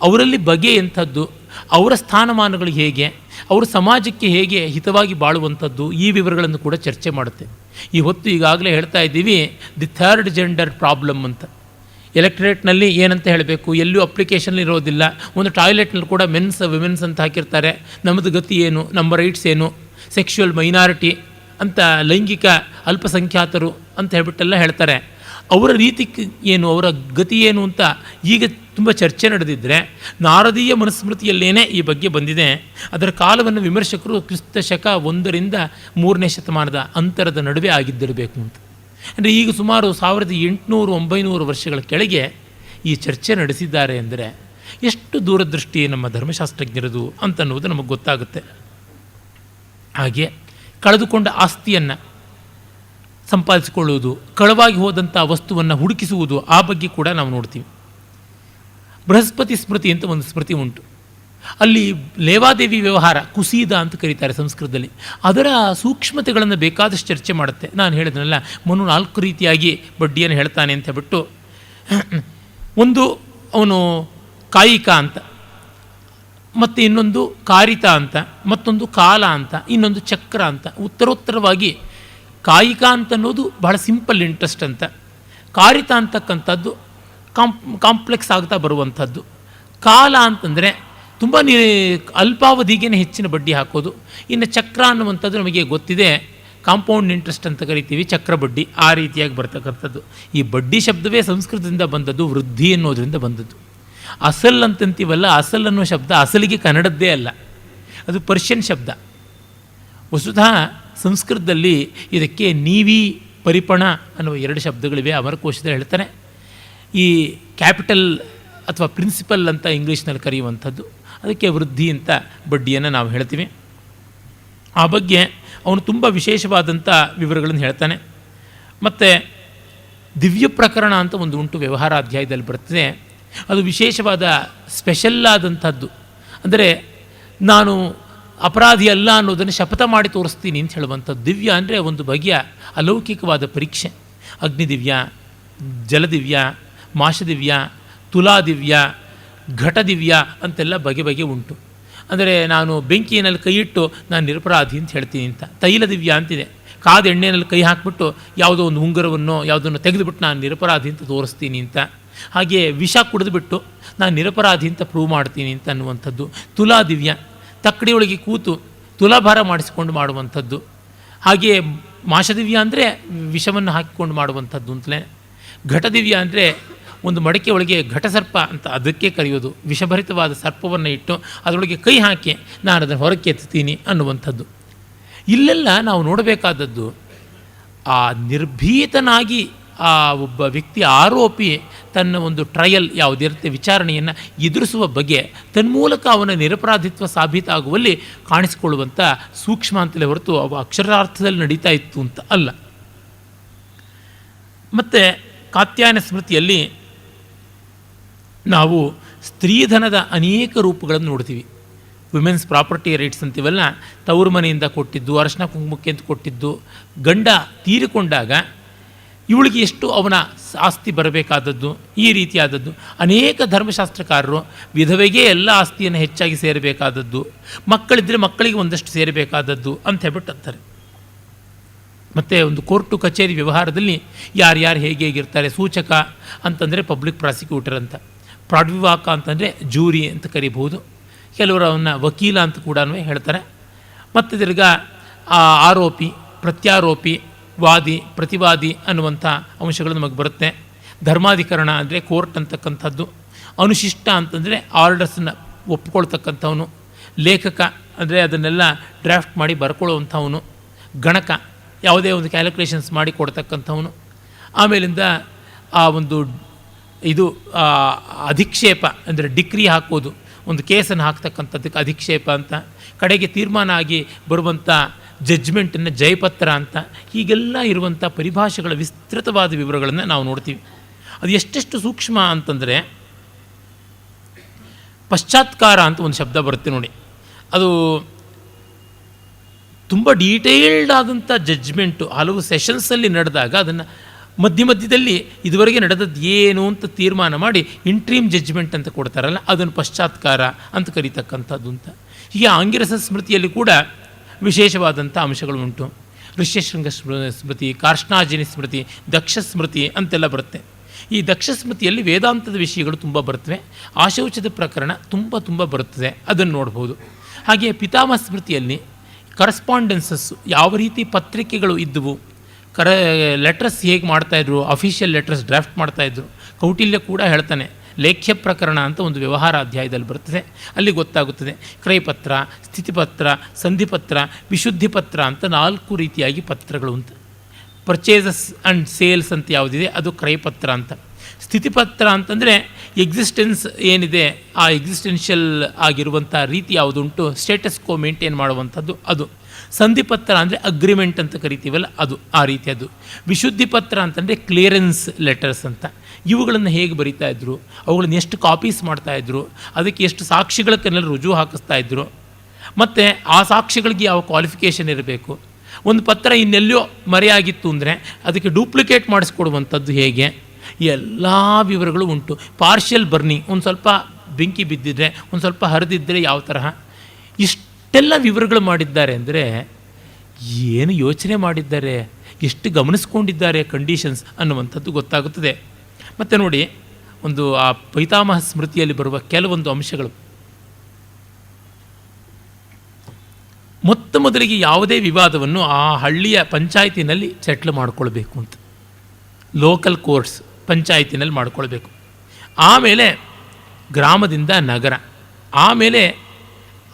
S1: ಅವರಲ್ಲಿ ಬಗೆ ಎಂಥದ್ದು, ಅವರ ಸ್ಥಾನಮಾನಗಳು ಹೇಗೆ, ಅವರು ಸಮಾಜಕ್ಕೆ ಹೇಗೆ ಹಿತವಾಗಿ ಬಾಳುವಂಥದ್ದು, ಈ ವಿವರಗಳನ್ನು ಕೂಡ ಚರ್ಚೆ ಮಾಡುತ್ತೆ. ಈ ಹೊತ್ತು ಈಗಾಗಲೇ ಹೇಳ್ತಾ ಇದ್ದೀವಿ ದಿ ಥರ್ಡ್ ಜೆಂಡರ್ ಪ್ರಾಬ್ಲಮ್ ಅಂತ. ಎಲೆಕ್ಟ್ರೇಟ್ನಲ್ಲಿ ಏನಂತ ಹೇಳಬೇಕು, ಎಲ್ಲೂ ಅಪ್ಲಿಕೇಶನ್ ಇರೋದಿಲ್ಲ. ಒಂದು ಟಾಯ್ಲೆಟ್ನಲ್ಲಿ ಕೂಡ ಮೆನ್ಸ್ ವಿಮೆನ್ಸ್ ಅಂತ ಹಾಕಿರ್ತಾರೆ. ನಮ್ಮದು ಗತಿ ಏನು, ನಮ್ಮ ರೈಟ್ಸ್ ಏನು, ಸೆಕ್ಷುವಲ್ ಮೈನಾರಿಟಿ ಅಂತ, ಲೈಂಗಿಕ ಅಲ್ಪಸಂಖ್ಯಾತರು ಅಂತ ಹೇಳ್ಬಿಟ್ಟೆಲ್ಲ ಹೇಳ್ತಾರೆ. ಅವರ ರೀತಿ ಏನು, ಅವರ ಗತಿ ಏನು ಅಂತ ಈಗ ತುಂಬ ಚರ್ಚೆ ನಡೆದಿದ್ದರೆ, ನಾರದೀಯ ಮನುಸ್ಮೃತಿಯಲ್ಲೇನೇ ಈ ಬಗ್ಗೆ ಬಂದಿದೆ. ಅದರ ಕಾಲವನ್ನು ವಿಮರ್ಶಕರು ಕ್ರಿಸ್ತ ಶಕ 1 ರಿಂದ 3ನೇ ಶತಮಾನದ ಅಂತರದ ನಡುವೆ ಆಗಿದ್ದಿರಬೇಕು ಅಂತ. ಅಂದರೆ ಈಗ ಸುಮಾರು 1800-900 ವರ್ಷಗಳ ಕೆಳಗೆ ಈ ಚರ್ಚೆ ನಡೆಸಿದ್ದಾರೆ ಅಂದರೆ ಎಷ್ಟು ದೂರದೃಷ್ಟಿ ನಮ್ಮ ಧರ್ಮಶಾಸ್ತ್ರಜ್ಞರದು ಅಂತನ್ನುವುದು ನಮಗೆ ಗೊತ್ತಾಗುತ್ತೆ. ಹಾಗೆ ಕಳೆದುಕೊಂಡ ಆಸ್ತಿಯನ್ನು ಸಂಪಾದಿಸಿಕೊಳ್ಳುವುದು, ಕಳವಾಗಿ ಹೋದಂಥ ವಸ್ತುವನ್ನು ಹುಡುಕಿಸುವುದು, ಆ ಬಗ್ಗೆ ಕೂಡ ನಾವು ನೋಡ್ತೀವಿ. ಬೃಹಸ್ಪತಿ ಸ್ಮೃತಿ ಅಂತ ಒಂದು ಸ್ಮೃತಿ ಉಂಟು. ಅಲ್ಲಿ ಲೇವಾದೇವಿ ವ್ಯವಹಾರ, ಕುಸೀದ ಅಂತ ಕರೀತಾರೆ ಸಂಸ್ಕೃತದಲ್ಲಿ, ಅದರ ಸೂಕ್ಷ್ಮತೆಗಳನ್ನು ಬೇಕಾದಷ್ಟು ಚರ್ಚೆ ಮಾಡುತ್ತೆ. ನಾನು ಹೇಳಿದ್ನಲ್ಲ, ಮನು 4 ರೀತಿಯಾಗಿ ಬಡ್ಡಿಯನ್ನು ಹೇಳ್ತಾನೆ ಅಂತ ಹೇಳ್ಬಿಟ್ಟು, ಒಂದು ಅವನು ಕಾಯಿಕ ಅಂತ, ಮತ್ತು ಇನ್ನೊಂದು ಕಾರಿತ ಅಂತ, ಮತ್ತೊಂದು ಕಾಲ ಅಂತ, ಇನ್ನೊಂದು ಚಕ್ರ ಅಂತ. ಉತ್ತರೋತ್ತರವಾಗಿ ಕಾಯಿಕ ಅಂತನ್ನೋದು ಬಹಳ ಸಿಂಪಲ್ ಇಂಟ್ರೆಸ್ಟ್ ಅಂತ, ಕಾರಿತ ಅಂತಕ್ಕಂಥದ್ದು ಕಾಂಪ್ಲೆಕ್ಸ್ ಆಗ್ತಾ ಬರುವಂಥದ್ದು, ಕಾಲ ಅಂತಂದರೆ ತುಂಬ ಅಲ್ಪಾವಧಿಗೇ ಹೆಚ್ಚಿನ ಬಡ್ಡಿ ಹಾಕೋದು, ಇನ್ನು ಚಕ್ರ ಅನ್ನುವಂಥದ್ದು ನಮಗೆ ಗೊತ್ತಿದೆ, ಕಾಂಪೌಂಡ್ ಇಂಟ್ರೆಸ್ಟ್ ಅಂತ ಕರಿತೀವಿ, ಚಕ್ರ ಬಡ್ಡಿ, ಆ ರೀತಿಯಾಗಿ ಬರ್ತಕ್ಕಂಥದ್ದು. ಈ ಬಡ್ಡಿ ಶಬ್ದವೇ ಸಂಸ್ಕೃತದಿಂದ ಬಂದದ್ದು, ವೃದ್ಧಿ ಅನ್ನೋದರಿಂದ ಬಂದದ್ದು. ಅಸಲ್ ಅಂತಂತೀವಲ್ಲ, ಅಸಲ್ ಅನ್ನೋ ಶಬ್ದ ಅಸಲಿಗೆ ಕನ್ನಡದ್ದೇ ಅಲ್ಲ, ಅದು ಪರ್ಷಿಯನ್ ಶಬ್ದ. ವಸ್ತುತಃ ಸಂಸ್ಕೃತದಲ್ಲಿ ಇದಕ್ಕೆ ನೀವಿ, ಪರಿಪಣ ಅನ್ನುವ 2 ಶಬ್ದಗಳಿವೆ. ಅಮರಕೋಶದಲ್ಲಿ ಹೇಳ್ತಾನೆ. ಈ ಕ್ಯಾಪಿಟಲ್ ಅಥವಾ ಪ್ರಿನ್ಸಿಪಲ್ ಅಂತ ಇಂಗ್ಲೀಷ್ನಲ್ಲಿ ಕರೆಯುವಂಥದ್ದು, ಅದಕ್ಕೆ ವೃದ್ಧಿ ಅಂತ ಬಡ್ಡಿಯನ್ನು ನಾವು ಹೇಳ್ತೀವಿ. ಆ ಬಗ್ಗೆ ಅವನು ತುಂಬ ವಿಶೇಷವಾದಂಥ ವಿವರಗಳನ್ನು ಹೇಳ್ತಾನೆ. ಮತ್ತು ದಿವ್ಯ ಪ್ರಕರಣ ಅಂತ ಒಂದು ಉಂಟು, ವ್ಯವಹಾರ ಅಧ್ಯಾಯದಲ್ಲಿ ಬರ್ತದೆ. ಅದು ವಿಶೇಷವಾದ ಸ್ಪೆಷಲ್ ಆದಂಥದ್ದು. ಅಂದರೆ ನಾನು ಅಪರಾಧಿ ಅಲ್ಲ ಅನ್ನೋದನ್ನು ಶಪಥ ಮಾಡಿ ತೋರಿಸ್ತೀನಿ ಅಂತ ಹೇಳುವಂಥದ್ದು. ದಿವ್ಯ ಅಂದರೆ ಒಂದು ಬಗೆಯ ಅಲೌಕಿಕವಾದ ಪರೀಕ್ಷೆ. ಅಗ್ನಿದಿವ್ಯ, ಜಲದಿವ್ಯ, ಮಾಷದಿವ್ಯ, ತುಲಾದಿವ್ಯ, ಘಟದಿವ್ಯ ಅಂತೆಲ್ಲ ಬಗೆ ಬಗೆ ಉಂಟು. ಅಂದರೆ ನಾನು ಬೆಂಕಿಯಲ್ಲಿ ಕೈ ಇಟ್ಟು ನಾನು ನಿರಪರಾಧಿ ಅಂತ ಹೇಳ್ತೀನಿ ಅಂತ. ತೈಲದಿವ್ಯ ಅಂತಿದೆ, ಕಾದ ಎಣ್ಣೆಯಲ್ಲಿ ಕೈ ಹಾಕಿಬಿಟ್ಟು ಯಾವುದೋ ಒಂದು ಉಂಗುರವನ್ನು ಯಾವುದನ್ನು ತೆಗೆದುಬಿಟ್ಟು ನಾನು ನಿರಪರಾಧಿ ಅಂತ ತೋರಿಸ್ತೀನಿ ಅಂತ. ಹಾಗೆ ವಿಷ ಕುಡಿದುಬಿಟ್ಟು ನಾನು ನಿರಪರಾಧಿ ಅಂತ ಪ್ರೂವ್ ಮಾಡ್ತೀನಿ ಅಂತ ಅನ್ನುವಂಥದ್ದು. ತುಲಾದಿವ್ಯ, ತಕ್ಕಡಿಯೊಳಗೆ ಕೂತು ತುಲಾಭಾರ ಮಾಡಿಸಿಕೊಂಡು ಮಾಡುವಂಥದ್ದು. ಹಾಗೆಯೇ ಮಾಷದಿವ್ಯ ಅಂದರೆ ವಿಷವನ್ನು ಹಾಕಿಕೊಂಡು ಮಾಡುವಂಥದ್ದು ಅಂತಲೇ. ಘಟದಿವ್ಯ ಅಂದರೆ ಒಂದು ಮಡಕೆ ಒಳಗೆ ಘಟಸರ್ಪ ಅಂತ ಅದಕ್ಕೆ ಕರೆಯೋದು, ವಿಷಭರಿತವಾದ ಸರ್ಪವನ್ನು ಇಟ್ಟು ಅದರೊಳಗೆ ಕೈ ಹಾಕಿ ನಾನು ಅದನ್ನು ಹೊರಕ್ಕೆ ಎತ್ತೀನಿ ಅನ್ನುವಂಥದ್ದು. ಇಲ್ಲೆಲ್ಲ ನಾವು ನೋಡಬೇಕಾದದ್ದು, ಆ ನಿರ್ಭೀತನಾಗಿ ಆ ಒಬ್ಬ ವ್ಯಕ್ತಿ ಆರೋಪಿ ತನ್ನ ಒಂದು ಟ್ರಯಲ್ ಯಾವುದಿರುತ್ತೆ, ವಿಚಾರಣೆಯನ್ನು ಎದುರಿಸುವ ಬಗೆ, ತನ್ಮೂಲಕ ಅವನ ನಿರಪರಾಧಿತ್ವ ಸಾಬೀತಾಗುವಲ್ಲಿ ಕಾಣಿಸಿಕೊಳ್ಳುವಂಥ ಸೂಕ್ಷ್ಮ ಅಂತಲೇ ಹೊರತು ಅವ ಅಕ್ಷರಾರ್ಥದಲ್ಲಿ ನಡೀತಾ ಇತ್ತು ಅಂತ ಅಲ್ಲ. ಮತ್ತು ಕಾತ್ಯಾಯನ ಸ್ಮೃತಿಯಲ್ಲಿ ನಾವು ಸ್ತ್ರೀಧನದ ಅನೇಕ ರೂಪಗಳನ್ನು ನೋಡ್ತೀವಿ. ವಿಮೆನ್ಸ್ ಪ್ರಾಪರ್ಟಿ ರೈಟ್ಸ್ ಅಂತೀವಲ್ಲ, ತವರು ಮನೆಯಿಂದ ಕೊಟ್ಟಿದ್ದು, ಅರಶಿನ ಕುಂಕುಮಕ್ಕೆ ಅಂತ ಕೊಟ್ಟಿದ್ದು, ಗಂಡ ತೀರಿಕೊಂಡಾಗ ಇವಳಿಗೆ ಎಷ್ಟು ಅವನ ಆಸ್ತಿ ಬರಬೇಕಾದದ್ದು, ಈ ರೀತಿಯಾದದ್ದು. ಅನೇಕ ಧರ್ಮಶಾಸ್ತ್ರಕಾರರು ವಿಧವೆಗೆ ಎಲ್ಲ ಆಸ್ತಿಯನ್ನು ಹೆಚ್ಚಾಗಿ ಸೇರಬೇಕಾದದ್ದು, ಮಕ್ಕಳಿದ್ದರೆ ಮಕ್ಕಳಿಗೆ ಒಂದಷ್ಟು ಸೇರಬೇಕಾದದ್ದು ಅಂತ ಹೇಳ್ಬಿಟ್ಟು ಅಂತಾರೆ. ಮತ್ತು ಒಂದು ಕೋರ್ಟು ಕಚೇರಿ ವ್ಯವಹಾರದಲ್ಲಿ ಯಾರ್ಯಾರು ಹೇಗೆ ಹೇಗಿರ್ತಾರೆ. ಸೂಚಕ ಅಂತಂದರೆ ಪಬ್ಲಿಕ್ ಪ್ರಾಸಿಕ್ಯೂಟರ್ ಅಂತ, ಪ್ರಾಡ್ವಿವಾಕ ಅಂತಂದರೆ ಜೂರಿ ಅಂತ ಕರಿಬಹುದು, ಕೆಲವರು ಅವನ್ನ ವಕೀಲ ಅಂತ ಕೂಡ ಹೇಳ್ತಾರೆ. ಮತ್ತು ತಿರ್ಗಾ ಆರೋಪಿ, ಪ್ರತ್ಯಾರೋಪಿ, ವಾದಿ, ಪ್ರತಿವಾದಿ ಅನ್ನುವಂಥ ಅಂಶಗಳು ನಮಗೆ ಬರುತ್ತೆ. ಧರ್ಮಾಧಿಕರಣ ಅಂದರೆ ಕೋರ್ಟ್ ಅಂತಕ್ಕಂಥದ್ದು. ಅನುಶಿಷ್ಟ ಅಂತಂದರೆ ಆರ್ಡರ್ಸನ್ನು ಒಪ್ಪಿಕೊಳ್ತಕ್ಕಂಥವನು. ಲೇಖಕ ಅಂದರೆ ಅದನ್ನೆಲ್ಲ ಡ್ರಾಫ್ಟ್ ಮಾಡಿ ಬರ್ಕೊಳ್ಳುವಂಥವನು. ಗಣಕ ಯಾವುದೇ ಒಂದು ಕ್ಯಾಲ್ಕುಲೇಷನ್ಸ್ ಮಾಡಿ ಕೊಡ್ತಕ್ಕಂಥವನು. ಆಮೇಲಿಂದ ಆ ಒಂದು ಇದು ಅಧಿಕ್ಷೇಪ ಅಂದರೆ ಡಿಕ್ರಿ ಹಾಕೋದು, ಒಂದು ಕೇಸನ್ನು ಹಾಕ್ತಕ್ಕಂಥದ್ದಕ್ಕೆ ಅಧಿಕ್ಷೇಪ ಅಂತ. ಕಡೆಗೆ ತೀರ್ಮಾನ ಆಗಿ ಬರುವಂಥ ಜಡ್ಜ್ಮೆಂಟನ್ನು ಜಯಪತ್ರ ಅಂತ. ಹೀಗೆಲ್ಲ ಇರುವಂಥ ಪರಿಭಾಷೆಗಳ ವಿಸ್ತೃತವಾದ ವಿವರಗಳನ್ನು ನಾವು ನೋಡ್ತೀವಿ. ಅದು ಎಷ್ಟೆಷ್ಟು ಸೂಕ್ಷ್ಮ ಅಂತಂದರೆ, ಪಶ್ಚಾತ್ಕಾರ ಅಂತ ಒಂದು ಶಬ್ದ ಬರುತ್ತೆ ನೋಡಿ. ಅದು ತುಂಬ ಡೀಟೇಲ್ಡ್ ಆದಂಥ ಜಡ್ಜ್ಮೆಂಟು ಹಲವು ಸೆಷನ್ಸಲ್ಲಿ ನಡೆದಾಗ ಅದನ್ನು ಮಧ್ಯದಲ್ಲಿ ಇದುವರೆಗೆ ನಡೆದದ್ದು ಏನು ಅಂತ ತೀರ್ಮಾನ ಮಾಡಿ ಇಂಟ್ರೀಮ್ ಜಡ್ಜ್ಮೆಂಟ್ ಅಂತ ಕೊಡ್ತಾರಲ್ಲ, ಅದನ್ನು ಪಶ್ಚಾತ್ಕಾರ ಅಂತ ಕರೀತಕ್ಕಂಥದ್ದು ಅಂತ. ಹೀಗೆ ಆಂಗಿರಸ ಸ್ಮೃತಿಯಲ್ಲಿ ಕೂಡ ವಿಶೇಷವಾದಂಥ ಅಂಶಗಳು ಉಂಟು. ಋಷ್ಯಶೃಂಗ ಸ್ಮೃತಿ, ಕಾರ್ಷ್ಣಾಜಿನಿ ಸ್ಮೃತಿ, ದಕ್ಷ ಸ್ಮೃತಿ ಅಂತೆಲ್ಲ ಬರುತ್ತೆ. ಈ ದಕ್ಷ ಸ್ಮೃತಿಯಲ್ಲಿ ವೇದಾಂತದ ವಿಷಯಗಳು ತುಂಬ ಬರ್ತವೆ. ಆಶೌಚದ ಪ್ರಕರಣ ತುಂಬ ಬರುತ್ತದೆ, ಅದನ್ನು ನೋಡ್ಬೋದು. ಹಾಗೆಯೇ ಪಿತಾಮಹ ಸ್ಮೃತಿಯಲ್ಲಿ ಕರಸ್ಪಾಂಡೆನ್ಸಸ್ಸು, ಯಾವ ರೀತಿ ಪತ್ರಿಕೆಗಳು ಇದ್ದವು, ಲೆಟರ್ಸ್ ಹೇಗೆ ಮಾಡ್ತಾಯಿದ್ರು, ಅಫಿಷಿಯಲ್ ಲೆಟರ್ಸ್ ಡ್ರಾಫ್ಟ್ ಮಾಡ್ತಾಯಿದ್ರು. ಕೌಟಿಲ್ಯ ಕೂಡ ಹೇಳ್ತಾನೆ, ಲೇಖ್ಯ ಪ್ರಕರಣ ಅಂತ ಒಂದು ವ್ಯವಹಾರ ಅಧ್ಯಾಯದಲ್ಲಿ ಬರ್ತದೆ, ಅಲ್ಲಿ ಗೊತ್ತಾಗುತ್ತದೆ. ಕ್ರಯಪತ್ರ, ಸ್ಥಿತಿಪತ್ರ, ಸಂಧಿಪತ್ರ, ವಿಶುದ್ಧಿ ಪತ್ರ ಅಂತ 4 ರೀತಿಯಾಗಿ ಪತ್ರಗಳು ಅಂತ. ಪರ್ಚೇಸಸ್ ಆ್ಯಂಡ್ ಸೇಲ್ಸ್ ಅಂತ ಯಾವುದಿದೆ ಅದು ಕ್ರಯಪತ್ರ ಅಂತ. ಸ್ಥಿತಿಪತ್ರ ಅಂತಂದರೆ ಎಕ್ಸಿಸ್ಟೆನ್ಸ್ ಏನಿದೆ, ಆ ಎಕ್ಸಿಸ್ಟೆನ್ಷಿಯಲ್ ಆಗಿರುವಂಥ ರೀತಿ ಯಾವುದುಂಟು, ಸ್ಟೇಟಸ್ ಕೋ ಮೇಂಟೈನ್ ಮಾಡುವಂಥದ್ದು ಅದು. ಸಂಧಿಪತ್ರ ಅಂದರೆ ಅಗ್ರಿಮೆಂಟ್ ಅಂತ ಕರಿತೀವಲ್ಲ ಅದು, ಆ ರೀತಿಯದು. ವಿಶುದ್ಧಿ ಪತ್ರ ಅಂತಂದರೆ ಕ್ಲಿಯರೆನ್ಸ್ ಲೆಟರ್ಸ್ ಅಂತ. ಇವುಗಳನ್ನು ಹೇಗೆ ಬರಿತಾ ಇದ್ರು, ಅವುಗಳನ್ನು ಎಷ್ಟು ಕಾಪೀಸ್ ಮಾಡ್ತಾಯಿದ್ರು, ಅದಕ್ಕೆ ಎಷ್ಟು ಸಾಕ್ಷಿಗಳನ್ನೆಲ್ಲ ರುಜು ಹಾಕಿಸ್ತಾಯಿದ್ರು, ಮತ್ತು ಆ ಸಾಕ್ಷಿಗಳಿಗೆ ಯಾವ ಕ್ವಾಲಿಫಿಕೇಷನ್ ಇರಬೇಕು. ಒಂದು ಪತ್ರ ಇನ್ನೆಲ್ಲೋ ಮರೆಯಾಗಿತ್ತು ಅಂದರೆ ಅದಕ್ಕೆ ಡೂಪ್ಲಿಕೇಟ್ ಮಾಡಿಸ್ಕೊಡುವಂಥದ್ದು ಹೇಗೆ, ಎಲ್ಲ ವಿವರಗಳು ಉಂಟು. ಪಾರ್ಷಿಯಲ್ ಬರ್ನಿಂಗ್, ಒಂದು ಸ್ವಲ್ಪ ಬೆಂಕಿ ಬಿದ್ದಿದ್ರೆ, ಒಂದು ಸ್ವಲ್ಪ ಹರಿದಿದ್ದರೆ ಯಾವ ತರಹ, ಇಷ್ಟೆಲ್ಲ ವಿವರಗಳು ಮಾಡಿದ್ದಾರೆ ಅಂದರೆ ಏನು ಯೋಚನೆ ಮಾಡಿದ್ದಾರೆ, ಎಷ್ಟು ಗಮನಿಸ್ಕೊಂಡಿದ್ದಾರೆ ಕಂಡೀಷನ್ಸ್ ಅನ್ನುವಂಥದ್ದು ಗೊತ್ತಾಗುತ್ತದೆ. ಮತ್ತು ನೋಡಿ, ಒಂದು ಆ ಪೈತಾಮಹ ಸ್ಮೃತಿಯಲ್ಲಿ ಬರುವ ಕೆಲವೊಂದು ಅಂಶಗಳು. ಮೊದಲಿಗೆ ಯಾವುದೇ ವಿವಾದವನ್ನು ಆ ಹಳ್ಳಿಯ ಪಂಚಾಯತಿನಲ್ಲಿ ಸೆಟ್ಲ್ ಮಾಡಿಕೊಳ್ಬೇಕು ಅಂತ, ಲೋಕಲ್ ಕೋರ್ಟ್ಸ್ ಪಂಚಾಯತಿನಲ್ಲಿ ಮಾಡಿಕೊಳ್ಬೇಕು. ಆಮೇಲೆ ಗ್ರಾಮದಿಂದ ನಗರ, ಆಮೇಲೆ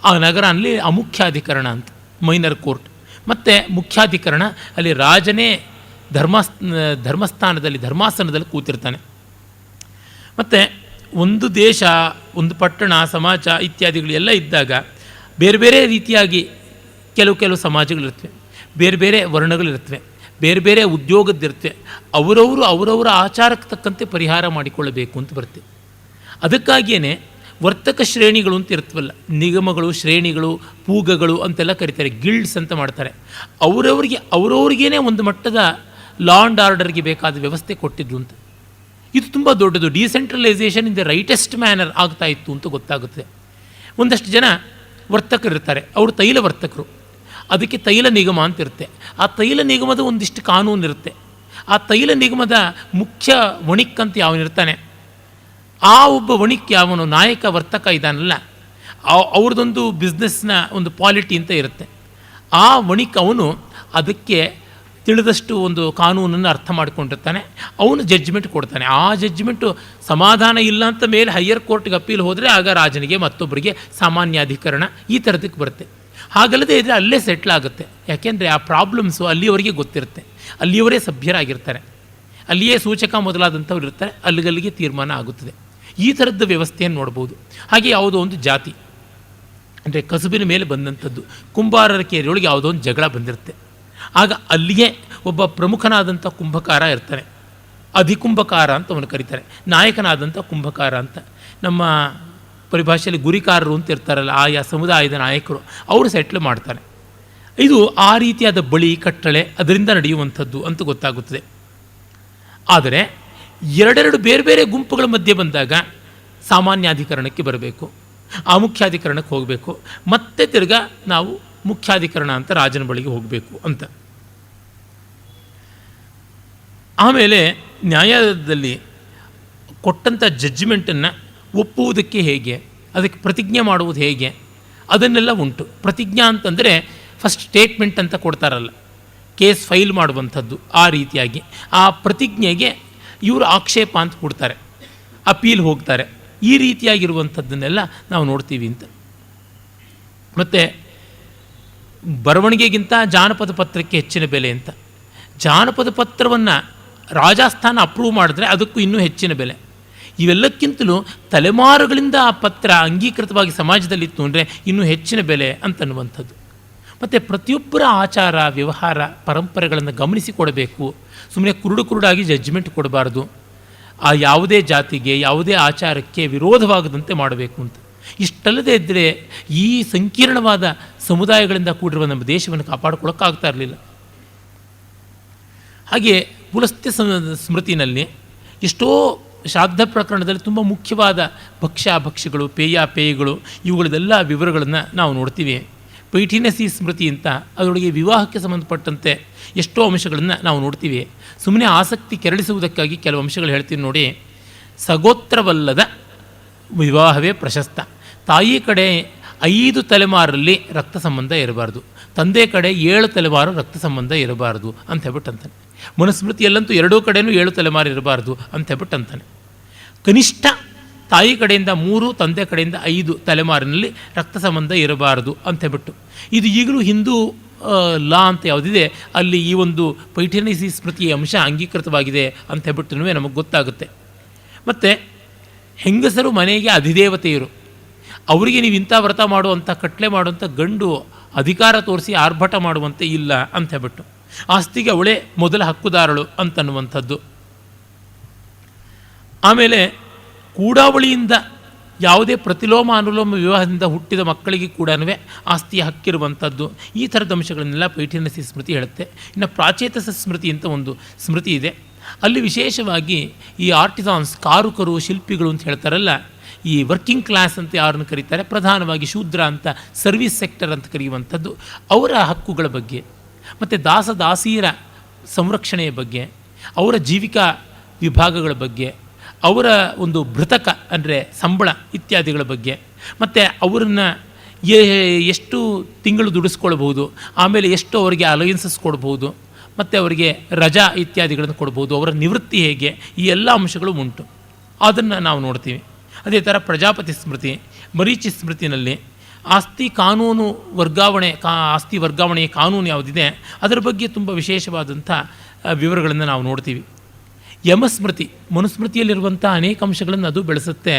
S1: ಆ ನಗರಲ್ಲಿ ಅಮುಖ್ಯಾಧಿಕರಣ ಅಂತ ಮೈನರ್ ಕೋರ್ಟ್, ಮತ್ತು ಮುಖ್ಯಾಧಿಕರಣ ಅಲ್ಲಿ ರಾಜನೇ ಧರ್ಮಸ್ಥಾನದಲ್ಲಿ ಧರ್ಮಾಸನದಲ್ಲಿ ಕೂತಿರ್ತಾನೆ. ಮತ್ತು ಒಂದು ದೇಶ, ಒಂದು ಪಟ್ಟಣ, ಸಮಾಜ ಇತ್ಯಾದಿಗಳು ಎಲ್ಲ ಇದ್ದಾಗ ಬೇರೆ ಬೇರೆ ರೀತಿಯಾಗಿ ಕೆಲವು ಸಮಾಜಗಳಿರ್ತವೆ, ಬೇರೆ ಬೇರೆ ವರ್ಣಗಳಿರ್ತವೆ, ಬೇರೆ ಬೇರೆ ಉದ್ಯೋಗದ್ದಿರ್ತವೆ. ಅವರವರ ಆಚಾರಕ್ಕೆ ತಕ್ಕಂತೆ ಪರಿಹಾರ ಮಾಡಿಕೊಳ್ಳಬೇಕು ಅಂತ ಬರುತ್ತೆ. ಅದಕ್ಕಾಗಿಯೇ ವರ್ತಕ ಶ್ರೇಣಿಗಳು ಅಂತ ಇರ್ತವಲ್ಲ, ನಿಗಮಗಳು, ಶ್ರೇಣಿಗಳು, ಪೂಗಗಳು ಅಂತೆಲ್ಲ ಕರೀತಾರೆ, ಗಿಲ್ಡ್ಸ್ ಅಂತ ಮಾಡ್ತಾರೆ. ಅವರವ್ರಿಗೇನೆ ಒಂದು ಮಟ್ಟದ ಲಾ ಆ್ಯಂಡ್ ಆರ್ಡರ್ಗೆ ಬೇಕಾದ ವ್ಯವಸ್ಥೆ ಕೊಟ್ಟಿದ್ರು ಅಂತ. ಇದು ತುಂಬ ದೊಡ್ಡದು. Decentralisation in the rightest manner ಆಗ್ತಾ ಇತ್ತು ಅಂತ ಗೊತ್ತಾಗುತ್ತೆ. ಒಂದಷ್ಟು ಜನ ವರ್ತಕರಿರ್ತಾರೆ, ಅವರು ತೈಲ ವರ್ತಕರು, ಅದಕ್ಕೆ ತೈಲ ನಿಗಮ ಅಂತ ಇರುತ್ತೆ. ಆ ತೈಲ ನಿಗಮದ ಒಂದಿಷ್ಟು ಕಾನೂನು ಇರುತ್ತೆ. ಆ ತೈಲ ನಿಗಮದ ಮುಖ್ಯ ವಣಿಕ್ ಅಂತ ಯಾವನಿರ್ತಾನೆ, ಆ ಒಬ್ಬ ವಣಿಕ್ ಯಾವನು ನಾಯಕ ವರ್ತಕ ಇದ್ದಾನಲ್ಲ, ಅವ್ರದ್ದೊಂದು ಬಿಸ್ನೆಸ್ನ ಒಂದು ಪಾಲಿಟಿ ಅಂತ ಇರುತ್ತೆ. ಆ ವಣಿಕ್ ಅವನು ಅದಕ್ಕೆ ತಿಳಿದಷ್ಟು ಒಂದು ಕಾನೂನನ್ನು ಅರ್ಥ ಮಾಡ್ಕೊಂಡಿರ್ತಾನೆ, ಅವನು ಜಡ್ಜ್ಮೆಂಟ್ ಕೊಡ್ತಾನೆ. ಆ ಜಡ್ಜ್ಮೆಂಟು ಸಮಾಧಾನ ಇಲ್ಲ ಅಂತ ಮೇಲೆ ಹೈಯರ್ ಕೋರ್ಟ್ಗೆ ಅಪೀಲ್ ಹೋದರೆ ಆಗ ರಾಜನಿಗೆ ಮತ್ತೊಬ್ಬರಿಗೆ ಸಾಮಾನ್ಯಾಧಿಕರಣ ಈ ಥರದಕ್ಕೆ ಬರುತ್ತೆ. ಹಾಗಲ್ಲದೆ ಇದ್ದರೆ ಅಲ್ಲೇ ಸೆಟ್ಲ್ ಆಗುತ್ತೆ. ಯಾಕೆಂದರೆ ಆ ಪ್ರಾಬ್ಲಮ್ಸು ಅಲ್ಲಿಯವರೆಗೆ ಗೊತ್ತಿರುತ್ತೆ, ಅಲ್ಲಿಯವರೇ ಸಭ್ಯರಾಗಿರ್ತಾರೆ, ಅಲ್ಲಿಯೇ ಸೂಚಕ ಮೊದಲಾದಂಥವ್ರು ಇರ್ತಾರೆ, ಅಲ್ಲಿಗಲ್ಲಿಗೆ ತೀರ್ಮಾನ ಆಗುತ್ತದೆ. ಈ ಥರದ ವ್ಯವಸ್ಥೆಯನ್ನು ನೋಡ್ಬೋದು. ಹಾಗೆ ಯಾವುದೋ ಒಂದು ಜಾತಿ ಅಂದರೆ ಕಸುಬಿನ ಮೇಲೆ ಬಂದಂಥದ್ದು, ಕುಂಬಾರರ ಕೇರಿಯೊಳಗೆ ಯಾವುದೋ ಒಂದು ಜಗಳ ಬಂದಿರುತ್ತೆ. ಆಗ ಅಲ್ಲಿಯೇ ಒಬ್ಬ ಪ್ರಮುಖನಾದಂಥ ಕುಂಭಕಾರ ಇರ್ತಾನೆ, ಅಧಿಕುಂಭಕಾರ ಅಂತ ಅವನು ಕರೀತಾರೆ, ನಾಯಕನಾದಂಥ ಕುಂಭಕಾರ ಅಂತ. ನಮ್ಮ ಪರಿಭಾಷೆಯಲ್ಲಿ ಗುರಿಕಾರರು ಅಂತ ಇರ್ತಾರಲ್ಲ, ಆಯಾ ಸಮುದಾಯದ ನಾಯಕರು, ಅವರು ಸೆಟ್ಲ್ ಮಾಡ್ತಾರೆ. ಇದು ಆ ರೀತಿಯಾದ ಬಳಿ ಕಟ್ಟಳೆ ಅದರಿಂದ ನಡೆಯುವಂಥದ್ದು ಅಂತ ಗೊತ್ತಾಗುತ್ತದೆ. ಆದರೆ ಎರಡೆರಡು ಬೇರೆ ಬೇರೆ ಗುಂಪುಗಳ ಮಧ್ಯೆ ಬಂದಾಗ ಸಾಮಾನ್ಯಾಧಿಕರಣಕ್ಕೆ ಬರಬೇಕು, ಆ ಮುಖ್ಯಾಧಿಕರಣಕ್ಕೆ ಹೋಗಬೇಕು, ಮತ್ತೆ ತಿರ್ಗಾ ನಾವು ಮುಖ್ಯಾಧಿಕರಣ ಅಂತ ರಾಜನ ಬಳಿಗೆ ಹೋಗಬೇಕು ಅಂತ. ಆಮೇಲೆ ನ್ಯಾಯಾಲಯದಲ್ಲಿ ಕೊಟ್ಟಂಥ ಜಡ್ಜ್ಮೆಂಟನ್ನು ಒಪ್ಪುವುದಕ್ಕೆ ಹೇಗೆ, ಅದಕ್ಕೆ ಪ್ರತಿಜ್ಞೆ ಮಾಡುವುದು ಹೇಗೆ, ಅದನ್ನೆಲ್ಲ ಉಂಟು. ಪ್ರತಿಜ್ಞಾ ಅಂತಂದರೆ ಫಸ್ಟ್ ಸ್ಟೇಟ್ಮೆಂಟ್ ಅಂತ ಕೊಡ್ತಾರಲ್ಲ, ಕೇಸ್ ಫೈಲ್ ಮಾಡುವಂಥದ್ದು. ಆ ರೀತಿಯಾಗಿ ಆ ಪ್ರತಿಜ್ಞೆಗೆ ಇವರು ಆಕ್ಷೇಪ ಅಂತ ಕೊಡ್ತಾರೆ, ಅಪೀಲ್ ಹೋಗ್ತಾರೆ. ಈ ರೀತಿಯಾಗಿರುವಂಥದ್ದನ್ನೆಲ್ಲ ನಾವು ನೋಡ್ತೀವಿ ಅಂತ. ಮತ್ತು ಬರವಣಿಗೆಗಿಂತ ಜಾನಪದ ಪತ್ರಕ್ಕೆ ಹೆಚ್ಚಿನ ಬೆಲೆ ಅಂತ. ಜಾನಪದ ಪತ್ರವನ್ನು ರಾಜಸ್ಥಾನ ಅಪ್ರೂವ್ ಮಾಡಿದ್ರೆ ಅದಕ್ಕೂ ಇನ್ನೂ ಹೆಚ್ಚಿನ ಬೆಲೆ. ಇವೆಲ್ಲಕ್ಕಿಂತಲೂ ತಲೆಮಾರುಗಳಿಂದ ಆ ಪತ್ರ ಅಂಗೀಕೃತವಾಗಿ ಸಮಾಜದಲ್ಲಿತ್ತು ಅಂದರೆ ಇನ್ನೂ ಹೆಚ್ಚಿನ ಬೆಲೆ ಅಂತನ್ನುವಂಥದ್ದು. ಮತ್ತು ಪ್ರತಿಯೊಬ್ಬರ ಆಚಾರ ವ್ಯವಹಾರ ಪರಂಪರೆಗಳನ್ನು ಗಮನಿಸಿಕೊಡಬೇಕು. ಸುಮ್ಮನೆ ಕುರುಡಾಗಿ ಜಡ್ಜ್ಮೆಂಟ್ ಕೊಡಬಾರ್ದು. ಆ ಯಾವುದೇ ಜಾತಿಗೆ ಯಾವುದೇ ಆಚಾರಕ್ಕೆ ವಿರೋಧವಾಗದಂತೆ ಮಾಡಬೇಕು ಅಂತ. ಇಷ್ಟಲ್ಲದೆ ಇದ್ದರೆ ಈ ಸಂಕೀರ್ಣವಾದ ಸಮುದಾಯಗಳಿಂದ ಕೂಡಿರುವ ನಮ್ಮ ದೇಶವನ್ನು ಕಾಪಾಡಿಕೊಳ್ಳೋಕ್ಕಾಗ್ತಾ ಇರಲಿಲ್ಲ. ಹಾಗೆ ಪುಲಸ್ತ್ಯ ಸ್ಮೃತಿನಲ್ಲಿ ಎಷ್ಟೋ ಶ್ರಾದ್ದ ಪ್ರಕರಣದಲ್ಲಿ ತುಂಬ ಮುಖ್ಯವಾದ ಭಕ್ಷ್ಯಗಳು ಪೇಯಗಳು ಇವುಗಳದೆಲ್ಲ ವಿವರಗಳನ್ನು ನಾವು ನೋಡ್ತೀವಿ. ಪೈಠಿನಸಿ ಸ್ಮೃತಿ ಅಂತ ಅದರೊಳಗೆ ವಿವಾಹಕ್ಕೆ ಸಂಬಂಧಪಟ್ಟಂತೆ ಎಷ್ಟೋ ಅಂಶಗಳನ್ನು ನಾವು ನೋಡ್ತೀವಿ. ಸುಮ್ಮನೆ ಆಸಕ್ತಿ ಕೆರಳಿಸುವುದಕ್ಕಾಗಿ ಕೆಲವು ಅಂಶಗಳು ಹೇಳ್ತೀನಿ ನೋಡಿ. ಸಗೋತ್ರವಲ್ಲದ ವಿವಾಹವೇ ಪ್ರಶಸ್ತ. ತಾಯಿ ಕಡೆ 5 ತಲೆಮಾರಲ್ಲಿ ರಕ್ತ ಸಂಬಂಧ ಇರಬಾರ್ದು, ತಂದೆ ಕಡೆ 7 ತಲೆಮಾರು ರಕ್ತ ಸಂಬಂಧ ಇರಬಾರ್ದು ಅಂತ ಹೇಳ್ಬಿಟ್ಟು ಅಂತಾನೆ. ಮನುಸ್ಮೃತಿಯಲ್ಲಂತೂ 2 ಕಡೆಯೂ 7 ತಲೆಮಾರು ಇರಬಾರ್ದು ಅಂತ ಹೇಳ್ಬಿಟ್ಟು ಅಂತಾನೆ. ಕನಿಷ್ಠ ತಾಯಿ ಕಡೆಯಿಂದ 3, ತಂದೆ ಕಡೆಯಿಂದ 5 ತಲೆಮಾರಿನಲ್ಲಿ ರಕ್ತ ಸಂಬಂಧ ಇರಬಾರದು ಅಂತ ಹೇಳ್ಬಿಟ್ಟು, ಇದು ಈಗಲೂ ಹಿಂದೂ ಲಾ ಅಂತ ಯಾವುದಿದೆ ಅಲ್ಲಿ ಈ ಒಂದು ಪೈಠಿನಸಿ ಸ್ಮೃತಿಯ ಅಂಶ ಅಂಗೀಕೃತವಾಗಿದೆ ಅಂತ ಹೇಳ್ಬಿಟ್ಟು ನಮಗೆ ಗೊತ್ತಾಗುತ್ತೆ. ಮತ್ತು ಹೆಂಗಸರು ಮನೆಗೆ ಅಧಿದೇವತೆಯರು, ಅವರಿಗೆ ನೀವು ಇಂಥ ವ್ರತ ಮಾಡುವಂಥ ಕಟ್ಲೆ ಮಾಡುವಂಥ ಗಂಡು ಅಧಿಕಾರ ತೋರಿಸಿ ಆರ್ಭಟ ಮಾಡುವಂತೆ ಇಲ್ಲ ಅಂತ ಹೇಳ್ಬಿಟ್ಟು, ಆಸ್ತಿಗೆ ಅವಳೇ ಮೊದಲ ಹಕ್ಕುದಾರಳು ಅಂತನ್ನುವಂಥದ್ದು. ಆಮೇಲೆ ಕೂಡಾವಳಿಯಿಂದ ಯಾವುದೇ ಪ್ರತಿಲೋಮ ಅನುಲೋಮ ವಿವಾಹದಿಂದ ಹುಟ್ಟಿದ ಮಕ್ಕಳಿಗೆ ಕೂಡ ಆಸ್ತಿಯ ಹಕ್ಕಿರುವಂಥದ್ದು. ಈ ಥರದ ಅಂಶಗಳನ್ನೆಲ್ಲ ಪೈಠಿನಸಿ ಸ್ಮೃತಿ ಹೇಳುತ್ತೆ. ಇನ್ನು ಪ್ರಾಚೇತಸ ಸ್ಮೃತಿ ಅಂತ ಒಂದು ಸ್ಮೃತಿ ಇದೆ. ಅಲ್ಲಿ ವಿಶೇಷವಾಗಿ ಈ ಆರ್ಟಿಸಾನ್ಸ್, ಕಾರುಕರು, ಶಿಲ್ಪಿಗಳು ಅಂತ ಹೇಳ್ತಾರಲ್ಲ, ಈ ವರ್ಕಿಂಗ್ ಕ್ಲಾಸ್ ಅಂತ ಯಾರನ್ನು ಕರೀತಾರೆ, ಪ್ರಧಾನವಾಗಿ ಶೂದ್ರ ಅಂತ ಸರ್ವಿಸ್ ಸೆಕ್ಟರ್ ಅಂತ ಕರೆಯುವಂಥದ್ದು, ಅವರ ಹಕ್ಕುಗಳ ಬಗ್ಗೆ, ಮತ್ತು ದಾಸದಾಸೀರ ಸಂರಕ್ಷಣೆಯ ಬಗ್ಗೆ, ಅವರ ಜೀವಿಕಾ ವಿಭಾಗಗಳ ಬಗ್ಗೆ, ಅವರ ಒಂದು ಭೃತಕ ಅಂದರೆ ಸಂಬಳ ಇತ್ಯಾದಿಗಳ ಬಗ್ಗೆ, ಮತ್ತು ಅವರನ್ನು ಎಷ್ಟು ತಿಂಗಳು ದುಡಿಸ್ಕೊಳ್ಬೋದು, ಆಮೇಲೆ ಎಷ್ಟು ಅವರಿಗೆ ಅಲವೆನ್ಸಸ್ ಕೊಡ್ಬೋದು, ಮತ್ತು ಅವರಿಗೆ ರಜಾ ಇತ್ಯಾದಿಗಳನ್ನು ಕೊಡ್ಬೋದು, ಅವರ ನಿವೃತ್ತಿ ಹೇಗೆ, ಈ ಎಲ್ಲ ಅಂಶಗಳು ಉಂಟು. ಅದನ್ನು ನಾವು ನೋಡ್ತೀವಿ. ಅದೇ ಥರ ಪ್ರಜಾಪತಿ ಸ್ಮೃತಿ, ಮರೀಚಿ ಸ್ಮೃತಿನಲ್ಲಿ ಆಸ್ತಿ ಕಾನೂನು ವರ್ಗಾವಣೆ, ಆಸ್ತಿ ವರ್ಗಾವಣೆಯ ಕಾನೂನು ಯಾವುದಿದೆ ಅದರ ಬಗ್ಗೆ ತುಂಬ ವಿಶೇಷವಾದಂಥ ವಿವರಗಳನ್ನು ನಾವು ನೋಡ್ತೀವಿ. ಯಮಸ್ಮೃತಿ, ಮನುಸ್ಮೃತಿಯಲ್ಲಿರುವಂಥ ಅನೇಕ ಅಂಶಗಳನ್ನು ಅದು ಬೆಳೆಸುತ್ತೆ.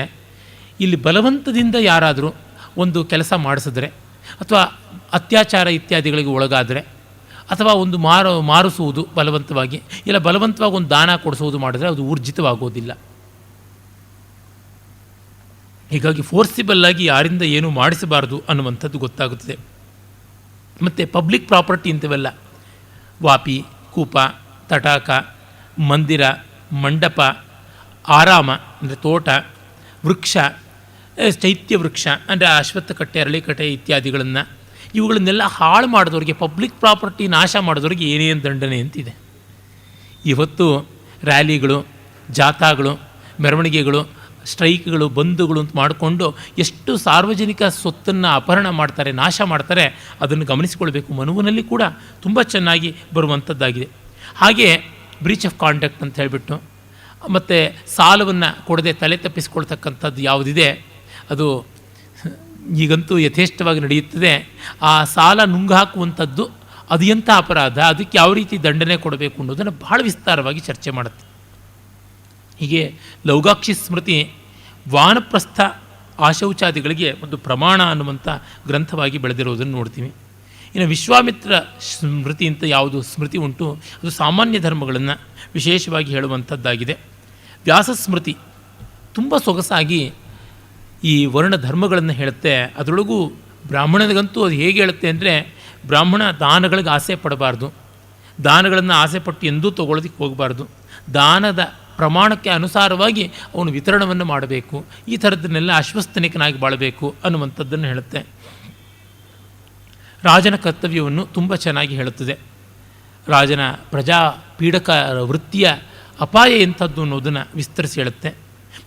S1: ಇಲ್ಲಿ ಬಲವಂತದಿಂದ ಯಾರಾದರೂ ಒಂದು ಕೆಲಸ ಮಾಡಿಸಿದ್ರೆ, ಅಥವಾ ಅತ್ಯಾಚಾರ ಇತ್ಯಾದಿಗಳಿಗೆ ಒಳಗಾದರೆ, ಅಥವಾ ಒಂದು ಮಾರಿಸುವುದು ಬಲವಂತವಾಗಿ, ಇಲ್ಲ ಬಲವಂತವಾಗಿ ಒಂದು ದಾನ ಕೊಡಿಸುವುದು ಮಾಡಿದ್ರೆ ಅದು ಊರ್ಜಿತವಾಗೋದಿಲ್ಲ. ಹೀಗಾಗಿ ಫೋರ್ಸಿಬಲ್ಲಾಗಿ ಯಾರಿಂದ ಏನೂ ಮಾಡಿಸಬಾರ್ದು ಅನ್ನುವಂಥದ್ದು ಗೊತ್ತಾಗುತ್ತದೆ. ಮತ್ತು ಪಬ್ಲಿಕ್ ಪ್ರಾಪರ್ಟಿ ಇಂಥವೆಲ್ಲ, ವಾಪಿ, ಕೂಪ, ತಟಾಕ, ಮಂದಿರ, ಮಂಡಪ, ಆರಾಮ ಅಂದರೆ ತೋಟ, ವೃಕ್ಷ, ಚೈತ್ಯ ವೃಕ್ಷ ಅಂದರೆ ಅಶ್ವತ್ಥಕಟ್ಟೆ, ಅರಳಿಕಟ್ಟೆ ಇತ್ಯಾದಿಗಳನ್ನು, ಇವುಗಳನ್ನೆಲ್ಲ ಹಾಳು ಮಾಡಿದವ್ರಿಗೆ, ಪಬ್ಲಿಕ್ ಪ್ರಾಪರ್ಟಿ ನಾಶ ಮಾಡಿದವ್ರಿಗೆ ಏನೇನು ದಂಡನೆ ಅಂತಿದೆ. ಇವತ್ತು ರ್ಯಾಲಿಗಳು, ಜಾಥಾಗಳು, ಮೆರವಣಿಗೆಗಳು, ಸ್ಟ್ರೈಕ್ಗಳು, ಬಂಧುಗಳು ಅಂತ ಮಾಡಿಕೊಂಡು ಎಷ್ಟು ಸಾರ್ವಜನಿಕ ಸ್ವತ್ತನ್ನು ಅಪಹರಣ ಮಾಡ್ತಾರೆ, ನಾಶ ಮಾಡ್ತಾರೆ, ಅದನ್ನು ಗಮನಿಸಿಕೊಳ್ಬೇಕು. ಮನುವಿನಲ್ಲಿ ಕೂಡ ತುಂಬ ಚೆನ್ನಾಗಿ ಬರುವಂಥದ್ದಾಗಿದೆ. ಹಾಗೆ ಬ್ರೀಚ್ ಆಫ್ ಕಾಂಡಕ್ಟ್ ಅಂತ ಹೇಳಿಬಿಟ್ಟು, ಮತ್ತು ಸಾಲವನ್ನು ಕೊಡದೆ ತಲೆ ತಪ್ಪಿಸ್ಕೊಳ್ತಕ್ಕಂಥದ್ದು ಯಾವುದಿದೆ ಅದು ಈಗಂತೂ ಯಥೇಷ್ಟವಾಗಿ ನಡೆಯುತ್ತದೆ. ಆ ಸಾಲ ನುಂಗಾಕುವಂಥದ್ದು ಅದು ಎಂಥ ಅಪರಾಧ, ಅದಕ್ಕೆ ಯಾವ ರೀತಿ ದಂಡನೆ ಕೊಡಬೇಕು ಅನ್ನೋದನ್ನು ಬಹಳ ವಿಸ್ತಾರವಾಗಿ ಚರ್ಚೆ ಮಾಡುತ್ತೆ. ಹೀಗೆ ಲೌಗಾಕ್ಷಿ ಸ್ಮೃತಿ ವಾನಪ್ರಸ್ಥ ಆಶೌಚಾದಿಗಳಿಗೆ ಒಂದು ಪ್ರಮಾಣ ಅನ್ನುವಂಥ ಗ್ರಂಥವಾಗಿ ಬೆಳೆದಿರೋದನ್ನು ನೋಡ್ತೀವಿ. ಇನ್ನು ವಿಶ್ವಾಮಿತ್ರ ಸ್ಮೃತಿ ಅಂತ ಯಾವುದು ಸ್ಮೃತಿ ಉಂಟು, ಅದು ಸಾಮಾನ್ಯ ಧರ್ಮಗಳನ್ನು ವಿಶೇಷವಾಗಿ ಹೇಳುವಂಥದ್ದಾಗಿದೆ. ವ್ಯಾಸ ಸ್ಮೃತಿ ತುಂಬ ಸೊಗಸಾಗಿ ಈ ವರ್ಣ ಧರ್ಮಗಳನ್ನು ಹೇಳುತ್ತೆ. ಅದರೊಳಗೂ ಬ್ರಾಹ್ಮಣನಿಗಂತೂ ಅದು ಹೇಗೆ ಹೇಳುತ್ತೆ ಅಂದರೆ, ಬ್ರಾಹ್ಮಣ ದಾನಗಳಿಗೆ ಆಸೆ ಪಡಬಾರ್ದು, ದಾನಗಳನ್ನು ಆಸೆ ಪಟ್ಟು ಎಂದೂ ತೊಗೊಳ್ಳೋದಕ್ಕೆ ಹೋಗಬಾರ್ದು, ದಾನದ ಪ್ರಮಾಣಕ್ಕೆ ಅನುಸಾರವಾಗಿ ಅವನು ವಿತರಣವನ್ನು ಮಾಡಬೇಕು, ಈ ಥರದ್ದನ್ನೆಲ್ಲ ಅಶ್ವಸ್ತನಿಕನಾಗಿ ಬಾಳಬೇಕು ಅನ್ನುವಂಥದ್ದನ್ನು ಹೇಳುತ್ತೆ. ರಾಜನ ಕರ್ತವ್ಯವನ್ನು ತುಂಬ ಚೆನ್ನಾಗಿ ಹೇಳುತ್ತದೆ. ರಾಜನ ಪ್ರಜಾ ಪೀಡಕ ವೃತ್ತಿಯ ಅಪಾಯ ಎಂಥದ್ದು ಅನ್ನೋದನ್ನು ವಿಸ್ತರಿಸಿ ಹೇಳುತ್ತೆ.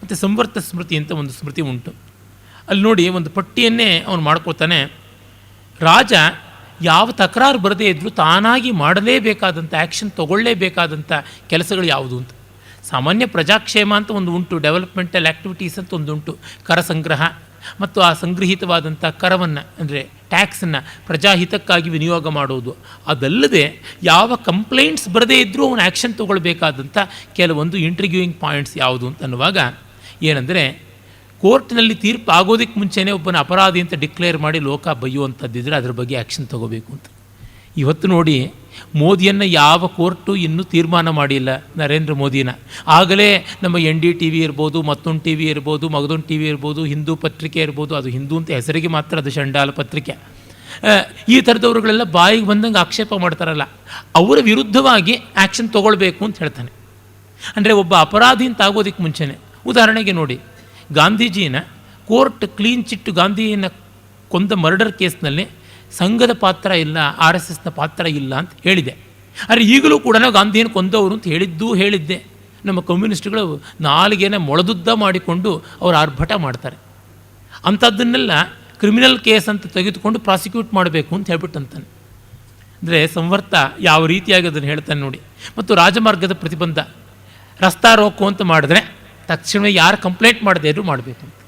S1: ಮತ್ತು ಸಂವರ್ತ ಸ್ಮೃತಿ ಅಂತ ಒಂದು ಸ್ಮೃತಿ ಉಂಟು. ಅಲ್ಲಿ ನೋಡಿ ಒಂದು ಪಟ್ಟಿಯನ್ನೇ ಅವನು ಮಾಡ್ಕೊಳ್ತಾನೆ. ರಾಜ ಯಾವ ತಕರಾರು ಬರದೇ ಇದ್ದರೂ ತಾನಾಗಿ ಮಾಡಲೇಬೇಕಾದಂಥ, ಆ್ಯಕ್ಷನ್ ತಗೊಳ್ಳೇಬೇಕಾದಂಥ ಕೆಲಸಗಳು ಯಾವುದು ಅಂತ. ಸಾಮಾನ್ಯ ಪ್ರಜಾಕ್ಷೇಮ ಅಂತ ಒಂದು ಉಂಟು, ಡೆವಲಪ್ಮೆಂಟಲ್ ಆ್ಯಕ್ಟಿವಿಟೀಸ್ ಅಂತ ಒಂದು ಉಂಟು, ಕರ ಸಂಗ್ರಹ ಮತ್ತು ಆ ಸಂಗ್ರಹಿತವಾದಂಥ ಕರವನ್ನು ಅಂದರೆ ಟ್ಯಾಕ್ಸನ್ನು ಪ್ರಜಾಹಿತಕ್ಕಾಗಿ ವಿನಿಯೋಗ ಮಾಡುವುದು. ಅದಲ್ಲದೆ ಯಾವ ಕಂಪ್ಲೇಂಟ್ಸ್ ಬರದೇ ಇದ್ದರೂ ಅವನು ಆ್ಯಕ್ಷನ್ ತೊಗೊಳ್ಬೇಕಾದಂಥ ಕೆಲವೊಂದು ಇಂಟ್ರಿಗ್ಯೂಯಿಂಗ್ ಪಾಯಿಂಟ್ಸ್ ಯಾವುದು ಅಂತ ಅನ್ನುವಾಗ ಏನಂದರೆ, ಕೋರ್ಟ್ನಲ್ಲಿ ತೀರ್ಪು ಆಗೋದಕ್ಕೆ ಮುಂಚೆನೇ ಒಬ್ಬನ ಅಪರಾಧಿ ಅಂತ ಡಿಕ್ಲೇರ್ ಮಾಡಿ ಲೋಕ ಬೈಯುವಂಥದ್ದಿದ್ರೆ ಅದ್ರ ಬಗ್ಗೆ ಆ್ಯಕ್ಷನ್ ತೊಗೋಬೇಕು ಅಂತ. ಇವತ್ತು ನೋಡಿ, ಮೋದಿಯನ್ನು ಯಾವ ಕೋರ್ಟು ಇನ್ನೂ ತೀರ್ಮಾನ ಮಾಡಿಲ್ಲ, ನರೇಂದ್ರ ಮೋದಿನ. ಆಗಲೇ ನಮ್ಮ NDTV ಇರ್ಬೋದು, ಮತ್ತೊಂದು ಟಿ ವಿ ಇರ್ಬೋದು, ಮಗದೊಂದು ಟಿ ವಿ ಇರ್ಬೋದು, ಹಿಂದೂ ಪತ್ರಿಕೆ ಇರ್ಬೋದು, ಅದು ಹಿಂದೂ ಅಂತ ಹೆಸರಿಗೆ ಮಾತ್ರ ಅದು ಚಂಡಾಲ ಪತ್ರಿಕೆ. ಈ ಥರದವ್ರುಗಳೆಲ್ಲ ಬಾಯಿಗೆ ಬಂದಂಗೆ ಆಕ್ಷೇಪ ಮಾಡ್ತಾರಲ್ಲ, ಅವರ ವಿರುದ್ಧವಾಗಿ ಆ್ಯಕ್ಷನ್ ತೊಗೊಳ್ಬೇಕು ಅಂತ ಹೇಳ್ತಾನೆ. ಅಂದರೆ ಒಬ್ಬ ಅಪರಾಧಿ ಅಂತ ಆಗೋದಕ್ಕೆ ಮುಂಚೆನೇ, ಉದಾಹರಣೆಗೆ ನೋಡಿ, ಗಾಂಧೀಜಿನ ಕೋರ್ಟ್ ಕ್ಲೀನ್ ಚಿಟ್ಟು ಗಾಂಧಿಯನ್ನು ಕೊಂದ ಮರ್ಡರ್ ಕೇಸ್ನಲ್ಲಿ ಸಂಘದ ಪಾತ್ರ ಇಲ್ಲ, RSSನ ಪಾತ್ರ ಇಲ್ಲ ಅಂತ ಹೇಳಿದೆ. ಆದರೆ ಈಗಲೂ ಕೂಡ ಗಾಂಧಿಯನ್ನು ಕೊಂದವರು ಅಂತ ಹೇಳಿದ್ದೆ. ನಮ್ಮ ಕಮ್ಯುನಿಸ್ಟ್ಗಳು ನಾಲಿಗೆನ ಮೊಳದುದ್ದ ಮಾಡಿಕೊಂಡು ಅವರು ಆರ್ಭಟ ಮಾಡ್ತಾರೆ. ಅಂಥದ್ದನ್ನೆಲ್ಲ ಕ್ರಿಮಿನಲ್ ಕೇಸ್ ಅಂತ ತೆಗೆದುಕೊಂಡು ಪ್ರಾಸಿಕ್ಯೂಟ್ ಮಾಡಬೇಕು ಅಂತ ಹೇಳ್ಬಿಟ್ಟಂತಾನೆ. ಅಂದರೆ ಸಂವರ್ತ ಯಾವ ರೀತಿಯಾಗಿ ಅದನ್ನು ಹೇಳ್ತಾನೆ ನೋಡಿ. ಮತ್ತು ರಾಜಮಾರ್ಗದ ಪ್ರತಿಬಂಧ, ರಸ್ತಾ ರೋಕು ಅಂತ ಮಾಡಿದ್ರೆ ತಕ್ಷಣ ಯಾರು ಕಂಪ್ಲೇಂಟ್ ಮಾಡದೇ ಇದ್ರೂ ಮಾಡಬೇಕು ಅಂತ.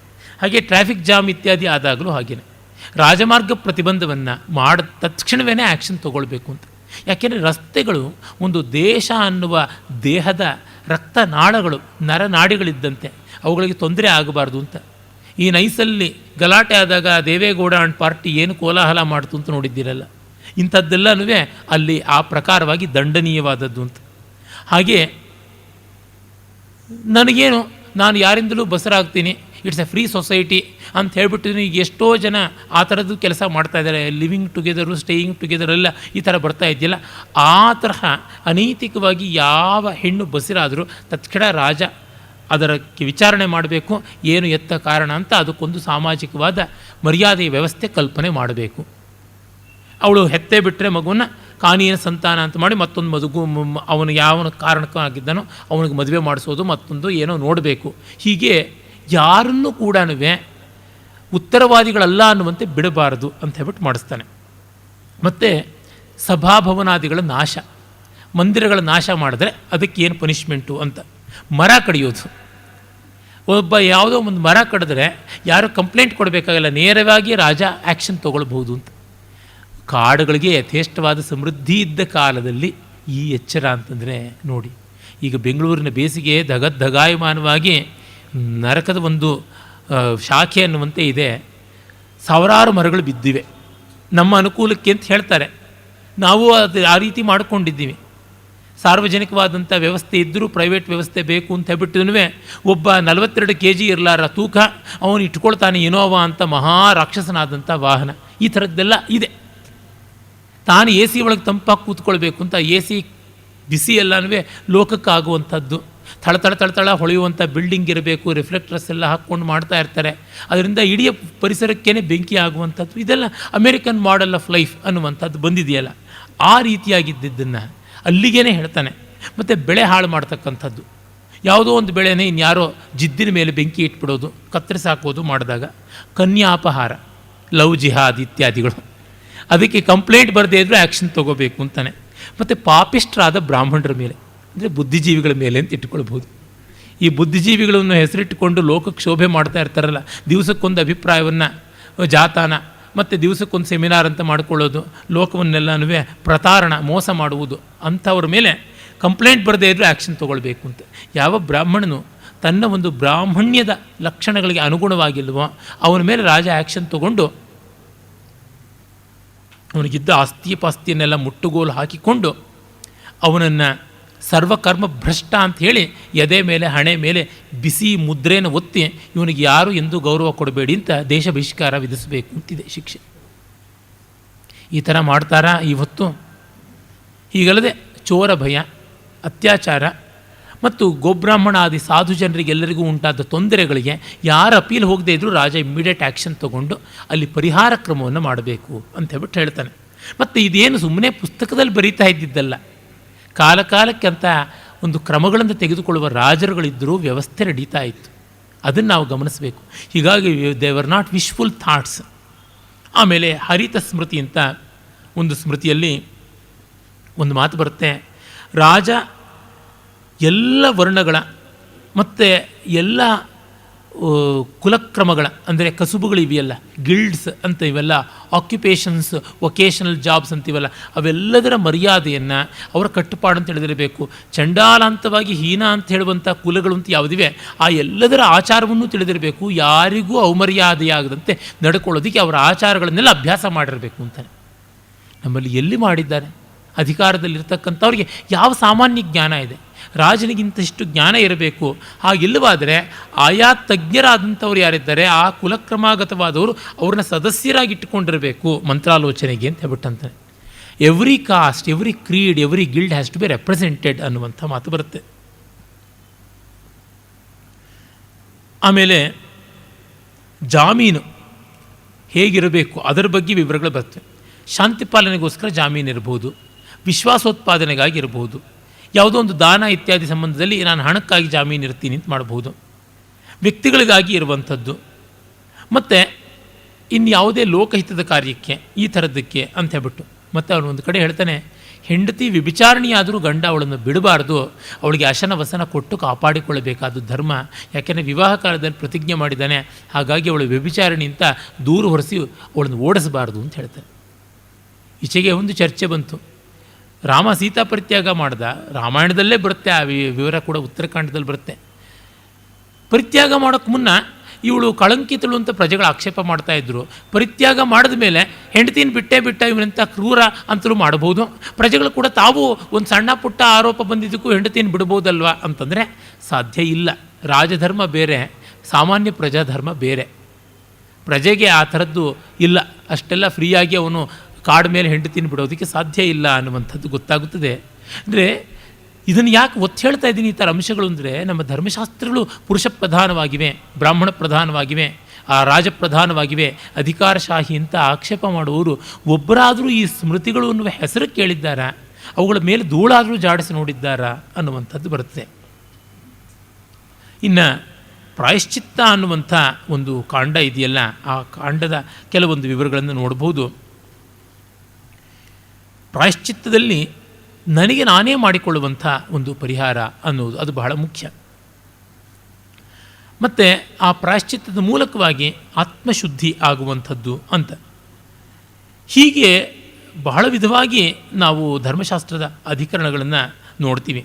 S1: ಹಾಗೆ ಟ್ರಾಫಿಕ್ ಜಾಮ್ ಇತ್ಯಾದಿ ಆದಾಗಲೂ ಹಾಗೆಯೇ ರಾಜಮಾರ್ಗ ಪ್ರತಿಬಂಧವನ್ನು ತಕ್ಷಣವೇ ಆ್ಯಕ್ಷನ್ ತೊಗೊಳ್ಬೇಕು ಅಂತ. ಯಾಕೆಂದರೆ ರಸ್ತೆಗಳು ಒಂದು ದೇಶ ಅನ್ನುವ ದೇಹದ ರಕ್ತನಾಳಗಳು, ನರನಾಡಿಗಳಿದ್ದಂತೆ, ಅವುಗಳಿಗೆ ತೊಂದರೆ ಆಗಬಾರ್ದು ಅಂತ. ಈ ನೈಸಲ್ಲಿ ಗಲಾಟೆ ಆದಾಗ ದೇವೇಗೌಡ ಅಂಡ್ ಪಾರ್ಟಿ ಏನು ಕೋಲಾಹಲ ಮಾಡ್ತು ಅಂತ ನೋಡಿದ್ದೀರಲ್ಲ, ಇಂಥದ್ದೆಲ್ಲನೂ ಅಲ್ಲಿ ಆ ಪ್ರಕಾರವಾಗಿ ದಂಡನೀಯವಾದದ್ದು ಅಂತ. ಹಾಗೆ ನನಗೇನು, ನಾನು ಯಾರಿಂದಲೂ ಬಸರಾಗ್ತೀನಿ, ಇಟ್ಸ್ ಎ ಫ್ರೀ ಸೊಸೈಟಿ ಅಂತ ಹೇಳ್ಬಿಟ್ಟು ಈಗ ಎಷ್ಟೋ ಜನ ಆ ಥರದ್ದು ಕೆಲಸ ಮಾಡ್ತಾಯಿದ್ದಾರೆ. ಲಿವಿಂಗ್ ಟುಗೆದರು, ಸ್ಟೇಯಿಂಗ್ ಟುಗೆದರ್ ಎಲ್ಲ ಈ ಥರ ಬರ್ತಾ ಇದೆಯಲ್ಲ, ಆ ತರಹ ಅನೈತಿಕವಾಗಿ ಯಾವ ಹೆಣ್ಣು ಬಸಿರಾದರೂ ತತ್ಕ್ಷಣ ರಾಜ ಅದಕ್ಕೆ ವಿಚಾರಣೆ ಮಾಡಬೇಕು, ಏನು ಎತ್ತ ಕಾರಣ ಅಂತ ಅದಕ್ಕೊಂದು ಸಾಮಾಜಿಕವಾದ ಮರ್ಯಾದೆಯ ವ್ಯವಸ್ಥೆ ಕಲ್ಪನೆ ಮಾಡಬೇಕು. ಅವಳು ಹೆತ್ತೆ ಬಿಟ್ಟರೆ ಮಗುವನ್ನು ಕಾನೀನ ಸಂತಾನ ಅಂತ ಮಾಡಿ ಮತ್ತೊಂದು ಮದುಗು ಅವನು ಯಾವ ಕಾರಣಕ್ಕಾಗಿದ್ದಾನೋ ಅವನಿಗೆ ಮದುವೆ ಮಾಡಿಸೋದು, ಮತ್ತೊಂದು ಏನೋ ನೋಡಬೇಕು. ಹೀಗೆ ಯಾರನ್ನೂ ಕೂಡ ಉತ್ತರವಾದಿಗಳಲ್ಲ ಅನ್ನುವಂತೆ ಬಿಡಬಾರದು ಅಂತ ಹೇಳ್ಬಿಟ್ಟು ಮಾಡಿಸ್ತಾನೆ. ಮತ್ತು ಸಭಾಭವನಾದಿಗಳ ನಾಶ, ಮಂದಿರಗಳ ನಾಶ ಮಾಡಿದ್ರೆ ಅದಕ್ಕೆ ಏನು ಪನಿಷ್ಮೆಂಟು ಅಂತ. ಮರ ಕಡಿಯೋದು, ಒಬ್ಬ ಯಾವುದೋ ಒಂದು ಮರ ಕಡಿದ್ರೆ ಯಾರು ಕಂಪ್ಲೇಂಟ್ ಕೊಡಬೇಕಾಗಿಲ್ಲ, ನೇರವಾಗಿ ರಾಜ ಆ್ಯಕ್ಷನ್ ತೊಗೊಳ್ಬಹುದು ಅಂತ. ಕಾಡುಗಳಿಗೆ ಯಥೇಷ್ಟವಾದ ಸಮೃದ್ಧಿ ಇದ್ದ ಕಾಲದಲ್ಲಿ ಈ ಎಚ್ಚರ ಅಂತಂದರೆ ನೋಡಿ, ಈಗ ಬೆಂಗಳೂರಿನ ಬೇಸಿಗೆ ಧಗಾಯಮಾನವಾಗಿ ನರಕದ ಒಂದು ಶಾಖೆ ಅನ್ನುವಂತೆ ಇದೆ. ಸಾವಿರಾರು ಮರಗಳು ಬಿದ್ದಿವೆ ನಮ್ಮ ಅನುಕೂಲಕ್ಕೆ ಅಂತ ಹೇಳ್ತಾರೆ. ನಾವು ಅದು ಆ ರೀತಿ ಮಾಡಿಕೊಂಡಿದ್ದೀವಿ. ಸಾರ್ವಜನಿಕವಾದಂಥ ವ್ಯವಸ್ಥೆ ಇದ್ದರೂ ಪ್ರೈವೇಟ್ ವ್ಯವಸ್ಥೆ ಬೇಕು ಅಂತ ಹೇಳ್ಬಿಟ್ಟಿದ್ರೂ ಒಬ್ಬ 42 kg ಇರಲಾರ ತೂಕ ಅವನು ಇಟ್ಕೊಳ್ತಾನೆ ಇನೋವಾ ಅಂತ ಮಹಾ ರಾಕ್ಷಸನಾದಂಥ ವಾಹನ. ಈ ಥರದ್ದೆಲ್ಲ ಇದೆ. ತಾನು AC ಒಳಗೆ ತಂಪಾಗಿ ಕೂತ್ಕೊಳ್ಬೇಕು ಅಂತ AC ಬಿಸಿ ಎಲ್ಲನೂ ಲೋಕಕ್ಕಾಗುವಂಥದ್ದು. ಥಳಥಳ ಹೊಳೆಯುವಂಥ ಬಿಲ್ಡಿಂಗ್ ಇರಬೇಕು, ರಿಫ್ಲೆಕ್ಟರ್ಸ್ ಎಲ್ಲ ಹಾಕ್ಕೊಂಡು ಮಾಡ್ತಾ ಇರ್ತಾರೆ. ಅದರಿಂದ ಇಡೀ ಪರಿಸರಕ್ಕೇ ಬೆಂಕಿ ಆಗುವಂಥದ್ದು. ಇದೆಲ್ಲ ಅಮೇರಿಕನ್ ಮಾಡೆಲ್ ಆಫ್ ಲೈಫ್ ಅನ್ನುವಂಥದ್ದು ಬಂದಿದೆಯಲ್ಲ, ಆ ರೀತಿಯಾಗಿದ್ದನ್ನು ಅಲ್ಲಿಗೇ ಹೇಳ್ತಾನೆ. ಮತ್ತು ಬೆಳೆ ಹಾಳು ಮಾಡ್ತಕ್ಕಂಥದ್ದು, ಯಾವುದೋ ಒಂದು ಬೆಳೆನೇ ಇನ್ಯಾರೋ ಜಿದ್ದಿನ ಮೇಲೆ ಬೆಂಕಿ ಇಟ್ಬಿಡೋದು, ಕತ್ತರಿಸಾಕೋದು ಮಾಡಿದಾಗ ಕನ್ಯಾಪಹಾರ, ಲವ್ ಜಿಹಾದ್ ಇತ್ಯಾದಿಗಳು, ಅದಕ್ಕೆ ಕಂಪ್ಲೇಂಟ್ ಬರದೇ ಇದ್ದರೂ ಆ್ಯಕ್ಷನ್ ತೊಗೋಬೇಕು ಅಂತಾನೆ. ಮತ್ತು ಪಾಪಿಷ್ಟ್ರಾದ ಬ್ರಾಹ್ಮಣರ ಮೇಲೆ, ಅಂದರೆ ಬುದ್ಧಿಜೀವಿಗಳ ಮೇಲೆ ಅಂತ ಇಟ್ಕೊಳ್ಬೋದು. ಈ ಬುದ್ಧಿಜೀವಿಗಳನ್ನು ಹೆಸರಿಟ್ಟುಕೊಂಡು ಲೋಕಕ್ಕೆ ಶೋಭೆ ಮಾಡ್ತಾ ಇರ್ತಾರಲ್ಲ, ದಿವಸಕ್ಕೊಂದು ಅಭಿಪ್ರಾಯವನ್ನು ಜಾತಾನ ಮತ್ತು ದಿವಸಕ್ಕೊಂದು ಸೆಮಿನಾರ್ ಅಂತ ಮಾಡಿಕೊಳ್ಳೋದು, ಲೋಕವನ್ನೆಲ್ಲನೂ ಪ್ರತಾರಣ ಮೋಸ ಮಾಡುವುದು, ಅಂಥವ್ರ ಮೇಲೆ ಕಂಪ್ಲೇಂಟ್ ಬರದೇ ಇದ್ದರೂ ಆ್ಯಕ್ಷನ್ ತೊಗೊಳ್ಬೇಕು ಅಂತ. ಯಾವ ಬ್ರಾಹ್ಮಣನು ತನ್ನ ಒಂದು ಬ್ರಾಹ್ಮಣ್ಯದ ಲಕ್ಷಣಗಳಿಗೆ ಅನುಗುಣವಾಗಿಲ್ವೋ ಅವನ ಮೇಲೆ ರಾಜ ಆ್ಯಕ್ಷನ್ ತೊಗೊಂಡು ಅವನಿಗಿದ್ದ ಆಸ್ತಿ ಪಾಸ್ತಿಯನ್ನೆಲ್ಲ ಮುಟ್ಟುಗೋಲು ಹಾಕಿಕೊಂಡು ಅವನನ್ನು ಸರ್ವಕರ್ಮ ಭ್ರಷ್ಟ ಅಂಥೇಳಿ ಎದೆ ಮೇಲೆ ಹಣೆ ಮೇಲೆ ಬಿಸಿ ಮುದ್ರೆಯನ್ನು ಒತ್ತಿ ಇವನಿಗೆ ಯಾರು ಎಂದು ಗೌರವ ಕೊಡಬೇಡಿ ಅಂತ ದೇಶ ಬಹಿಷ್ಕಾರ ವಿಧಿಸಬೇಕು ಅಂತಿದೆ ಶಿಕ್ಷೆ. ಈ ಥರ ಮಾಡ್ತಾರಾ ಇವತ್ತು? ಹೀಗಲ್ಲದೆ ಚೋರ ಭಯ, ಅತ್ಯಾಚಾರ ಮತ್ತು ಗೋಬ್ರಾಹ್ಮಣಾದಿ ಸಾಧು ಜನರಿಗೆಲ್ಲರಿಗೂ ಉಂಟಾದ ತೊಂದರೆಗಳಿಗೆ ಯಾರು ಅಪೀಲ್ ಹೋಗದೇ ಇದ್ದರೂ ರಾಜ ಇಮ್ಮಿಡಿಯೇಟ್ ಆ್ಯಕ್ಷನ್ ತೊಗೊಂಡು ಅಲ್ಲಿ ಪರಿಹಾರ ಕ್ರಮವನ್ನು ಮಾಡಬೇಕು ಅಂತ ಹೇಳ್ಬಿಟ್ಟು ಹೇಳ್ತಾನೆ. ಮತ್ತು ಇದೇನು ಸುಮ್ಮನೆ ಪುಸ್ತಕದಲ್ಲಿ ಬರೀತಾ ಇದ್ದಿದ್ದಲ್ಲ, ಕಾಲಕ್ಕೆ ಅಂತ ಒಂದು ಕ್ರಮಗಳನ್ನು ತೆಗೆದುಕೊಳ್ಳುವ ರಾಜರುಗಳಿದ್ದರೂ ವ್ಯವಸ್ಥೆ ನಡೀತಾ ಇತ್ತು. ಅದನ್ನು ನಾವು ಗಮನಿಸಬೇಕು. ಹೀಗಾಗಿ they were not wishful thoughts. ಆಮೇಲೆ ಹರಿತ ಸ್ಮೃತಿ ಅಂತ ಒಂದು ಸ್ಮೃತಿಯಲ್ಲಿ ಒಂದು ಮಾತು ಬರುತ್ತೆ, ರಾಜ ಎಲ್ಲ ವರ್ಣಗಳ ಮತ್ತು ಎಲ್ಲ ಕುಲಕ್ರಮಗಳ, ಅಂದರೆ ಕಸುಬುಗಳಿವೆಯಲ್ಲ, ಗಿಲ್ಡ್ಸ್ ಅಂತ ಇವೆಲ್ಲ, ಆಕ್ಯುಪೇಷನ್ಸ್, ವೊಕೇಶನಲ್ ಜಾಬ್ಸ್ ಅಂತಿವೆಲ್ಲ, ಅವೆಲ್ಲದರ ಮರ್ಯಾದೆಯನ್ನು ಅವರ ಕಟ್ಟುಪಾಡು ಅಂತ ತಿಳಿದಿರಬೇಕು. ಚಂಡಾಲಾಂತವಾಗಿ ಹೀನ ಅಂತ ಹೇಳುವಂಥ ಕುಲಗಳು ಅಂತ ಯಾವುದಿವೆ ಆ ಎಲ್ಲದರ ಆಚಾರವನ್ನು ತಿಳಿದಿರಬೇಕು. ಯಾರಿಗೂ ಅವಮರ್ಯಾದೆಯಾಗದಂತೆ ನಡ್ಕೊಳ್ಳೋದಕ್ಕೆ ಅವರ ಆಚಾರಗಳನ್ನೆಲ್ಲ ಅಭ್ಯಾಸ ಮಾಡಿರಬೇಕು ಅಂತಾನೆ. ನಮ್ಮಲ್ಲಿ ಎಲ್ಲಿ ಮಾಡಿದ್ದಾರೆ? ಅಧಿಕಾರದಲ್ಲಿರ್ತಕ್ಕಂಥವ್ರಿಗೆ ಯಾವ ಸಾಮಾನ್ಯ ಜ್ಞಾನ ಇದೆ? ರಾಜನಿಗಿಂತಷ್ಟು ಜ್ಞಾನ ಇರಬೇಕು. ಹಾಗಿಲ್ಲವಾದರೆ ಆಯಾ ತಜ್ಞರಾದಂಥವ್ರು ಯಾರಿದ್ದಾರೆ ಆ ಕುಲಕ್ರಮಾಗತವಾದವರು ಅವ್ರನ್ನ ಸದಸ್ಯರಾಗಿಟ್ಟುಕೊಂಡಿರಬೇಕು ಮಂತ್ರಾಲೋಚನೆಗೆ ಅಂತ ಹೇಳ್ಬಿಟ್ಟಂತಾನೆ. Every caste, every creed, every guild has to be represented ಅನ್ನುವಂಥ ಮಾತು ಬರುತ್ತೆ. ಆಮೇಲೆ ಜಾಮೀನು ಹೇಗಿರಬೇಕು ಅದರ ಬಗ್ಗೆ ವಿವರಗಳು ಬರ್ತವೆ. ಶಾಂತಿ ಪಾಲನೆಗೋಸ್ಕರ ಜಾಮೀನು ಇರ್ಬೋದು, ವಿಶ್ವಾಸೋತ್ಪಾದನೆಗಾಗಿ ಇರಬಹುದು, ಯಾವುದೋ ಒಂದು ದಾನ ಇತ್ಯಾದಿ ಸಂಬಂಧದಲ್ಲಿ ನಾನು ಹಣಕ್ಕಾಗಿ ಜಾಮೀನು ಇರ್ತೀನಿ ಅಂತ ಮಾಡಬಹುದು, ವ್ಯಕ್ತಿಗಳಿಗಾಗಿ ಇರುವಂಥದ್ದು, ಮತ್ತು ಇನ್ಯಾವುದೇ ಲೋಕಹಿತದ ಕಾರ್ಯಕ್ಕೆ ಈ ಥರದ್ದಕ್ಕೆ ಅಂತ ಹೇಳ್ಬಿಟ್ಟು. ಮತ್ತು ಅವನು ಒಂದು ಕಡೆ ಹೇಳ್ತಾನೆ, ಹೆಂಡತಿ ವ್ಯಭಿಚಾರಣಿಯಾದರೂ ಗಂಡ ಅವಳನ್ನು ಬಿಡಬಾರ್ದು, ಅವಳಿಗೆ ಅಶನ ವಸನ ಕೊಟ್ಟು ಕಾಪಾಡಿಕೊಳ್ಳಬೇಕಾದ ಧರ್ಮ. ಯಾಕೆಂದರೆ ವಿವಾಹ ಕಾಲದಲ್ಲಿ ಪ್ರತಿಜ್ಞೆ ಮಾಡಿದ್ದಾನೆ, ಹಾಗಾಗಿ ಅವಳು ವ್ಯಭಿಚಾರಣಿ ಅಂತ ದೂರ ಹೊರಿಸಿ ಅವಳನ್ನು ಓಡಿಸಬಾರ್ದು ಅಂತ ಹೇಳ್ತಾನೆ. ಈಚೆಗೆ ಒಂದು ಚರ್ಚೆ ಬಂತು, ರಾಮ ಸೀತಾ ಪರಿತ್ಯಾಗ ಮಾಡ್ದ, ರಾಮಾಯಣದಲ್ಲೇ ಬರುತ್ತೆ, ಆ ವಿವರ ಕೂಡ ಉತ್ತರಕಾಂಡದಲ್ಲಿ ಬರುತ್ತೆ. ಪರಿತ್ಯಾಗ ಮಾಡೋಕ್ಕೆ ಮುನ್ನ ಇವಳು ಕಳಂಕಿತಳು ಅಂತ ಪ್ರಜೆಗಳು ಆಕ್ಷೇಪ ಮಾಡ್ತಾಯಿದ್ರು. ಪರಿತ್ಯಾಗ ಮಾಡಿದ ಮೇಲೆ ಹೆಂಡತಿನ ಬಿಟ್ಟ ಇವನಂತ ಕ್ರೂರ ಅಂತಲೂ ಮಾಡಬಹುದು. ಪ್ರಜೆಗಳು ಕೂಡ ತಾವು ಒಂದು ಸಣ್ಣ ಪುಟ್ಟ ಆರೋಪ ಬಂದಿದ್ದಕ್ಕೂ ಹೆಂಡತಿನ ಬಿಡ್ಬೋದಲ್ವ ಅಂತಂದರೆ ಸಾಧ್ಯ ಇಲ್ಲ. ರಾಜಧರ್ಮ ಬೇರೆ, ಸಾಮಾನ್ಯ ಪ್ರಜಾಧರ್ಮ ಬೇರೆ. ಪ್ರಜೆಗೆ ಆ ಥರದ್ದು ಇಲ್ಲ, ಅಷ್ಟೆಲ್ಲ ಫ್ರೀಯಾಗಿ ಅವನು ಕಾಡು ಮೇಲೆ ಹೆಂಡತಿನ ಬಿಡೋದಕ್ಕೆ ಸಾಧ್ಯ ಇಲ್ಲ ಅನ್ನುವಂಥದ್ದು ಗೊತ್ತಾಗುತ್ತದೆ. ಅಂದರೆ ಇದನ್ನು ಯಾಕೆ ಒತ್ತು ಹೇಳ್ತಾ ಇದ್ದೀನಿ ಈ ಥರ ಅಂಶಗಳು ಅಂದರೆ, ನಮ್ಮ ಧರ್ಮಶಾಸ್ತ್ರಗಳು ಪುರುಷ ಪ್ರಧಾನವಾಗಿವೆ, ಬ್ರಾಹ್ಮಣ ಪ್ರಧಾನವಾಗಿವೆ, ಆ ರಾಜಪ್ರಧಾನವಾಗಿವೆ, ಅಧಿಕಾರಶಾಹಿ ಅಂತ ಆಕ್ಷೇಪ ಮಾಡುವವರು ಒಬ್ಬರಾದರೂ ಈ ಸ್ಮೃತಿಗಳು ಅನ್ನುವ ಹೆಸರು ಕೇಳಿದ್ದಾರಾ, ಅವುಗಳ ಮೇಲೆ ಧೂಳಾದರೂ ಜಾಡಿಸಿ ನೋಡಿದ್ದಾರಾ ಅನ್ನುವಂಥದ್ದು ಬರುತ್ತೆ. ಇನ್ನು ಪ್ರಾಯಶ್ಚಿತ್ತ ಅನ್ನುವಂಥ ಒಂದು ಕಾಂಡ ಇದೆಯಲ್ಲ, ಆ ಕಾಂಡದ ಕೆಲವೊಂದು ವಿವರಗಳನ್ನು ನೋಡ್ಬೋದು. ಪ್ರಾಯಶ್ಚಿತ್ತದಲ್ಲಿ ನನಗೆ ನಾನೇ ಮಾಡಿಕೊಳ್ಳುವಂಥ ಒಂದು ಪರಿಹಾರ ಅನ್ನೋದು ಅದು ಬಹಳ ಮುಖ್ಯ. ಮತ್ತು ಆ ಪ್ರಾಯಶ್ಚಿತ್ತದ ಮೂಲಕವಾಗಿ ಆತ್ಮಶುದ್ಧಿ ಆಗುವಂಥದ್ದು ಅಂತ. ಹೀಗೆ ಬಹಳ ವಿಧವಾಗಿ ನಾವು ಧರ್ಮಶಾಸ್ತ್ರದ ಅಧಿಕರಣಗಳನ್ನು ನೋಡ್ತೀವಿ.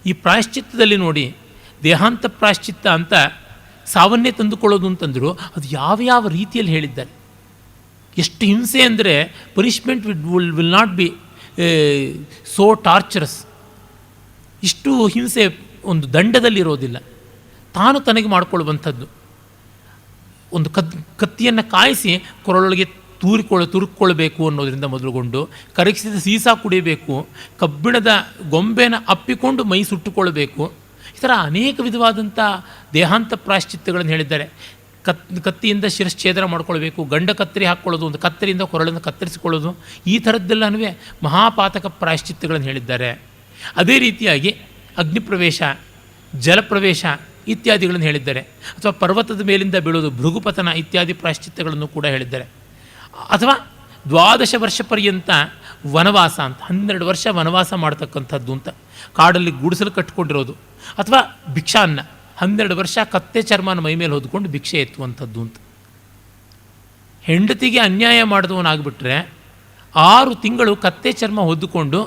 S1: ಈ ಪ್ರಾಯಶ್ಚಿತ್ತದಲ್ಲಿ ನೋಡಿ, ದೇಹಾಂತ ಪ್ರಾಯಶ್ಚಿತ್ತ ಅಂತ ಸಾವನ್ನೇ ತಂದುಕೊಳ್ಳೋದು ಅಂತಂದರು, ಅದು ಯಾವ ರೀತಿಯಲ್ಲಿ ಹೇಳಿದ್ದಾರೆ. ಎಷ್ಟು ಹಿಂಸೆ ಅಂದರೆ, punishment will not be so torturous. ಇಷ್ಟು ಹಿಂಸೆ ಒಂದು ದಂಡದಲ್ಲಿರೋದಿಲ್ಲ. ತಾನು ತನಗೆ ಮಾಡಿಕೊಳ್ಳುವಂಥದ್ದು. ಒಂದು ಕತ್ತಿಯನ್ನು ಕಾಯಿಸಿ ಕೊರಳೊಳಗೆ ತುರುಕ್ಕೊಳ್ಬೇಕು ಅನ್ನೋದರಿಂದ ಮೊದಲುಗೊಂಡು, ಕರಗಿಸಿದ ಸೀಸಾ ಕುಡಿಯಬೇಕು, ಕಬ್ಬಿಣದ ಗೊಂಬೆನ ಅಪ್ಪಿಕೊಂಡು ಮೈ ಸುಟ್ಟುಕೊಳ್ಬೇಕು, ಈ ಥರ ಅನೇಕ ವಿಧವಾದಂಥ ದೇಹಾಂತ ಪ್ರಾಯಶ್ಚಿತ್ತಗಳನ್ನು ಹೇಳಿದ್ದಾರೆ. ಕತ್ತಿಯಿಂದ ಶಿರಶ್ಛೇದನ ಮಾಡ್ಕೊಳ್ಬೇಕು, ಗಂಡ ಕತ್ತರಿ ಹಾಕ್ಕೊಳ್ಳೋದು, ಒಂದು ಕತ್ತರಿಯಿಂದ ಕೊರಳನ್ನು ಕತ್ತರಿಸಿಕೊಳ್ಳೋದು, ಈ ಥರದ್ದೆಲ್ಲನೂ ಮಹಾಪಾತಕ ಪ್ರಾಯಶ್ಚಿತ್ತಗಳನ್ನು ಹೇಳಿದ್ದಾರೆ. ಅದೇ ರೀತಿಯಾಗಿ ಅಗ್ನಿಪ್ರವೇಶ, ಜಲಪ್ರವೇಶ ಇತ್ಯಾದಿಗಳನ್ನು ಹೇಳಿದ್ದಾರೆ. ಅಥವಾ ಪರ್ವತದ ಮೇಲಿಂದ ಬೀಳೋದು, ಭೃಗುಪತನ ಇತ್ಯಾದಿ ಪ್ರಾಯಶ್ಚಿತ್ತಗಳನ್ನು ಕೂಡ ಹೇಳಿದ್ದಾರೆ. ಅಥವಾ 12 ವರ್ಷ ಪರ್ಯಂತ ವನವಾಸ ಅಂತ, 12 ವರ್ಷ ವನವಾಸ ಮಾಡ್ತಕ್ಕಂಥದ್ದು ಅಂತ, ಕಾಡಲ್ಲಿ ಗುಡಿಸಲು ಕಟ್ಟಿಕೊಂಡಿರೋದು. ಅಥವಾ ಭಿಕ್ಷಾನ್ನ, 12 ವರ್ಷ ಕತ್ತೆ ಚರ್ಮನ ಮೈ ಮೇಲೆ ಹೊದ್ಕೊಂಡು ಭಿಕ್ಷೆ ಎತ್ತುವಂಥದ್ದು ಅಂತ. ಹೆಂಡತಿಗೆ ಅನ್ಯಾಯ ಮಾಡಿದವನಾಗ್ಬಿಟ್ರೆ 6 ತಿಂಗಳು ಕತ್ತೆ ಚರ್ಮ ಹೊದ್ದುಕೊಂಡು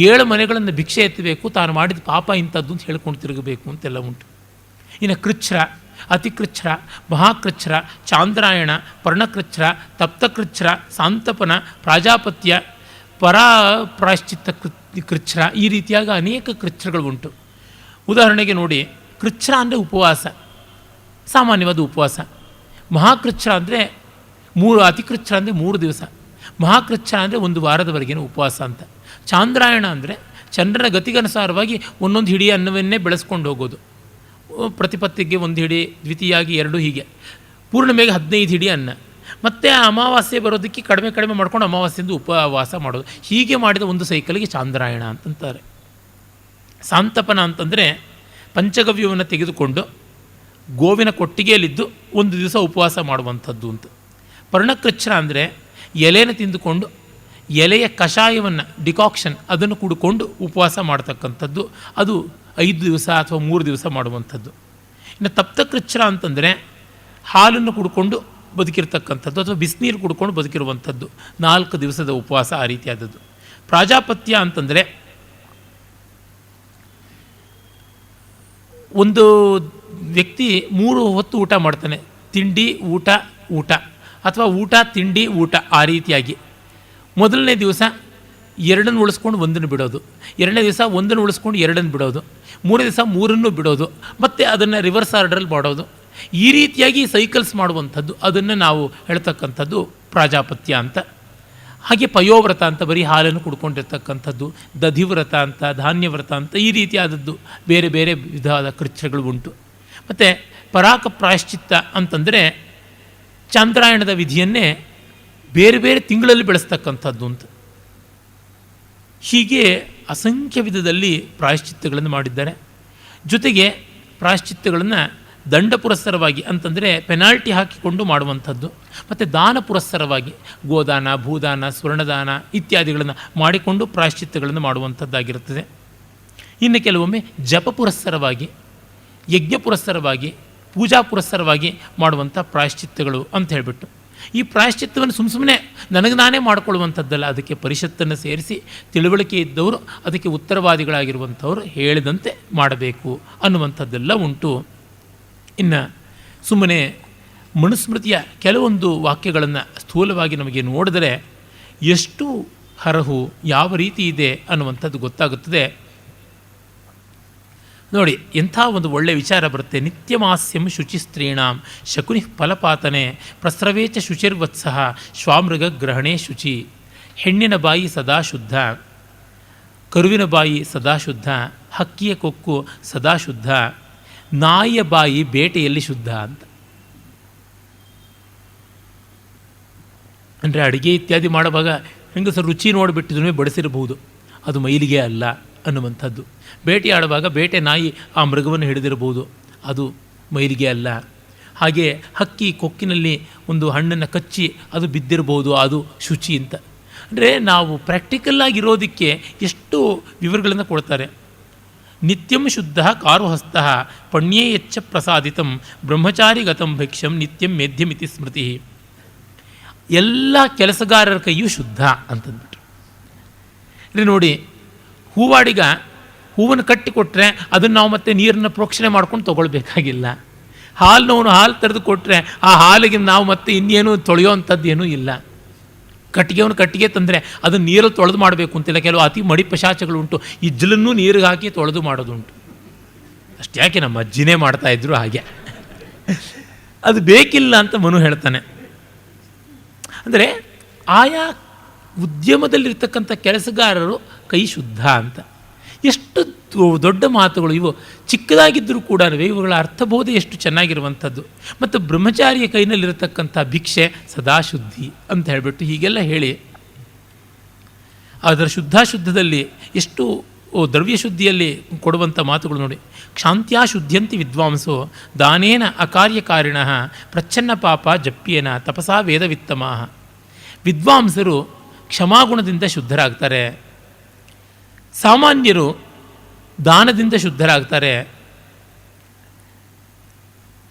S1: 7 ಮನೆಗಳನ್ನು ಭಿಕ್ಷೆ ಎತ್ತಬೇಕು, ತಾನು ಮಾಡಿದ ಪಾಪ ಇಂಥದ್ದು ಅಂತ ಹೇಳ್ಕೊಂಡು ತಿರುಗಬೇಕು ಅಂತೆಲ್ಲ ಉಂಟು. ಇನ್ನು ಕೃಚ್ಛ್ರ, ಅತಿಕೃಚ್ಛ್ರ, ಮಹಾಕೃಚ್ಛ್ರ, ಚಾಂದ್ರಾಯಣ, ಪರ್ಣಕೃಚ್ಛ್ರ, ತಪ್ತಕೃಚ್ಛ್ರ, ಸಾಂತಪನ, ಪ್ರಾಜಾಪತ್ಯ, ಪ್ರಾಯಶ್ಚಿತ್ತ ಕೃಚ್ಛ್ರ, ಈ ರೀತಿಯಾಗಿ ಅನೇಕ ಕೃಚ್ಛ್ರಗಳು ಉಂಟು. ಉದಾಹರಣೆಗೆ ನೋಡಿ, ಕೃಚ್ಛ್ರ ಅಂದರೆ ಉಪವಾಸ, ಸಾಮಾನ್ಯವಾದ ಉಪವಾಸ. ಮಹಾಕೃಚ್ಛ್ರ ಅಂದರೆ ಅತಿಕೃಚ್ಛ್ರ ಅಂದರೆ 3 ದಿವಸ, ಮಹಾಕೃಚ್ಛ್ರ ಅಂದರೆ 1 ವಾರದವರೆಗಿನ ಉಪವಾಸ ಅಂತ. ಚಾಂದ್ರಾಯಣ ಅಂದರೆ ಚಂದ್ರನ ಗತಿಗನುಸಾರವಾಗಿ ಒಂದೊಂದು ಹಿಡಿ ಅನ್ನವನ್ನೇ ಬೆಳೆಸ್ಕೊಂಡು ಹೋಗೋದು. ಪ್ರತಿಪತ್ತಿಗೆ 1 ಹಿಡಿ, ದ್ವಿತೀಯಾಗಿ 2, ಹೀಗೆ ಪೂರ್ಣಿಮೆಗೆ 15 ಹಿಡಿ ಅನ್ನ. ಮತ್ತು ಅಮಾವಾಸ್ಯೆ ಬರೋದಕ್ಕೆ ಕಡಿಮೆ ಮಾಡ್ಕೊಂಡು ಅಮಾವಾಸ್ಯೆಯಿಂದ ಉಪವಾಸ ಮಾಡೋದು. ಹೀಗೆ ಮಾಡಿದ ಒಂದು ಸೈಕಲ್ಗೆ ಚಾಂದ್ರಾಯಣ ಅಂತಂತಾರೆ. ಸಾಂತಪನ ಅಂತಂದರೆ ಪಂಚಗವ್ಯವನ್ನು ತೆಗೆದುಕೊಂಡು ಗೋವಿನ ಕೊಟ್ಟಿಗೆಯಲ್ಲಿದ್ದು 1 ದಿವಸ ಉಪವಾಸ ಮಾಡುವಂಥದ್ದು ಅಂತ. ಪರ್ಣಕೃಚ್ಛ್ರ ಅಂದರೆ ಎಲೆಯನ್ನು ತಿಂದುಕೊಂಡು ಎಲೆಯ ಕಷಾಯವನ್ನು, ಡಿಕಾಕ್ಷನ್, ಅದನ್ನು ಕುಡ್ಕೊಂಡು ಉಪವಾಸ ಮಾಡ್ತಕ್ಕಂಥದ್ದು. ಅದು 5 ದಿವಸ ಅಥವಾ 3 ದಿವಸ ಮಾಡುವಂಥದ್ದು. ಇನ್ನು ತಪ್ತಕೃಚ್ಛ್ರ ಅಂತಂದರೆ ಹಾಲನ್ನು ಕುಡ್ಕೊಂಡು ಬದುಕಿರ್ತಕ್ಕಂಥದ್ದು, ಅಥವಾ ಬಿಸಿನೀರು ಕುಡ್ಕೊಂಡು ಬದುಕಿರುವಂಥದ್ದು, 4 ದಿವಸದ ಉಪವಾಸ, ಆ ರೀತಿಯಾದದ್ದು. ಪ್ರಾಜಾಪತ್ಯ ಅಂತಂದರೆ ಒಂದು ವ್ಯಕ್ತಿ 3 ಹೊತ್ತು ಊಟ ಮಾಡ್ತಾನೆ, ತಿಂಡಿ ಊಟ ಅಥವಾ ಊಟ ತಿಂಡಿ ಊಟ, ಆ ರೀತಿಯಾಗಿ. ಮೊದಲನೇ ದಿವಸ ಎರಡನ್ನು ಉಳಿಸ್ಕೊಂಡು ಒಂದನ್ನು ಬಿಡೋದು, ಎರಡನೇ ದಿವಸ ಒಂದನ್ನು ಉಳಿಸ್ಕೊಂಡು ಎರಡನ್ನು ಬಿಡೋದು, ಮೂರನೇ ದಿವಸ ಮೂರನ್ನು ಬಿಡೋದು, ಮತ್ತು ಅದನ್ನು ರಿವರ್ಸ್ ಆರ್ಡ್ರಲ್ಲಿ ಮಾಡೋದು. ಈ ರೀತಿಯಾಗಿ ಸೈಕಲ್ಸ್ ಮಾಡುವಂಥದ್ದು, ಅದನ್ನು ನಾವು ಹೇಳ್ತಕ್ಕಂಥದ್ದು ಪ್ರಾಜಾಪತ್ಯ ಅಂತ. ಹಾಗೆ ಪಯೋವ್ರತ ಅಂತ ಬರೀ ಹಾಲನ್ನು ಕುಡ್ಕೊಂಡಿರ್ತಕ್ಕಂಥದ್ದು, ದಧಿವ್ರತ ಅಂತ, ಧಾನ್ಯವ್ರತ ಅಂತ, ಈ ರೀತಿಯಾದದ್ದು ಬೇರೆ ಬೇರೆ ವಿಧವಾದ ಕೃತ್ಯಗಳು ಉಂಟು. ಮತ್ತು ಪರಾಕ ಪ್ರಾಯಶ್ಚಿತ್ತ ಅಂತಂದರೆ ಚಾಂದ್ರಾಯಣದ ವಿಧಿಯನ್ನೇ ಬೇರೆ ಬೇರೆ ತಿಂಗಳಲ್ಲಿ ಬೆಳೆಸ್ತಕ್ಕಂಥದ್ದು ಅಂತ. ಹೀಗೆ ಅಸಂಖ್ಯ ವಿಧದಲ್ಲಿ ಪ್ರಾಯಶ್ಚಿತ್ತಗಳನ್ನು ಮಾಡಿದ್ದಾರೆ. ಜೊತೆಗೆ ಪ್ರಾಯಶ್ಚಿತ್ತಗಳನ್ನು ದಂಡ ಪುರಸ್ಸರವಾಗಿ ಅಂತಂದರೆ ಪೆನಾಲ್ಟಿ ಹಾಕಿಕೊಂಡು ಮಾಡುವಂಥದ್ದು, ಮತ್ತು ದಾನ ಪುರಸ್ಸರವಾಗಿ ಗೋದಾನ, ಭೂದಾನ, ಸ್ವರ್ಣದಾನ ಇತ್ಯಾದಿಗಳನ್ನು ಮಾಡಿಕೊಂಡು ಪ್ರಾಯಶ್ಚಿತ್ತಗಳನ್ನು ಮಾಡುವಂಥದ್ದಾಗಿರುತ್ತದೆ. ಇನ್ನು ಕೆಲವೊಮ್ಮೆ ಜಪ ಪುರಸ್ಸರವಾಗಿ, ಯಜ್ಞ ಪುರಸ್ಸರವಾಗಿ, ಪೂಜಾ ಪುರಸ್ಸರವಾಗಿ ಮಾಡುವಂಥ ಪ್ರಾಯಶ್ಚಿತ್ತಗಳು ಅಂತ ಹೇಳಿಬಿಟ್ಟು, ಈ ಪ್ರಾಯಶ್ಚಿತ್ತವನ್ನು ಸುಮ್ಮನೆ ನನಗೆ ನಾನೇ ಮಾಡಿಕೊಳ್ಳುವಂಥದ್ದಲ್ಲ, ಅದಕ್ಕೆ ಪರಿಷತ್ತನ್ನು ಸೇರಿಸಿ ತಿಳುವಳಿಕೆ ಇದ್ದವರು, ಅದಕ್ಕೆ ಉತ್ತರವಾದಿಗಳಾಗಿರುವಂಥವರು ಹೇಳಿದಂತೆ ಮಾಡಬೇಕು ಅನ್ನುವಂಥದ್ದೆಲ್ಲ ಉಂಟು. ಇನ್ನು ಸುಮ್ಮನೆ ಮನುಸ್ಮೃತಿಯ ಕೆಲವೊಂದು ವಾಕ್ಯಗಳನ್ನು ಸ್ಥೂಲವಾಗಿ ನಮಗೆ ನೋಡಿದರೆ ಎಷ್ಟು ಹರಹು ಯಾವ ರೀತಿ ಇದೆ ಅನ್ನುವಂಥದ್ದು ಗೊತ್ತಾಗುತ್ತದೆ. ನೋಡಿ, ಎಂಥ ಒಂದು ಒಳ್ಳೆಯ ವಿಚಾರ ಬರುತ್ತೆ. ನಿತ್ಯಮಾಸ್ಯಂ ಶುಚಿಸ್ತ್ರೀಣಾಂ ಶಕುನಿ ಫಲಪಾತನೆ ಪ್ರಸ್ರವೇಚ ಶುಚಿರ್ವತ್ಸಃ ಶ್ವಾಮೃಗ ಗ್ರಹಣೇ ಶುಚಿ. ಹೆಣ್ಣಿನ ಬಾಯಿ ಸದಾ ಶುದ್ಧ, ಕರುವಿನ ಬಾಯಿ ಸದಾ ಶುದ್ಧ, ಹಕ್ಕಿಯ ಕೊಕ್ಕು ಸದಾ ಶುದ್ಧ, ನಾಯಿಯ ಬಾಯಿ ಬೇಟೆಯಲ್ಲಿ ಶುದ್ಧ ಅಂತ. ಅಂದರೆ ಅಡುಗೆ ಇತ್ಯಾದಿ ಮಾಡುವಾಗ ಹೆಂಗಸರು ರುಚಿ ನೋಡಿಬಿಟ್ಟಿದ್ರೂ ಬಡಿಸಿರಬಹುದು, ಅದು ಮೈಲಿಗೆ ಅಲ್ಲ ಅನ್ನುವಂಥದ್ದು. ಬೇಟೆ ಆಡುವಾಗ ಬೇಟೆ ನಾಯಿ ಆ ಮೃಗವನ್ನು ಹಿಡಿದಿರಬಹುದು, ಅದು ಮೈಲಿಗೆ ಅಲ್ಲ. ಹಾಗೆ ಹಕ್ಕಿ ಕೊಕ್ಕಿನಲ್ಲಿ ಒಂದು ಹಣ್ಣನ್ನು ಕಚ್ಚಿ ಅದು ಬಿದ್ದಿರಬಹುದು, ಅದು ಶುಚಿ ಅಂತ. ಅಂದರೆ ನಾವು ಪ್ರಾಕ್ಟಿಕಲ್ಲಾಗಿರೋದಕ್ಕೆ ಎಷ್ಟು ವಿವರಗಳನ್ನು ಕೊಡ್ತಾರೆ. ನಿತ್ಯಂ ಶುದ್ಧ ಕಾರುಹಸ್ತ ಪಣ್ಯೇ ಯಚ್ಚ ಪ್ರಸಾದಿತಂ ಬ್ರಹ್ಮಚಾರಿಗತಂ ಭೈಕ್ಷ್ಯಂ ನಿತ್ಯಂ ಮೇಧ್ಯಮಿತಿ ಸ್ಮೃತಿ. ಎಲ್ಲ ಕೆಲಸಗಾರರ ಕೈಯೂ ಶುದ್ಧ ಅಂತಂದ್ಬಿಟ್ಟು. ಇಲ್ಲಿ ನೋಡಿ, ಹೂವಾಡಿಗ ಹೂವನ್ನು ಕಟ್ಟಿಕೊಟ್ರೆ ಅದನ್ನು ನಾವು ಮತ್ತೆ ನೀರನ್ನು ಪ್ರೋಕ್ಷಣೆ ಮಾಡ್ಕೊಂಡು ತೊಗೊಳ್ಬೇಕಾಗಿಲ್ಲ. ಹಾಲಿನವನು ಹಾಲು ತೆರೆದು ಕೊಟ್ಟರೆ ಆ ಹಾಲಿಗೆ ನಾವು ಮತ್ತೆ ಇನ್ನೇನು ತೊಳೆಯೋ ಅಂಥದ್ದು ಏನೂ ಇಲ್ಲ. ಕಟ್ಟಿಗೆವನು ಕಟ್ಟಿಗೆ ತಂದರೆ ಅದನ್ನು ನೀರಲ್ಲಿ ತೊಳೆದು ಮಾಡಬೇಕು ಅಂತಿಲ್ಲ. ಕೆಲವು ಅತಿ ಮಡಿಪಶಾಚಗಳುಂಟು, ಇಜ್ಜಲನ್ನೂ ನೀರಿಗೆ ಹಾಕಿ ತೊಳೆದು ಮಾಡೋದುಂಟು. ಅಷ್ಟು ಯಾಕೆ ನಮ್ಮ ಅಜ್ಜಿನೇ ಮಾಡ್ತಾಯಿದ್ರು ಹಾಗೆ. ಅದು ಬೇಕಿಲ್ಲ ಅಂತ ಮನು ಹೇಳ್ತಾನೆ. ಅಂದರೆ ಆಯಾ ಉದ್ಯಮದಲ್ಲಿರ್ತಕ್ಕಂಥ ಕೆಲಸಗಾರರು ಕೈ ಶುದ್ಧ ಅಂತ. ಎಷ್ಟು ದೊಡ್ಡ ಮಾತುಗಳು ಇವು. ಚಿಕ್ಕದಾಗಿದ್ದರೂ ಕೂಡ ಇವುಗಳ ಅರ್ಥಬೋಧ ಎಷ್ಟು ಚೆನ್ನಾಗಿರುವಂಥದ್ದು. ಮತ್ತು ಬ್ರಹ್ಮಚಾರಿಯ ಕೈನಲ್ಲಿರತಕ್ಕಂಥ ಭಿಕ್ಷೆ ಸದಾ ಶುದ್ಧಿ ಅಂತ ಹೇಳಿಬಿಟ್ಟು ಹೀಗೆಲ್ಲ ಹೇಳಿ, ಅದರ ಶುದ್ಧಾಶುದ್ಧದಲ್ಲಿ ಎಷ್ಟು ದ್ರವ್ಯ ಶುದ್ಧಿಯಲ್ಲಿ ಕೊಡುವಂಥ ಮಾತುಗಳು ನೋಡಿ. ಕ್ಷಾಂತ್ಯಾ ಶುದ್ಧಂತಿ ವಿದ್ವಾಂಸೋ ದಾನೇನ ಅಕಾರ್ಯಕಾರಿಣ ಪ್ರಚ್ಛನ್ನ ಪಾಪ ಜಪ್ಯೇನ ತಪಸಾ ವೇದವಿತ್ತಮಃ. ವಿದ್ವಾಂಸರು ಕ್ಷಮಾಗುಣದಿಂದ ಶುದ್ಧರಾಗ್ತಾರೆ, ಸಾಮಾನ್ಯರು ದಾನದಿಂದ ಶುದ್ಧರಾಗ್ತಾರೆ.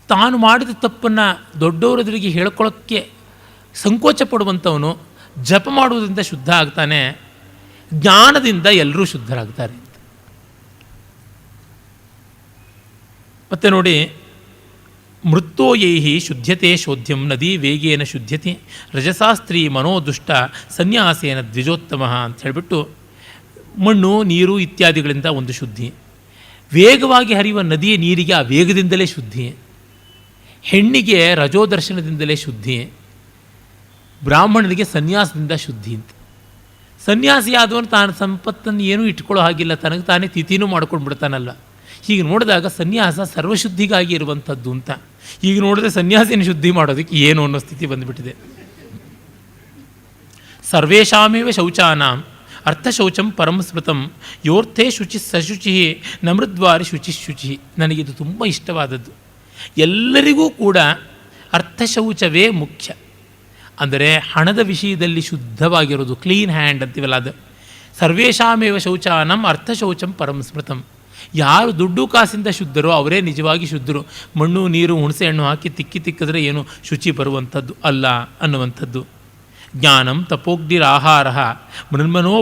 S1: ತಾನು ಮಾಡಿದ ತಪ್ಪನ್ನು ದೊಡ್ಡವರೆದುರಿಗೆ ಹೇಳ್ಕೊಳ್ಳೋಕ್ಕೆ ಸಂಕೋಚ ಪಡುವಂಥವನು ಜಪ ಮಾಡುವುದರಿಂದ ಶುದ್ಧ ಆಗ್ತಾನೆ, ಜ್ಞಾನದಿಂದ ಎಲ್ಲರೂ ಶುದ್ಧರಾಗ್ತಾರೆ. ಮತ್ತು ನೋಡಿ, ಮೃತ್ಯೋಯೈಹಿ ಶುದ್ಧತೆ ಶೋಧ್ಯಂ ನದಿ ವೇಗೇನ ಶುದ್ಧತೆ ರಜಸಾಸ್ತ್ರೀ ಮನೋದುಷ್ಟ ಸನ್ಯಾಸೇನ ದ್ವಿಜೋತ್ತಮ ಅಂತ ಹೇಳಿಬಿಟ್ಟು, ಮಣ್ಣು ನೀರು ಇತ್ಯಾದಿಗಳಿಂದ ಒಂದು ಶುದ್ಧಿ, ವೇಗವಾಗಿ ಹರಿಯುವ ನದಿಯ ನೀರಿಗೆ ಆ ವೇಗದಿಂದಲೇ ಶುದ್ಧಿ, ಹೆಣ್ಣಿಗೆ ರಜೋದರ್ಶನದಿಂದಲೇ ಶುದ್ಧಿ, ಬ್ರಾಹ್ಮಣನಿಗೆ ಸನ್ಯಾಸದಿಂದ ಶುದ್ಧಿ ಅಂತ. ಸನ್ಯಾಸಿ ಆದವನು ತಾನು ಸಂಪತ್ತನ್ನು ಏನೂ ಇಟ್ಕೊಳ್ಳೋ ಹಾಗಿಲ್ಲ, ತನಗೆ ತಾನೇ ತಿಥಿನೂ ಮಾಡ್ಕೊಂಡು ಬಿಡ್ತಾನಲ್ಲ. ಹೀಗೆ ನೋಡಿದಾಗ ಸನ್ಯಾಸ ಸರ್ವಶುದ್ಧಿಗಾಗಿ ಇರುವಂಥದ್ದು ಅಂತ. ಈಗ ನೋಡಿದ್ರೆ ಸನ್ಯಾಸಿನ ಶುದ್ಧಿ ಮಾಡೋದಕ್ಕೆ ಏನು ಅನ್ನೋ ಸ್ಥಿತಿ ಬಂದುಬಿಟ್ಟಿದೆ. ಸರ್ವೇಷಾಮೇವ ಶೌಚಾನಾಂ ಅರ್ಥಶೌಚಂ ಪರಮಸ್ಮೃತಂ ಯೋರ್ಥೇ ಶುಚಿ ಸಶುಚಿ ನಮೃದ್ವಾರಿ ಶುಚಿ. ನನಗಿದು ತುಂಬ ಇಷ್ಟವಾದದ್ದು. ಎಲ್ಲರಿಗೂ ಕೂಡ ಅರ್ಥಶೌಚವೇ ಮುಖ್ಯ. ಅಂದರೆ ಹಣದ ವಿಷಯದಲ್ಲಿ ಶುದ್ಧವಾಗಿರೋದು, ಕ್ಲೀನ್ ಹ್ಯಾಂಡ್ ಅಂತೀವಲ್ಲ ಅದು. ಸರ್ವೇಷಾಮೇವ ಶೌಚಾನಂ ಅರ್ಥಶೌಚಂ ಪರಮಸ್ಮೃತಂ. ಯಾರು ದುಡ್ಡು ಕಾಸಿಂದ ಶುದ್ಧರೋ ಅವರೇ ನಿಜವಾಗಿ ಶುದ್ಧರು. ಮಣ್ಣು ನೀರು ಹುಣಸೆ ಹಣ್ಣು ಹಾಕಿ ತಿಕ್ಕಿದ್ರೆ ಏನು ಶುಚಿ ಬರುವಂಥದ್ದು ಅಲ್ಲ ಅನ್ನುವಂಥದ್ದು. ಜ್ಞಾನಂ ತಪೋಗ್ನಿರಾಹಾರ ಮೃನ್ಮನೋ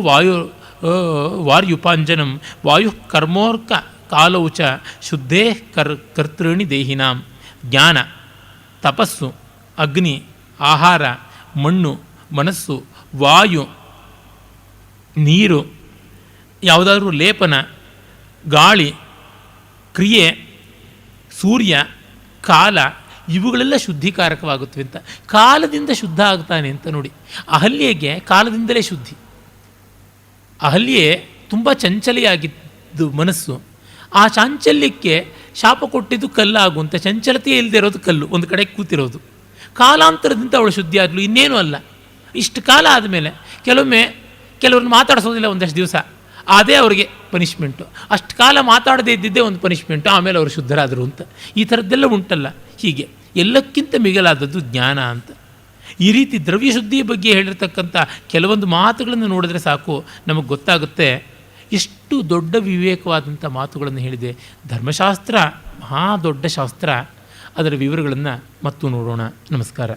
S1: ವಾರ್ಯುಪಾಂಜನಂ ವಾಯು ಕರ್ಮೋರ್ಕ ಕಾಲೌ ಚ ಶುದ್ಧೇ ಕರ್ತೃಣಿ ದೇಹಿನಾಂ. ಜ್ಞಾನ, ತಪಸ್ಸು, ಅಗ್ನಿ, ಆಹಾರ, ಮಣ್ಣು, ಮನಸ್ಸು, ವಾಯು ನೀರು, ಯಾವುದಾದ್ರೂ ಲೇಪನ, ಗಾಳಿ, ಕ್ರಿಯೆ, ಸೂರ್ಯ, ಕಾಲ, ಇವುಗಳೆಲ್ಲ ಶುದ್ಧಿಕಾರಕವಾಗುತ್ತವೆ ಅಂತ. ಕಾಲದಿಂದ ಶುದ್ಧ ಆಗ್ತಾನೆ ಅಂತ ನೋಡಿ. ಅಹಲ್ಯೆಗೆ ಕಾಲದಿಂದಲೇ ಶುದ್ಧಿ. ಅಹಲ್ಯೆ ತುಂಬ ಚಂಚಲೆಯಾಗಿದ್ದು ಮನಸ್ಸು. ಆ ಚಾಂಚಲ್ಯಕ್ಕೆ ಶಾಪ ಕೊಟ್ಟಿದ್ದು ಕಲ್ಲಾಗು ಅಂತ. ಚಂಚಲತೆಯೇ ಇಲ್ಲದೆ ಇರೋದು ಕಲ್ಲು, ಒಂದು ಕಡೆ ಕೂತಿರೋದು. ಕಾಲಾಂತರದಿಂದ ಅವಳು ಶುದ್ಧಿ ಆದಳು, ಇನ್ನೇನು ಅಲ್ಲ. ಇಷ್ಟು ಕಾಲ ಆದಮೇಲೆ ಕೆಲವ್ರನ್ನ ಮಾತಾಡಿಸೋದಿಲ್ಲ ಒಂದಷ್ಟು ದಿವಸ, ಅದೇ ಅವರಿಗೆ ಪನಿಷ್ಮೆಂಟು. ಅಷ್ಟು ಕಾಲ ಮಾತಾಡದೇ ಇದ್ದಿದ್ದೇ ಒಂದು ಪನಿಷ್ಮೆಂಟು, ಆಮೇಲೆ ಅವರು ಶುದ್ಧರಾದರು ಅಂತ. ಈ ಥರದ್ದೆಲ್ಲ ಉಂಟಲ್ಲ. ಹೀಗೆ ಎಲ್ಲಕ್ಕಿಂತ ಮಿಗಿಲಾದದ್ದು ಜ್ಞಾನ ಅಂತ. ಈ ರೀತಿ ದ್ರವ್ಯಶುದ್ಧಿಯ ಬಗ್ಗೆ ಹೇಳಿರ್ತಕ್ಕಂಥ ಕೆಲವೊಂದು ಮಾತುಗಳನ್ನು ನೋಡಿದ್ರೆ ಸಾಕು, ನಮಗೆ ಗೊತ್ತಾಗುತ್ತೆ ಎಷ್ಟು ದೊಡ್ಡ ವಿವೇಕವಾದಂಥ ಮಾತುಗಳನ್ನು ಹೇಳಿದೆ ಧರ್ಮಶಾಸ್ತ್ರ. ಮಹಾ ದೊಡ್ಡ ಶಾಸ್ತ್ರ. ಅದರ ವಿವರಗಳನ್ನು ಮತ್ತೂ ನೋಡೋಣ. ನಮಸ್ಕಾರ.